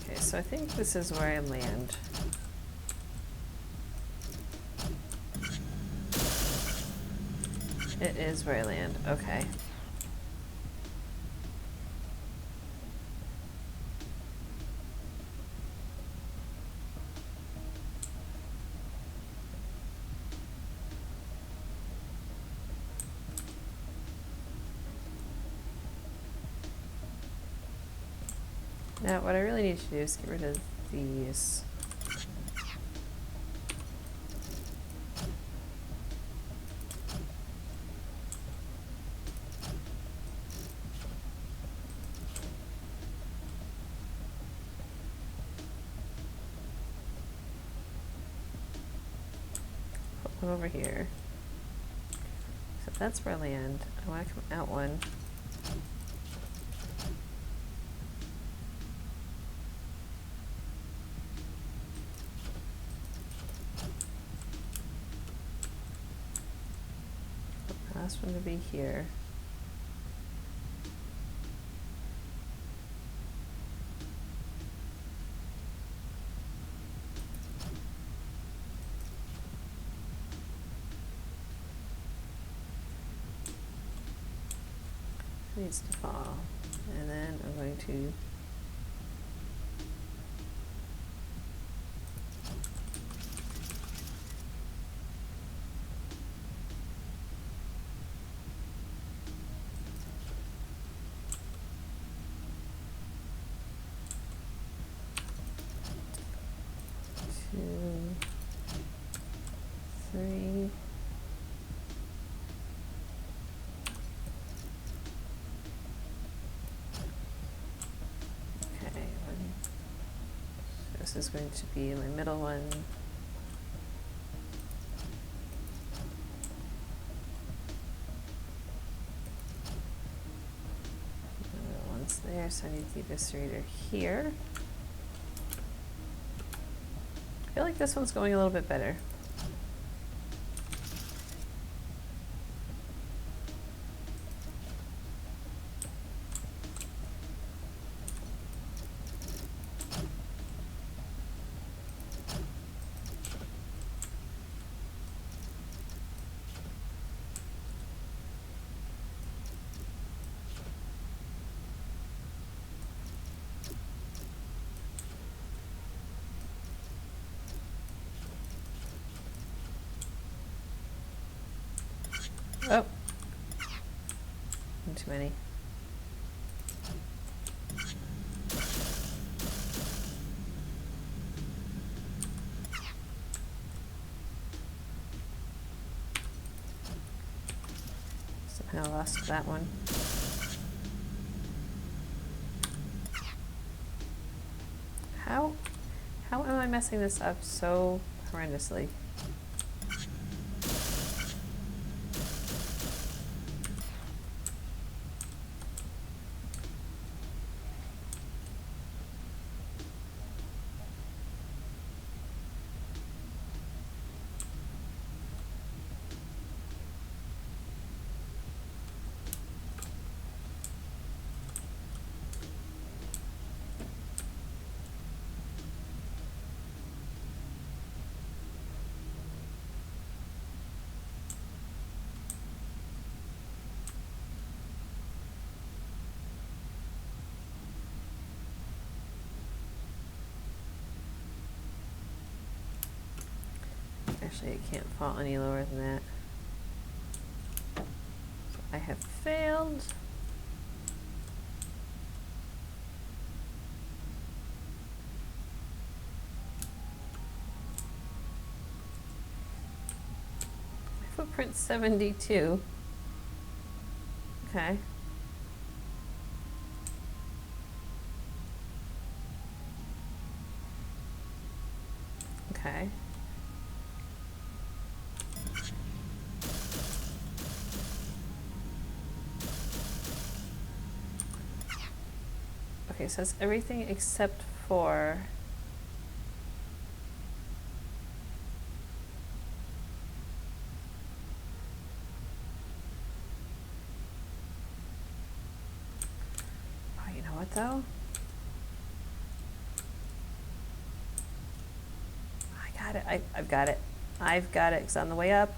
Okay, so I think this is where I land. It is where I land, okay. Now, what I really need to do is get rid of these. Put one over here. So that's where I land. I want to come out one. Last one to be here. Needs to fall. And then I'm going to two, three. Okay, so this is going to be my middle one. The one's there, so I need the eviscerator here. I feel like this one's going a little bit better. Oh, too many. Somehow lost that one. How am I messing this up so horrendously? Actually, it can't fall any lower than that. I have failed. Footprint 72. Okay. Okay. Okay, so it's everything except for you know what though? I got it. I've got it. I've got it. It's on the way up.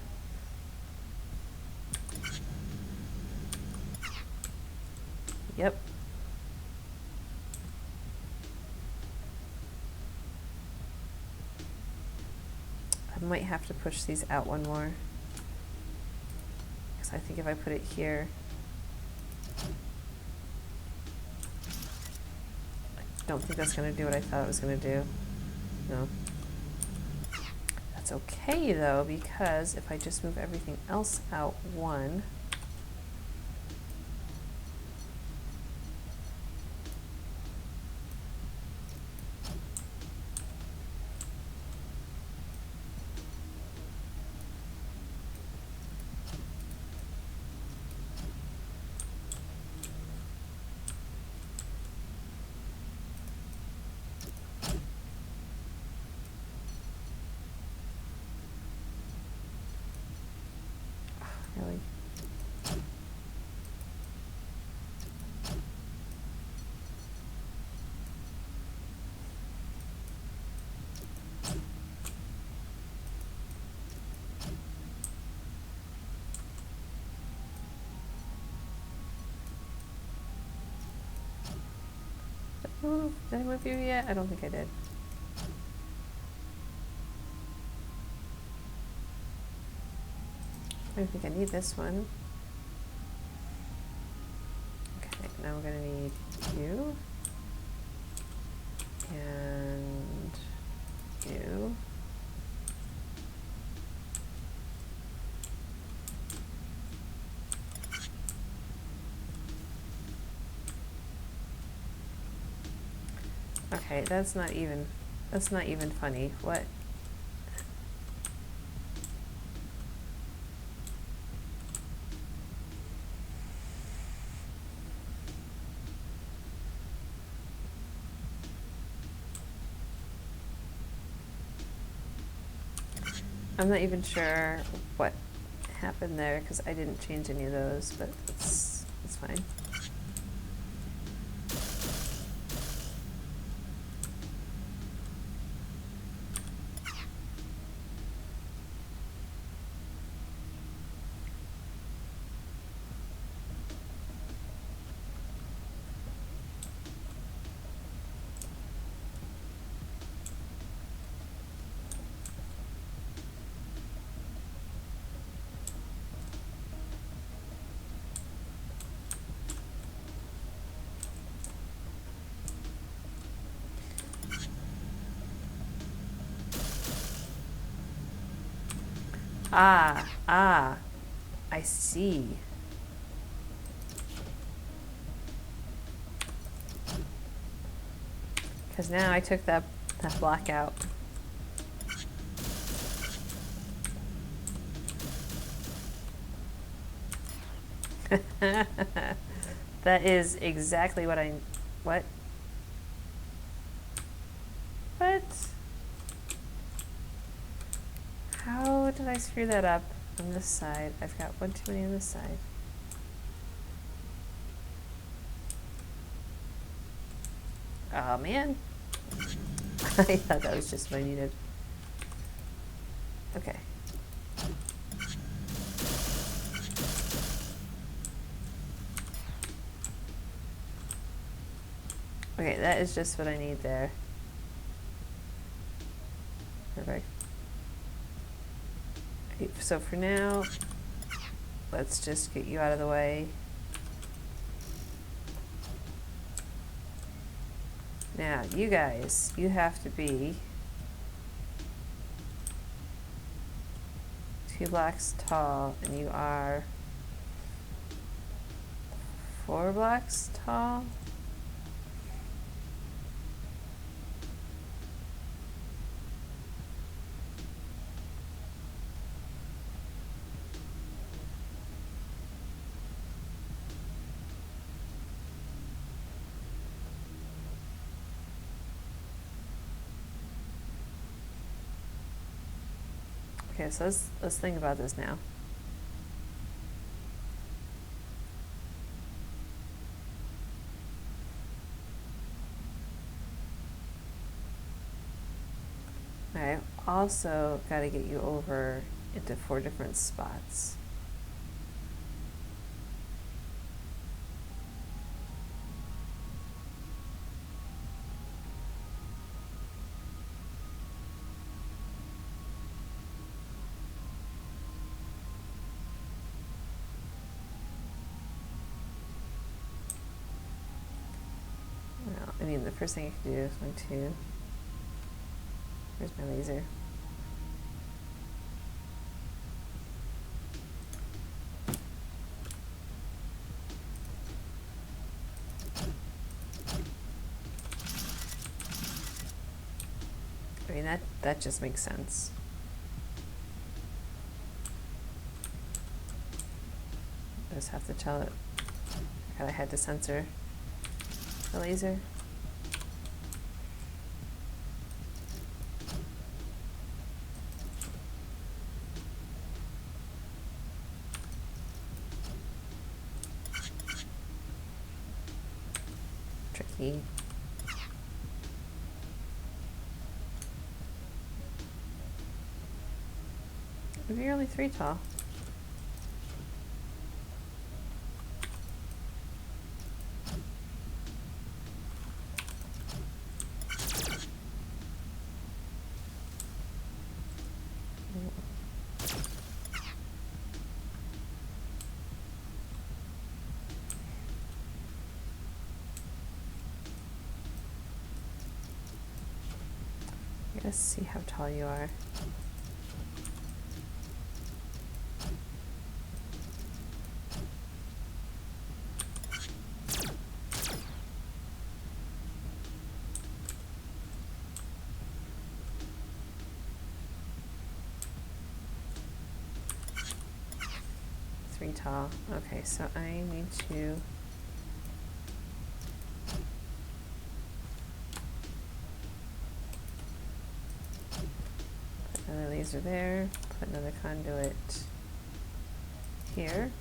Yep. I might have to push these out one more. Because I think if I put it here, I don't think that's going to do what I thought it was going to do. No. That's okay though, because if I just move everything else out one, really. Did I move you yet? I don't think I did. I don't think I need this one. Okay, now we're gonna need you. And you. Okay, that's not even funny. What? I'm not even sure what happened there because I didn't change any of those, but it's fine. I see. Because now I took that block out. That is exactly what what? What? How did I screw that up on this side? I've got one too many on this side. Oh man. I thought that was just what I needed. Okay. Okay, that is just what I need there. Perfect. Okay, so for now, let's just get you out of the way. Now, you guys, you have to be 2 blocks tall, and you are 4 blocks tall. Okay, so let's think about this now. I've also got to get you over into 4 different spots. Well, I mean, the first thing I can do is 1, 2. Where's my laser? I mean, that just makes sense. I just have to tell it. God, I had to censor the laser. Tricky. Maybe you're only 3 tall. Let's see how tall you are. Three tall. Okay, so I need to put another laser there, put another conduit here.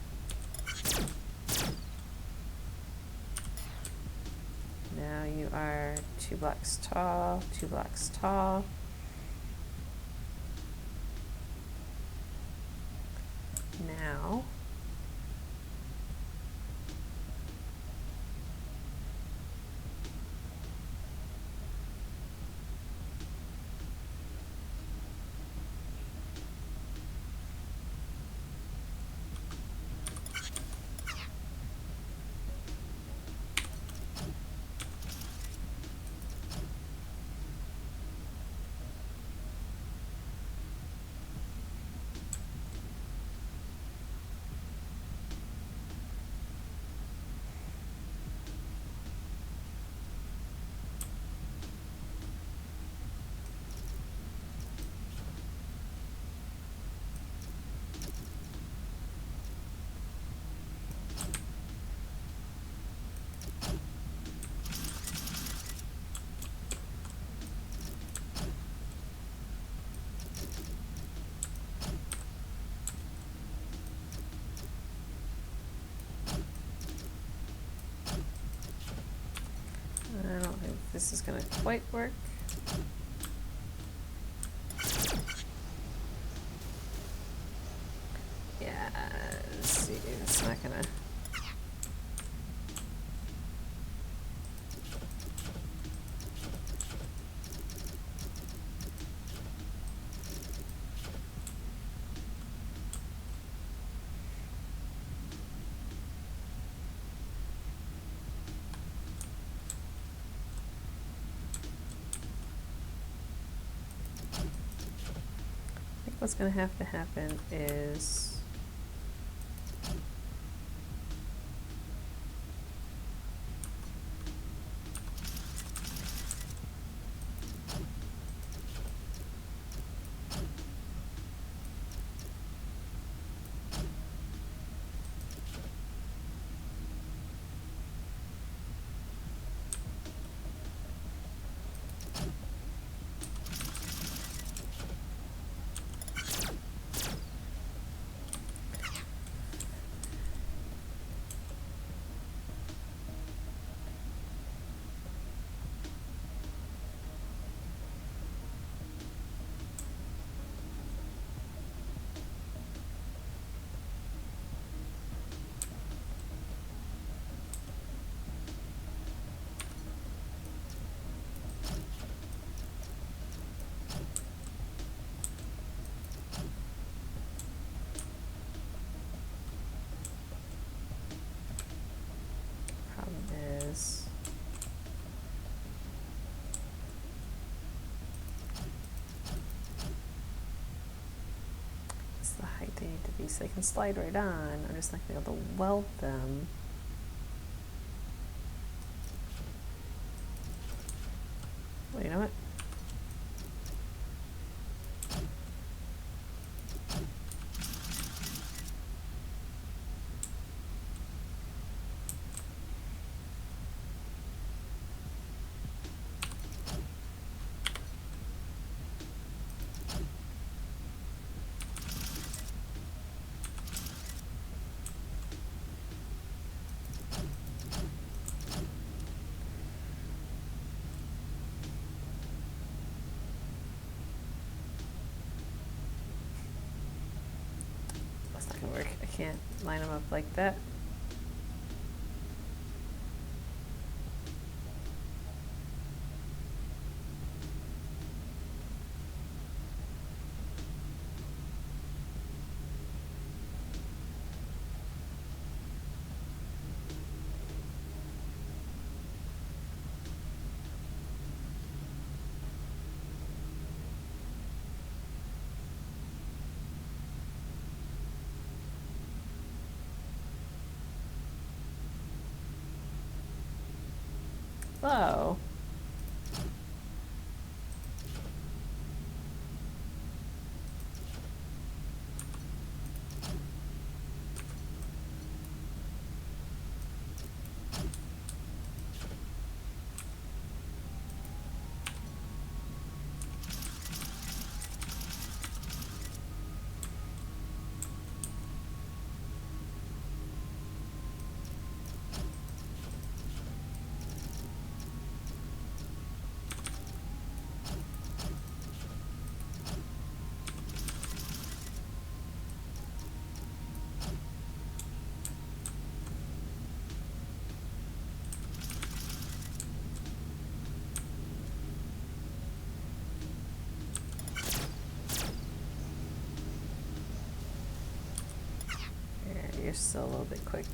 Now you are 2 blocks tall, 2 blocks tall. Now I don't think this is going to quite work. Yeah, let's see, it's not going to. what's going to happen is it's the height they need to be so they can slide right on. I'm just not going to be able to weld them. Well, you know what? That's not going to work. I can't line them up like that. Oh. You're still a little bit quick.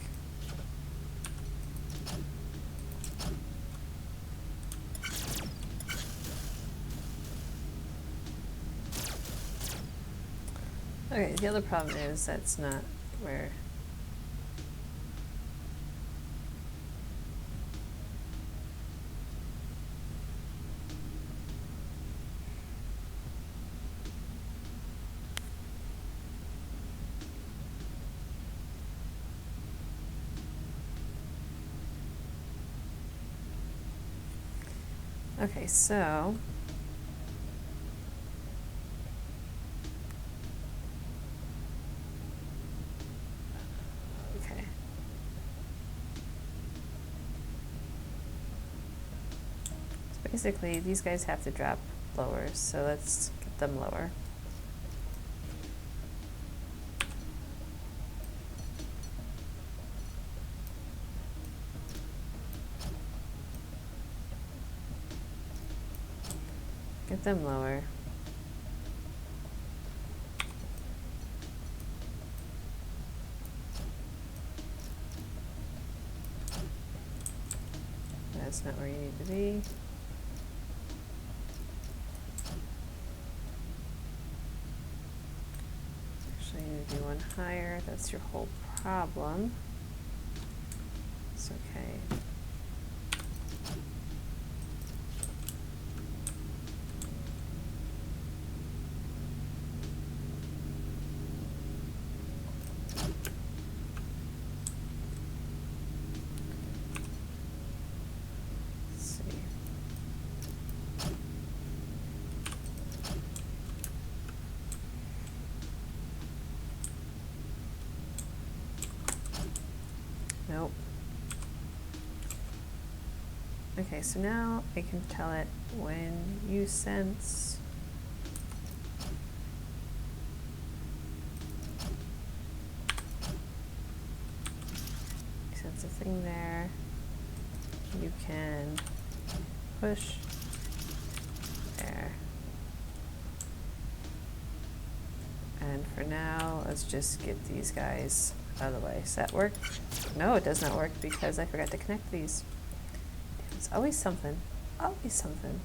Okay, the other problem is that's not where... Okay, so... Okay. So basically, these guys have to drop lower, so let's get them lower. Get them lower. That's not where you need to be. So you need to do one higher. That's your whole problem. It's okay. Nope. Okay, so now I can tell it when you sense a thing there, you can push there. And for now, let's just get these guys out of the way. Does that work? No, it does not work because I forgot to connect these. It's always something. Always something.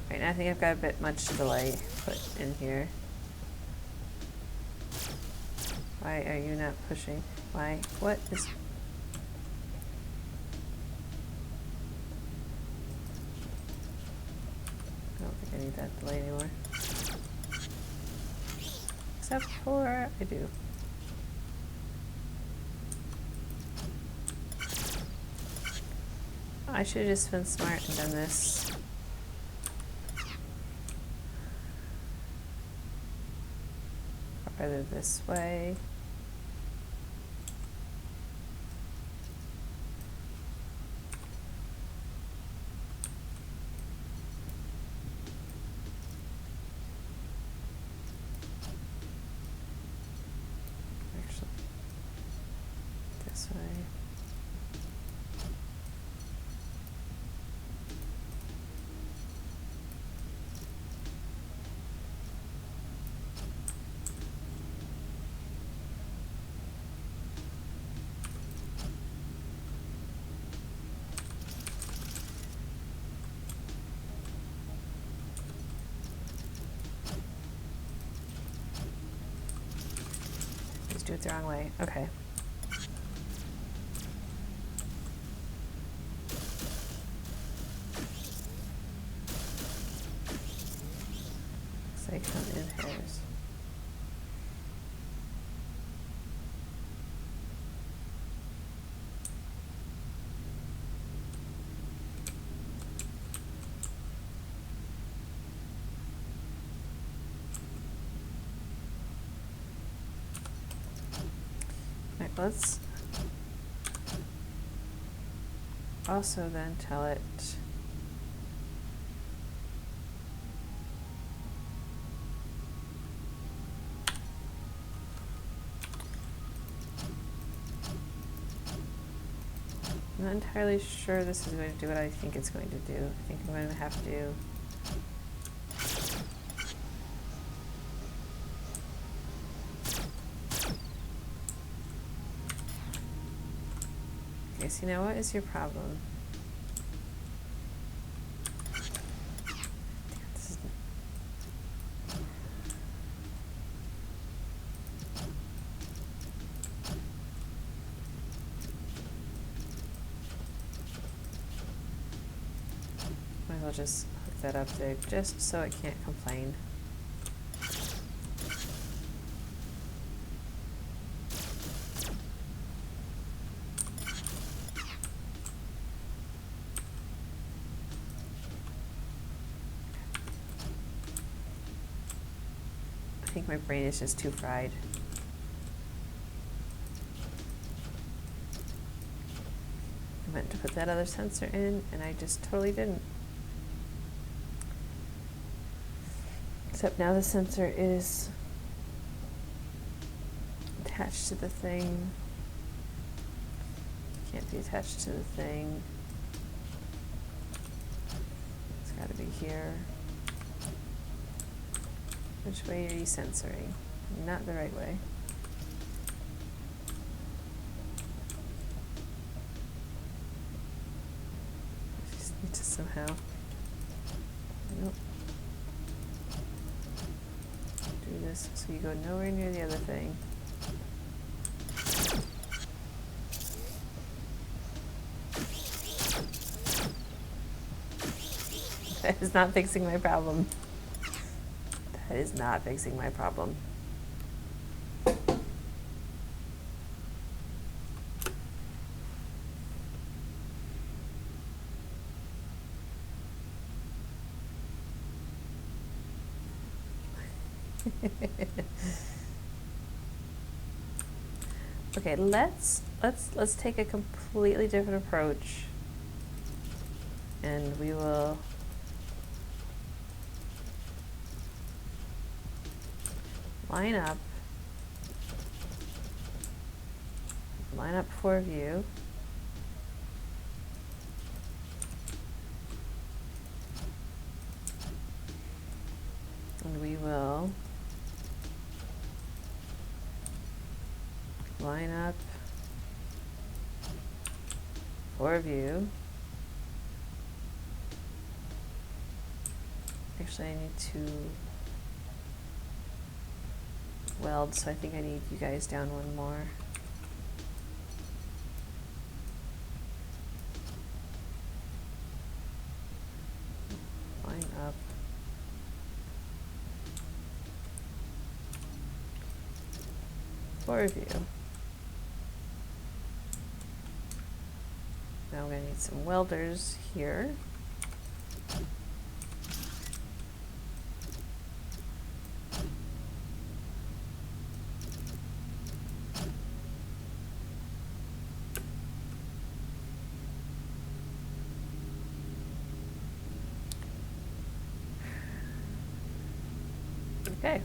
Right now I think I've got a bit much delay put in here. Why are you not pushing? Why? What is... I don't think I need that delay anymore. Except for... I do. I should have just been smart and done this. Farther this way. Actually, this way. Do it the wrong way. Okay. So they come in pairs. Let's also then tell it I'm not entirely sure this is going to do what I think it's going to do. I think I'm going to have to so now what is your problem? Might as well just hook that up there just so it can't complain. I think my brain is just too fried. I meant to put that other sensor in, and I just totally didn't. Except now the sensor is attached to the thing. Can't be attached to the thing. It's got to be here. Which way are you censoring? Not the right way. need to somehow... Nope. Do this so you go nowhere near the other thing. That is not fixing my problem. That is not fixing my problem. Okay, let's take a completely different approach, and we will line up 4 of you. And we will line up 4 of you. Actually, I need to weld, so I think I need you guys down one more. Line up. Four of you. Now we're going to need some welders here. Okay.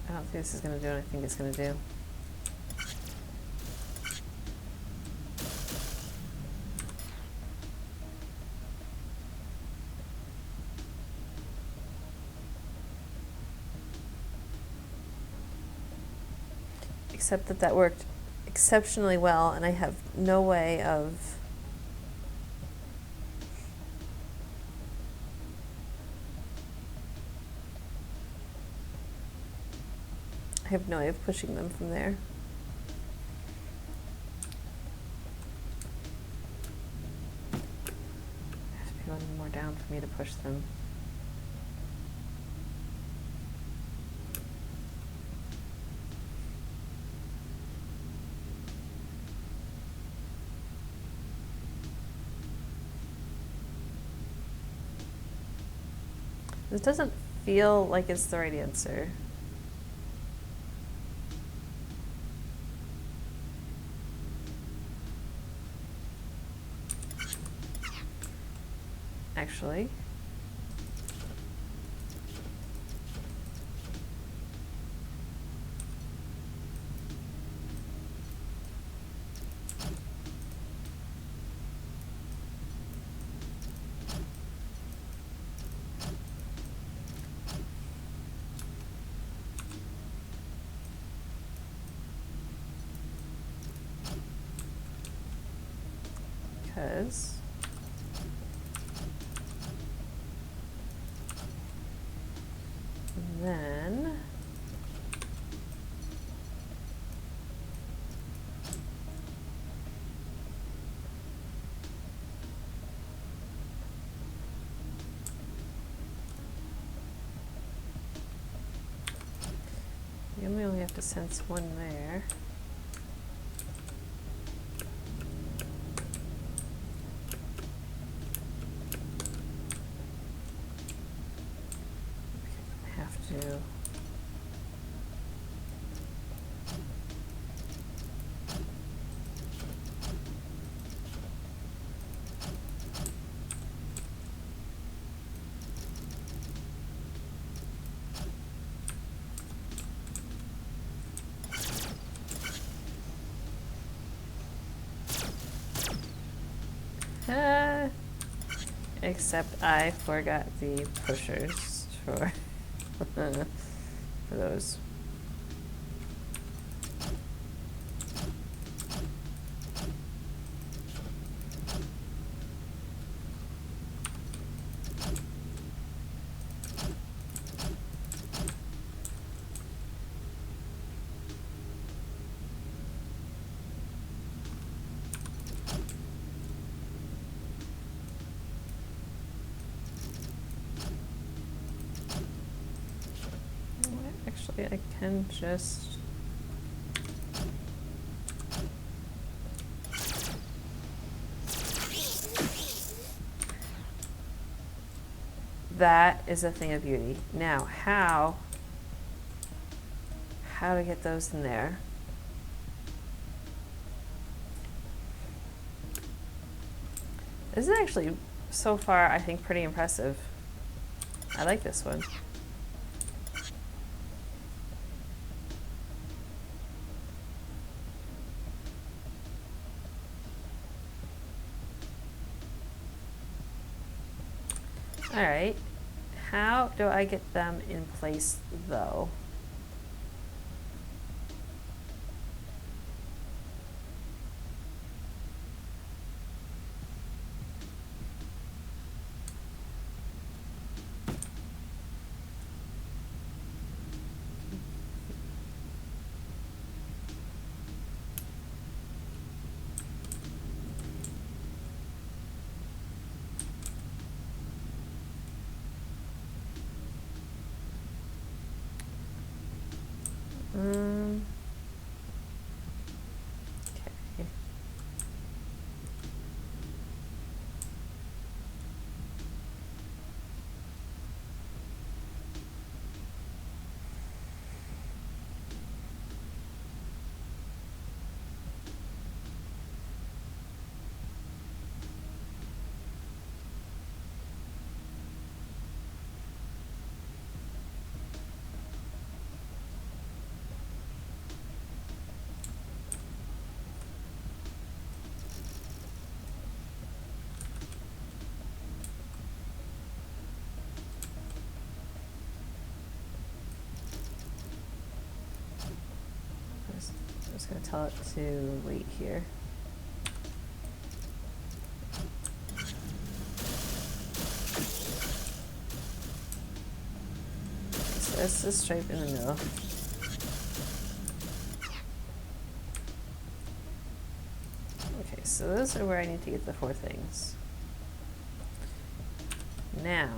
I don't think this is going to do what I think it's going to do. Except that that worked exceptionally well, and I have no way of... I have no way of pushing them from there. There has to be one more down for me to push them. This doesn't feel like it's the right answer. Actually. was. And then we only have to sense one there. Have to. Except I forgot the pushers for for those. Actually, I can just... That is a thing of beauty. Now, how to get those in there? This is actually, so far, I think pretty impressive. I like this one. All right, how do I get them in place though? Okay. I'm just going to tell it to wait here. So this is straight in the middle. Okay, so those are where I need to get the 4 things. Now,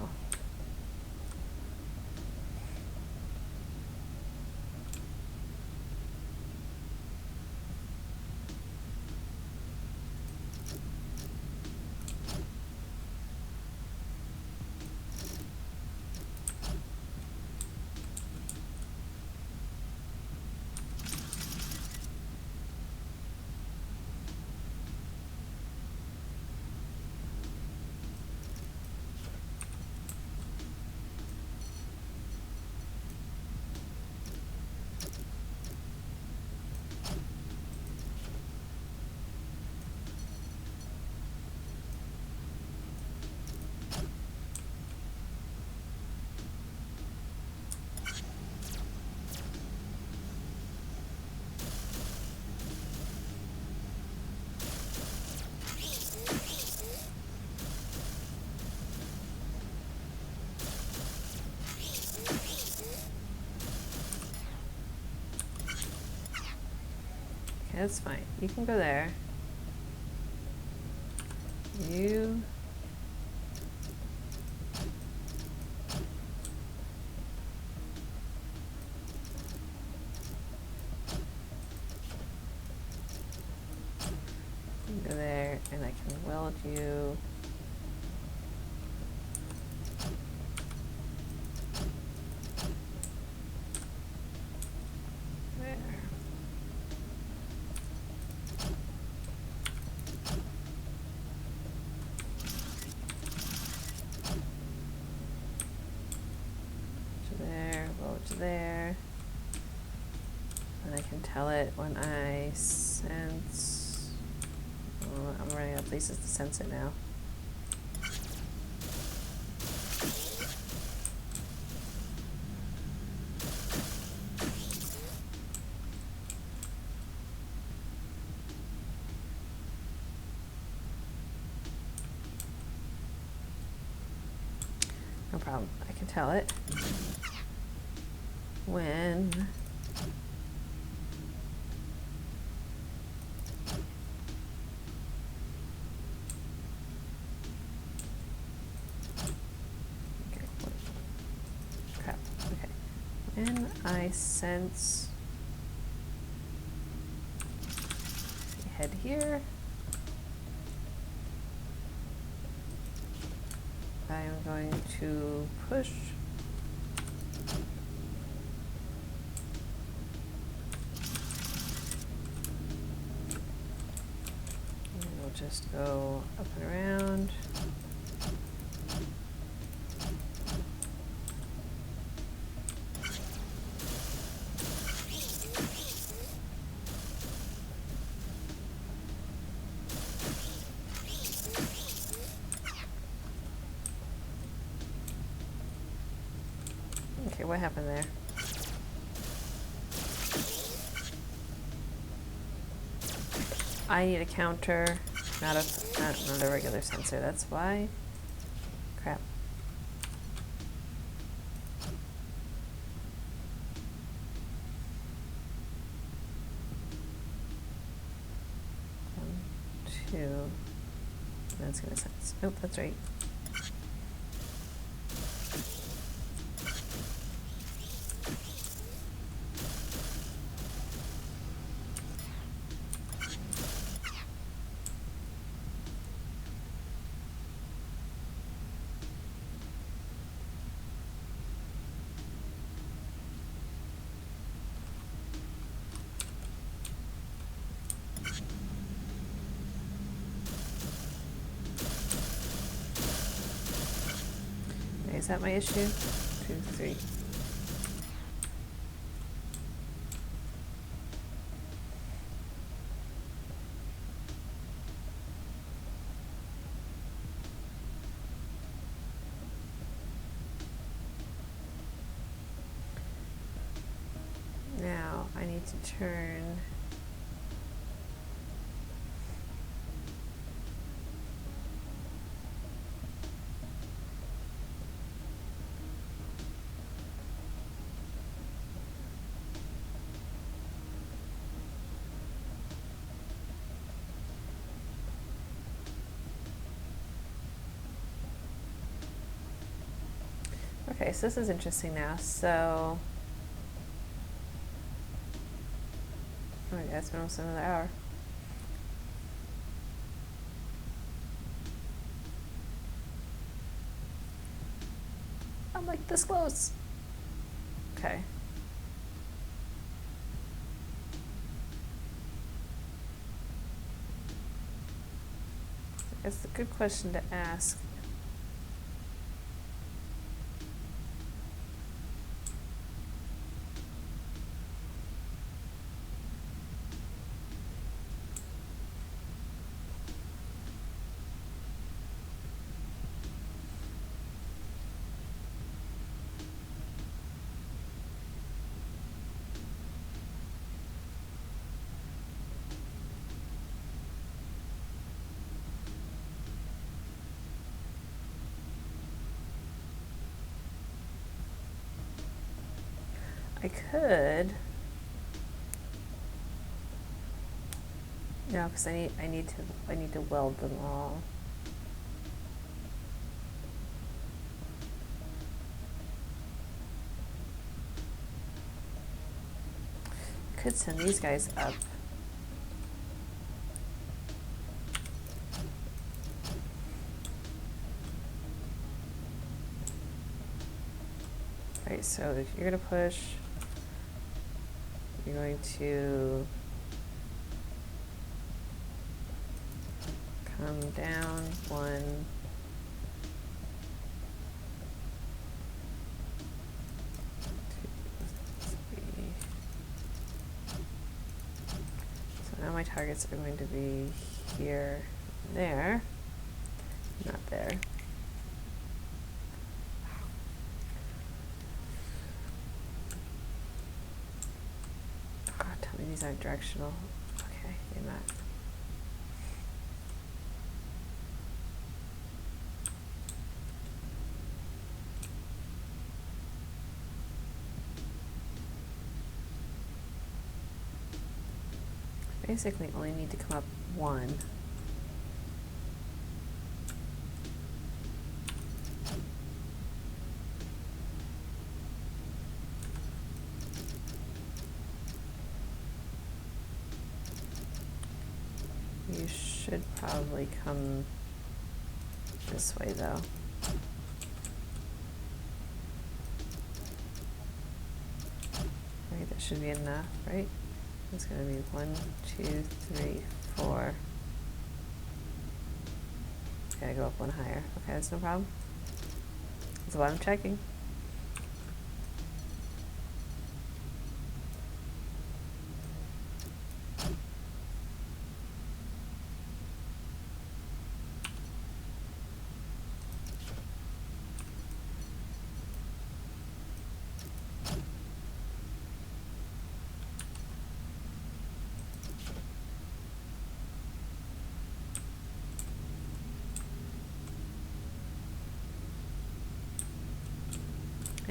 That's fine. You can go there. You... go there, and I can weld you. There. To there, weld to there. And I can tell it when I sense. Oh, I'm running out of places to sense it now. No problem. I can tell it when when I sense head here, I'm going to push and we'll just go up and around. Okay, what happened there? I need a counter, not a regular sensor. That's why. Crap. One, two. That's gonna sense. Nope, that's right. Is that my issue? 2, 3. Now I need to turn. Okay, so this is interesting now. So, oh yeah, it's been almost another hour. I'm like this close. Okay. I guess the good question to ask. I could No, because I need to weld them all. I could send these guys up. Alright, so if you're gonna push, you're going to come down 1, 2, 3. So now my targets are going to be here, there, not there. Oh, tell me these aren't directional. Okay, they're not. Basically only need to come up 1. You should probably come this way though. Right, that should be enough, right? It's gonna be 1, 2, 3, 4. Gotta go up 1 higher. Okay, that's no problem. That's what I'm checking.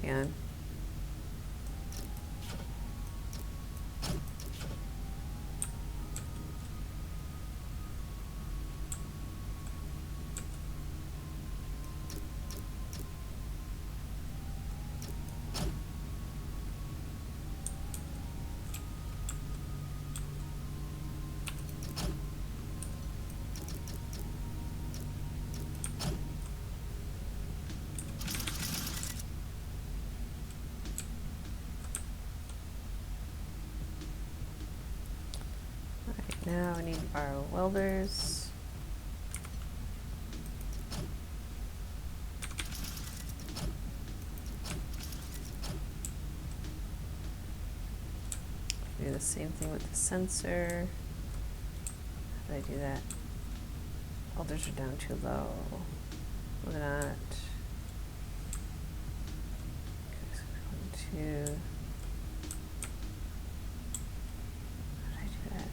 Hang on. Now I need our welders. Do the same thing with the sensor. How did I do that? Welders are down too low. No, they're not. Okay, so 1, 2. How did I do that?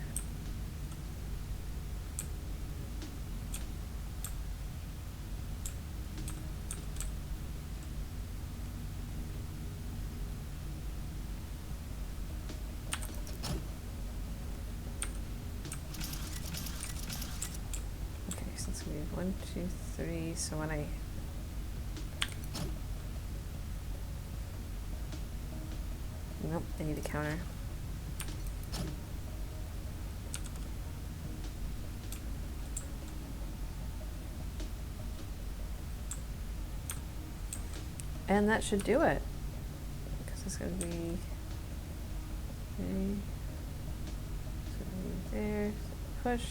So it's gonna be 1, 2, 3. So when I nope, I need a counter. And that should do it. Because it's gonna be okay. So there, push.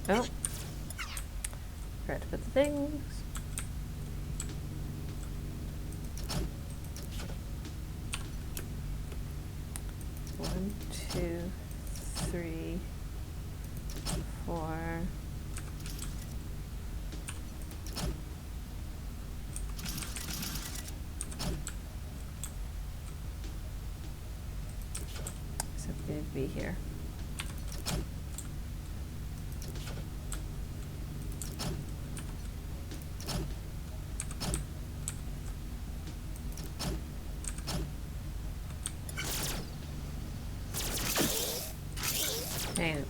Oh, forgot to put the things. 3, 4. Except they need to be here.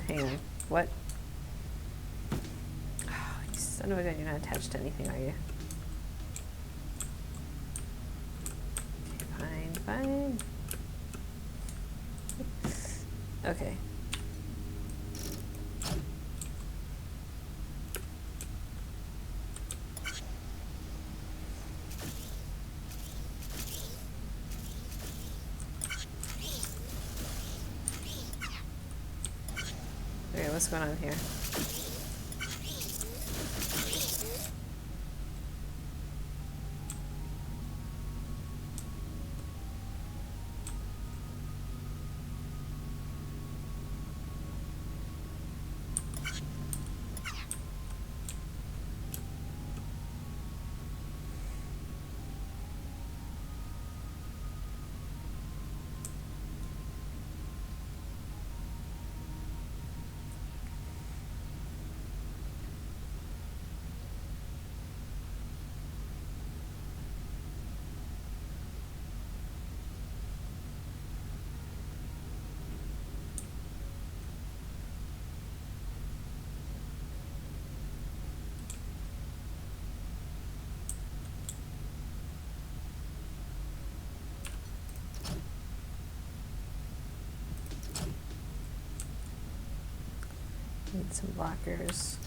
Hang on. What? Oh, you son of a gun, you're not attached to anything, are you? Okay, fine. Okay. Okay, what's going on here? Need some blockers.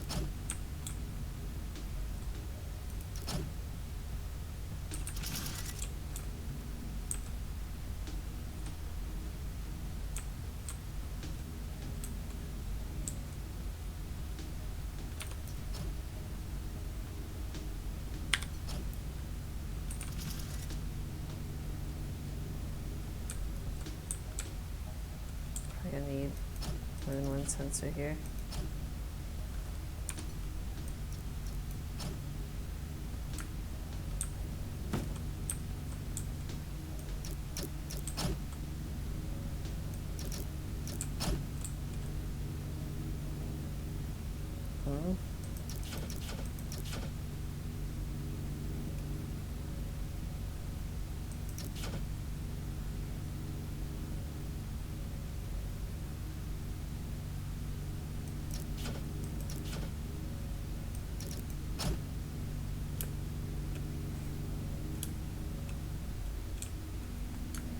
Probably gonna need more than one sensor here.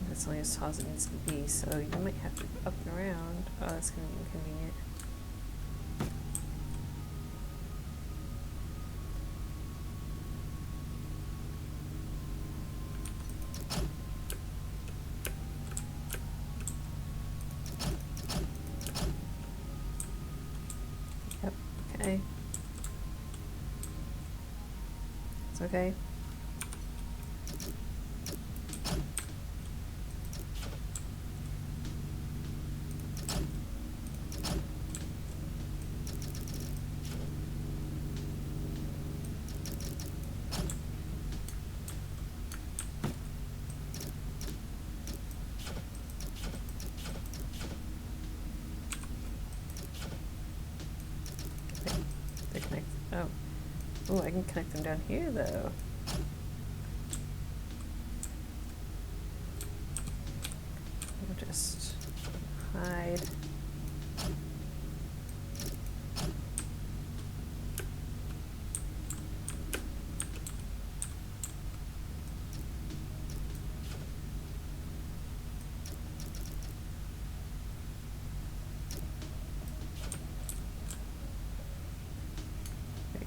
That's only as tall as it needs to be, so you might have to go up and around. Oh, that's going to be inconvenient. Yep, okay. It's okay. They connect. Oh, I can connect them down here though. We'll just hide.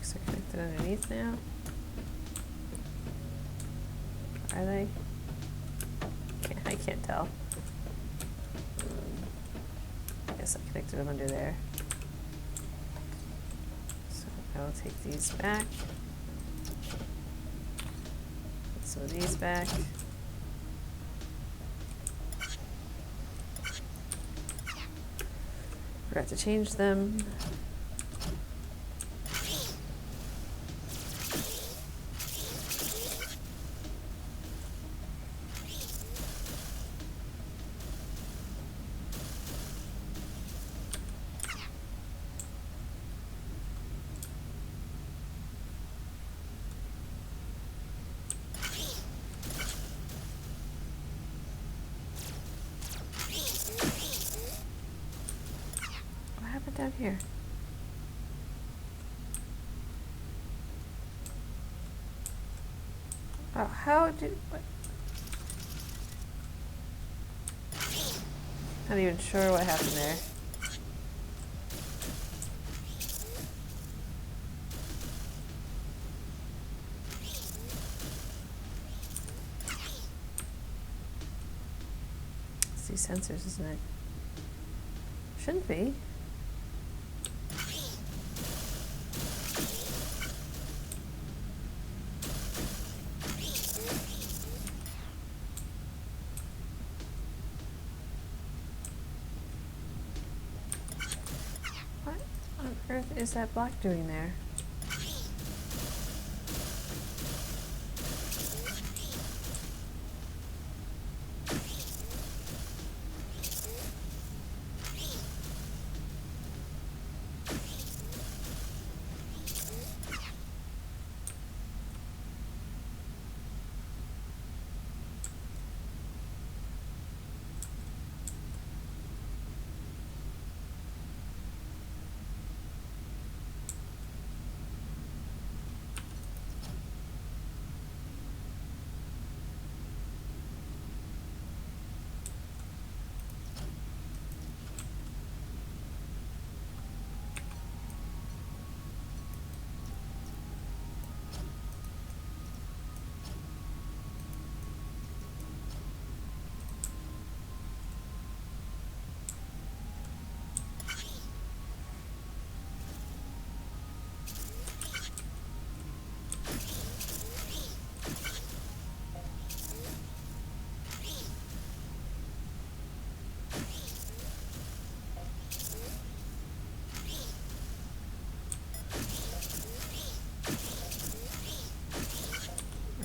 So connected underneath now. Are they? I can't tell. I guess I connected them under there. So I will take these back. Put some of these back. Forgot to change them. What happened down here? Oh, how did... What? Not even sure what happened there. It's these sensors, isn't it? Shouldn't be. What on earth is that block doing there?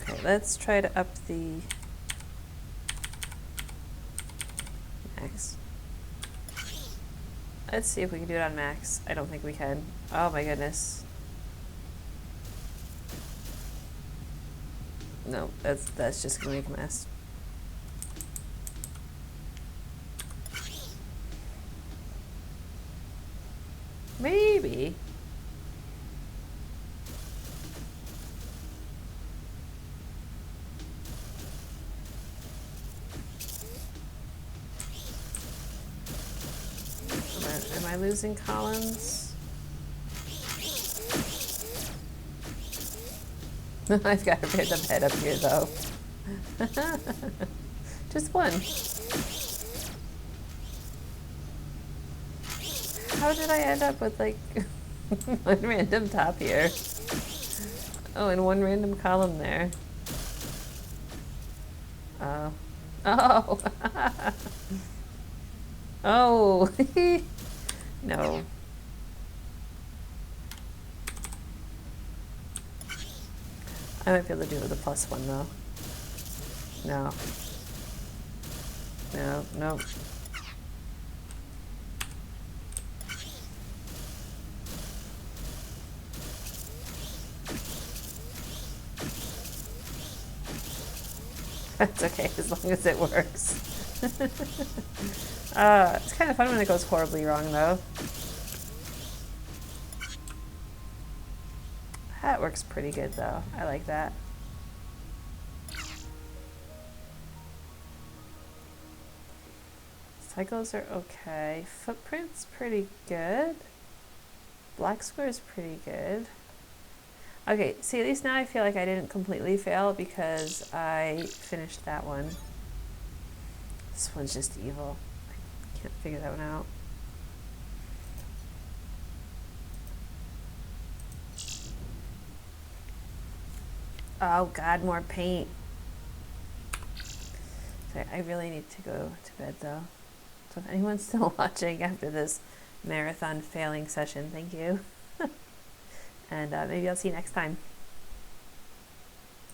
Okay, let's try to up the max. Let's see if we can do it on max. I don't think we can. Oh my goodness. No, that's just gonna make a mess. Maybe. Am I losing columns? I've got a random head up here though. Just one. How did I end up with like one random top here? Oh, and one random column there. Oh. Oh! Oh! No. I might be able to do it with a plus one though. No. No, no. That's okay, as long as it works. It's kind of fun when it goes horribly wrong, though. That works pretty good, though. I like that. Cycles are okay. Footprint's pretty good. Black square's pretty good. Okay, see, at least now I feel like I didn't completely fail because I finished that one. This one's just evil. I can't figure that one out. Oh God, more paint. Okay, I really need to go to bed though. So if anyone's still watching after this marathon failing session. Thank you. And maybe I'll see you next time.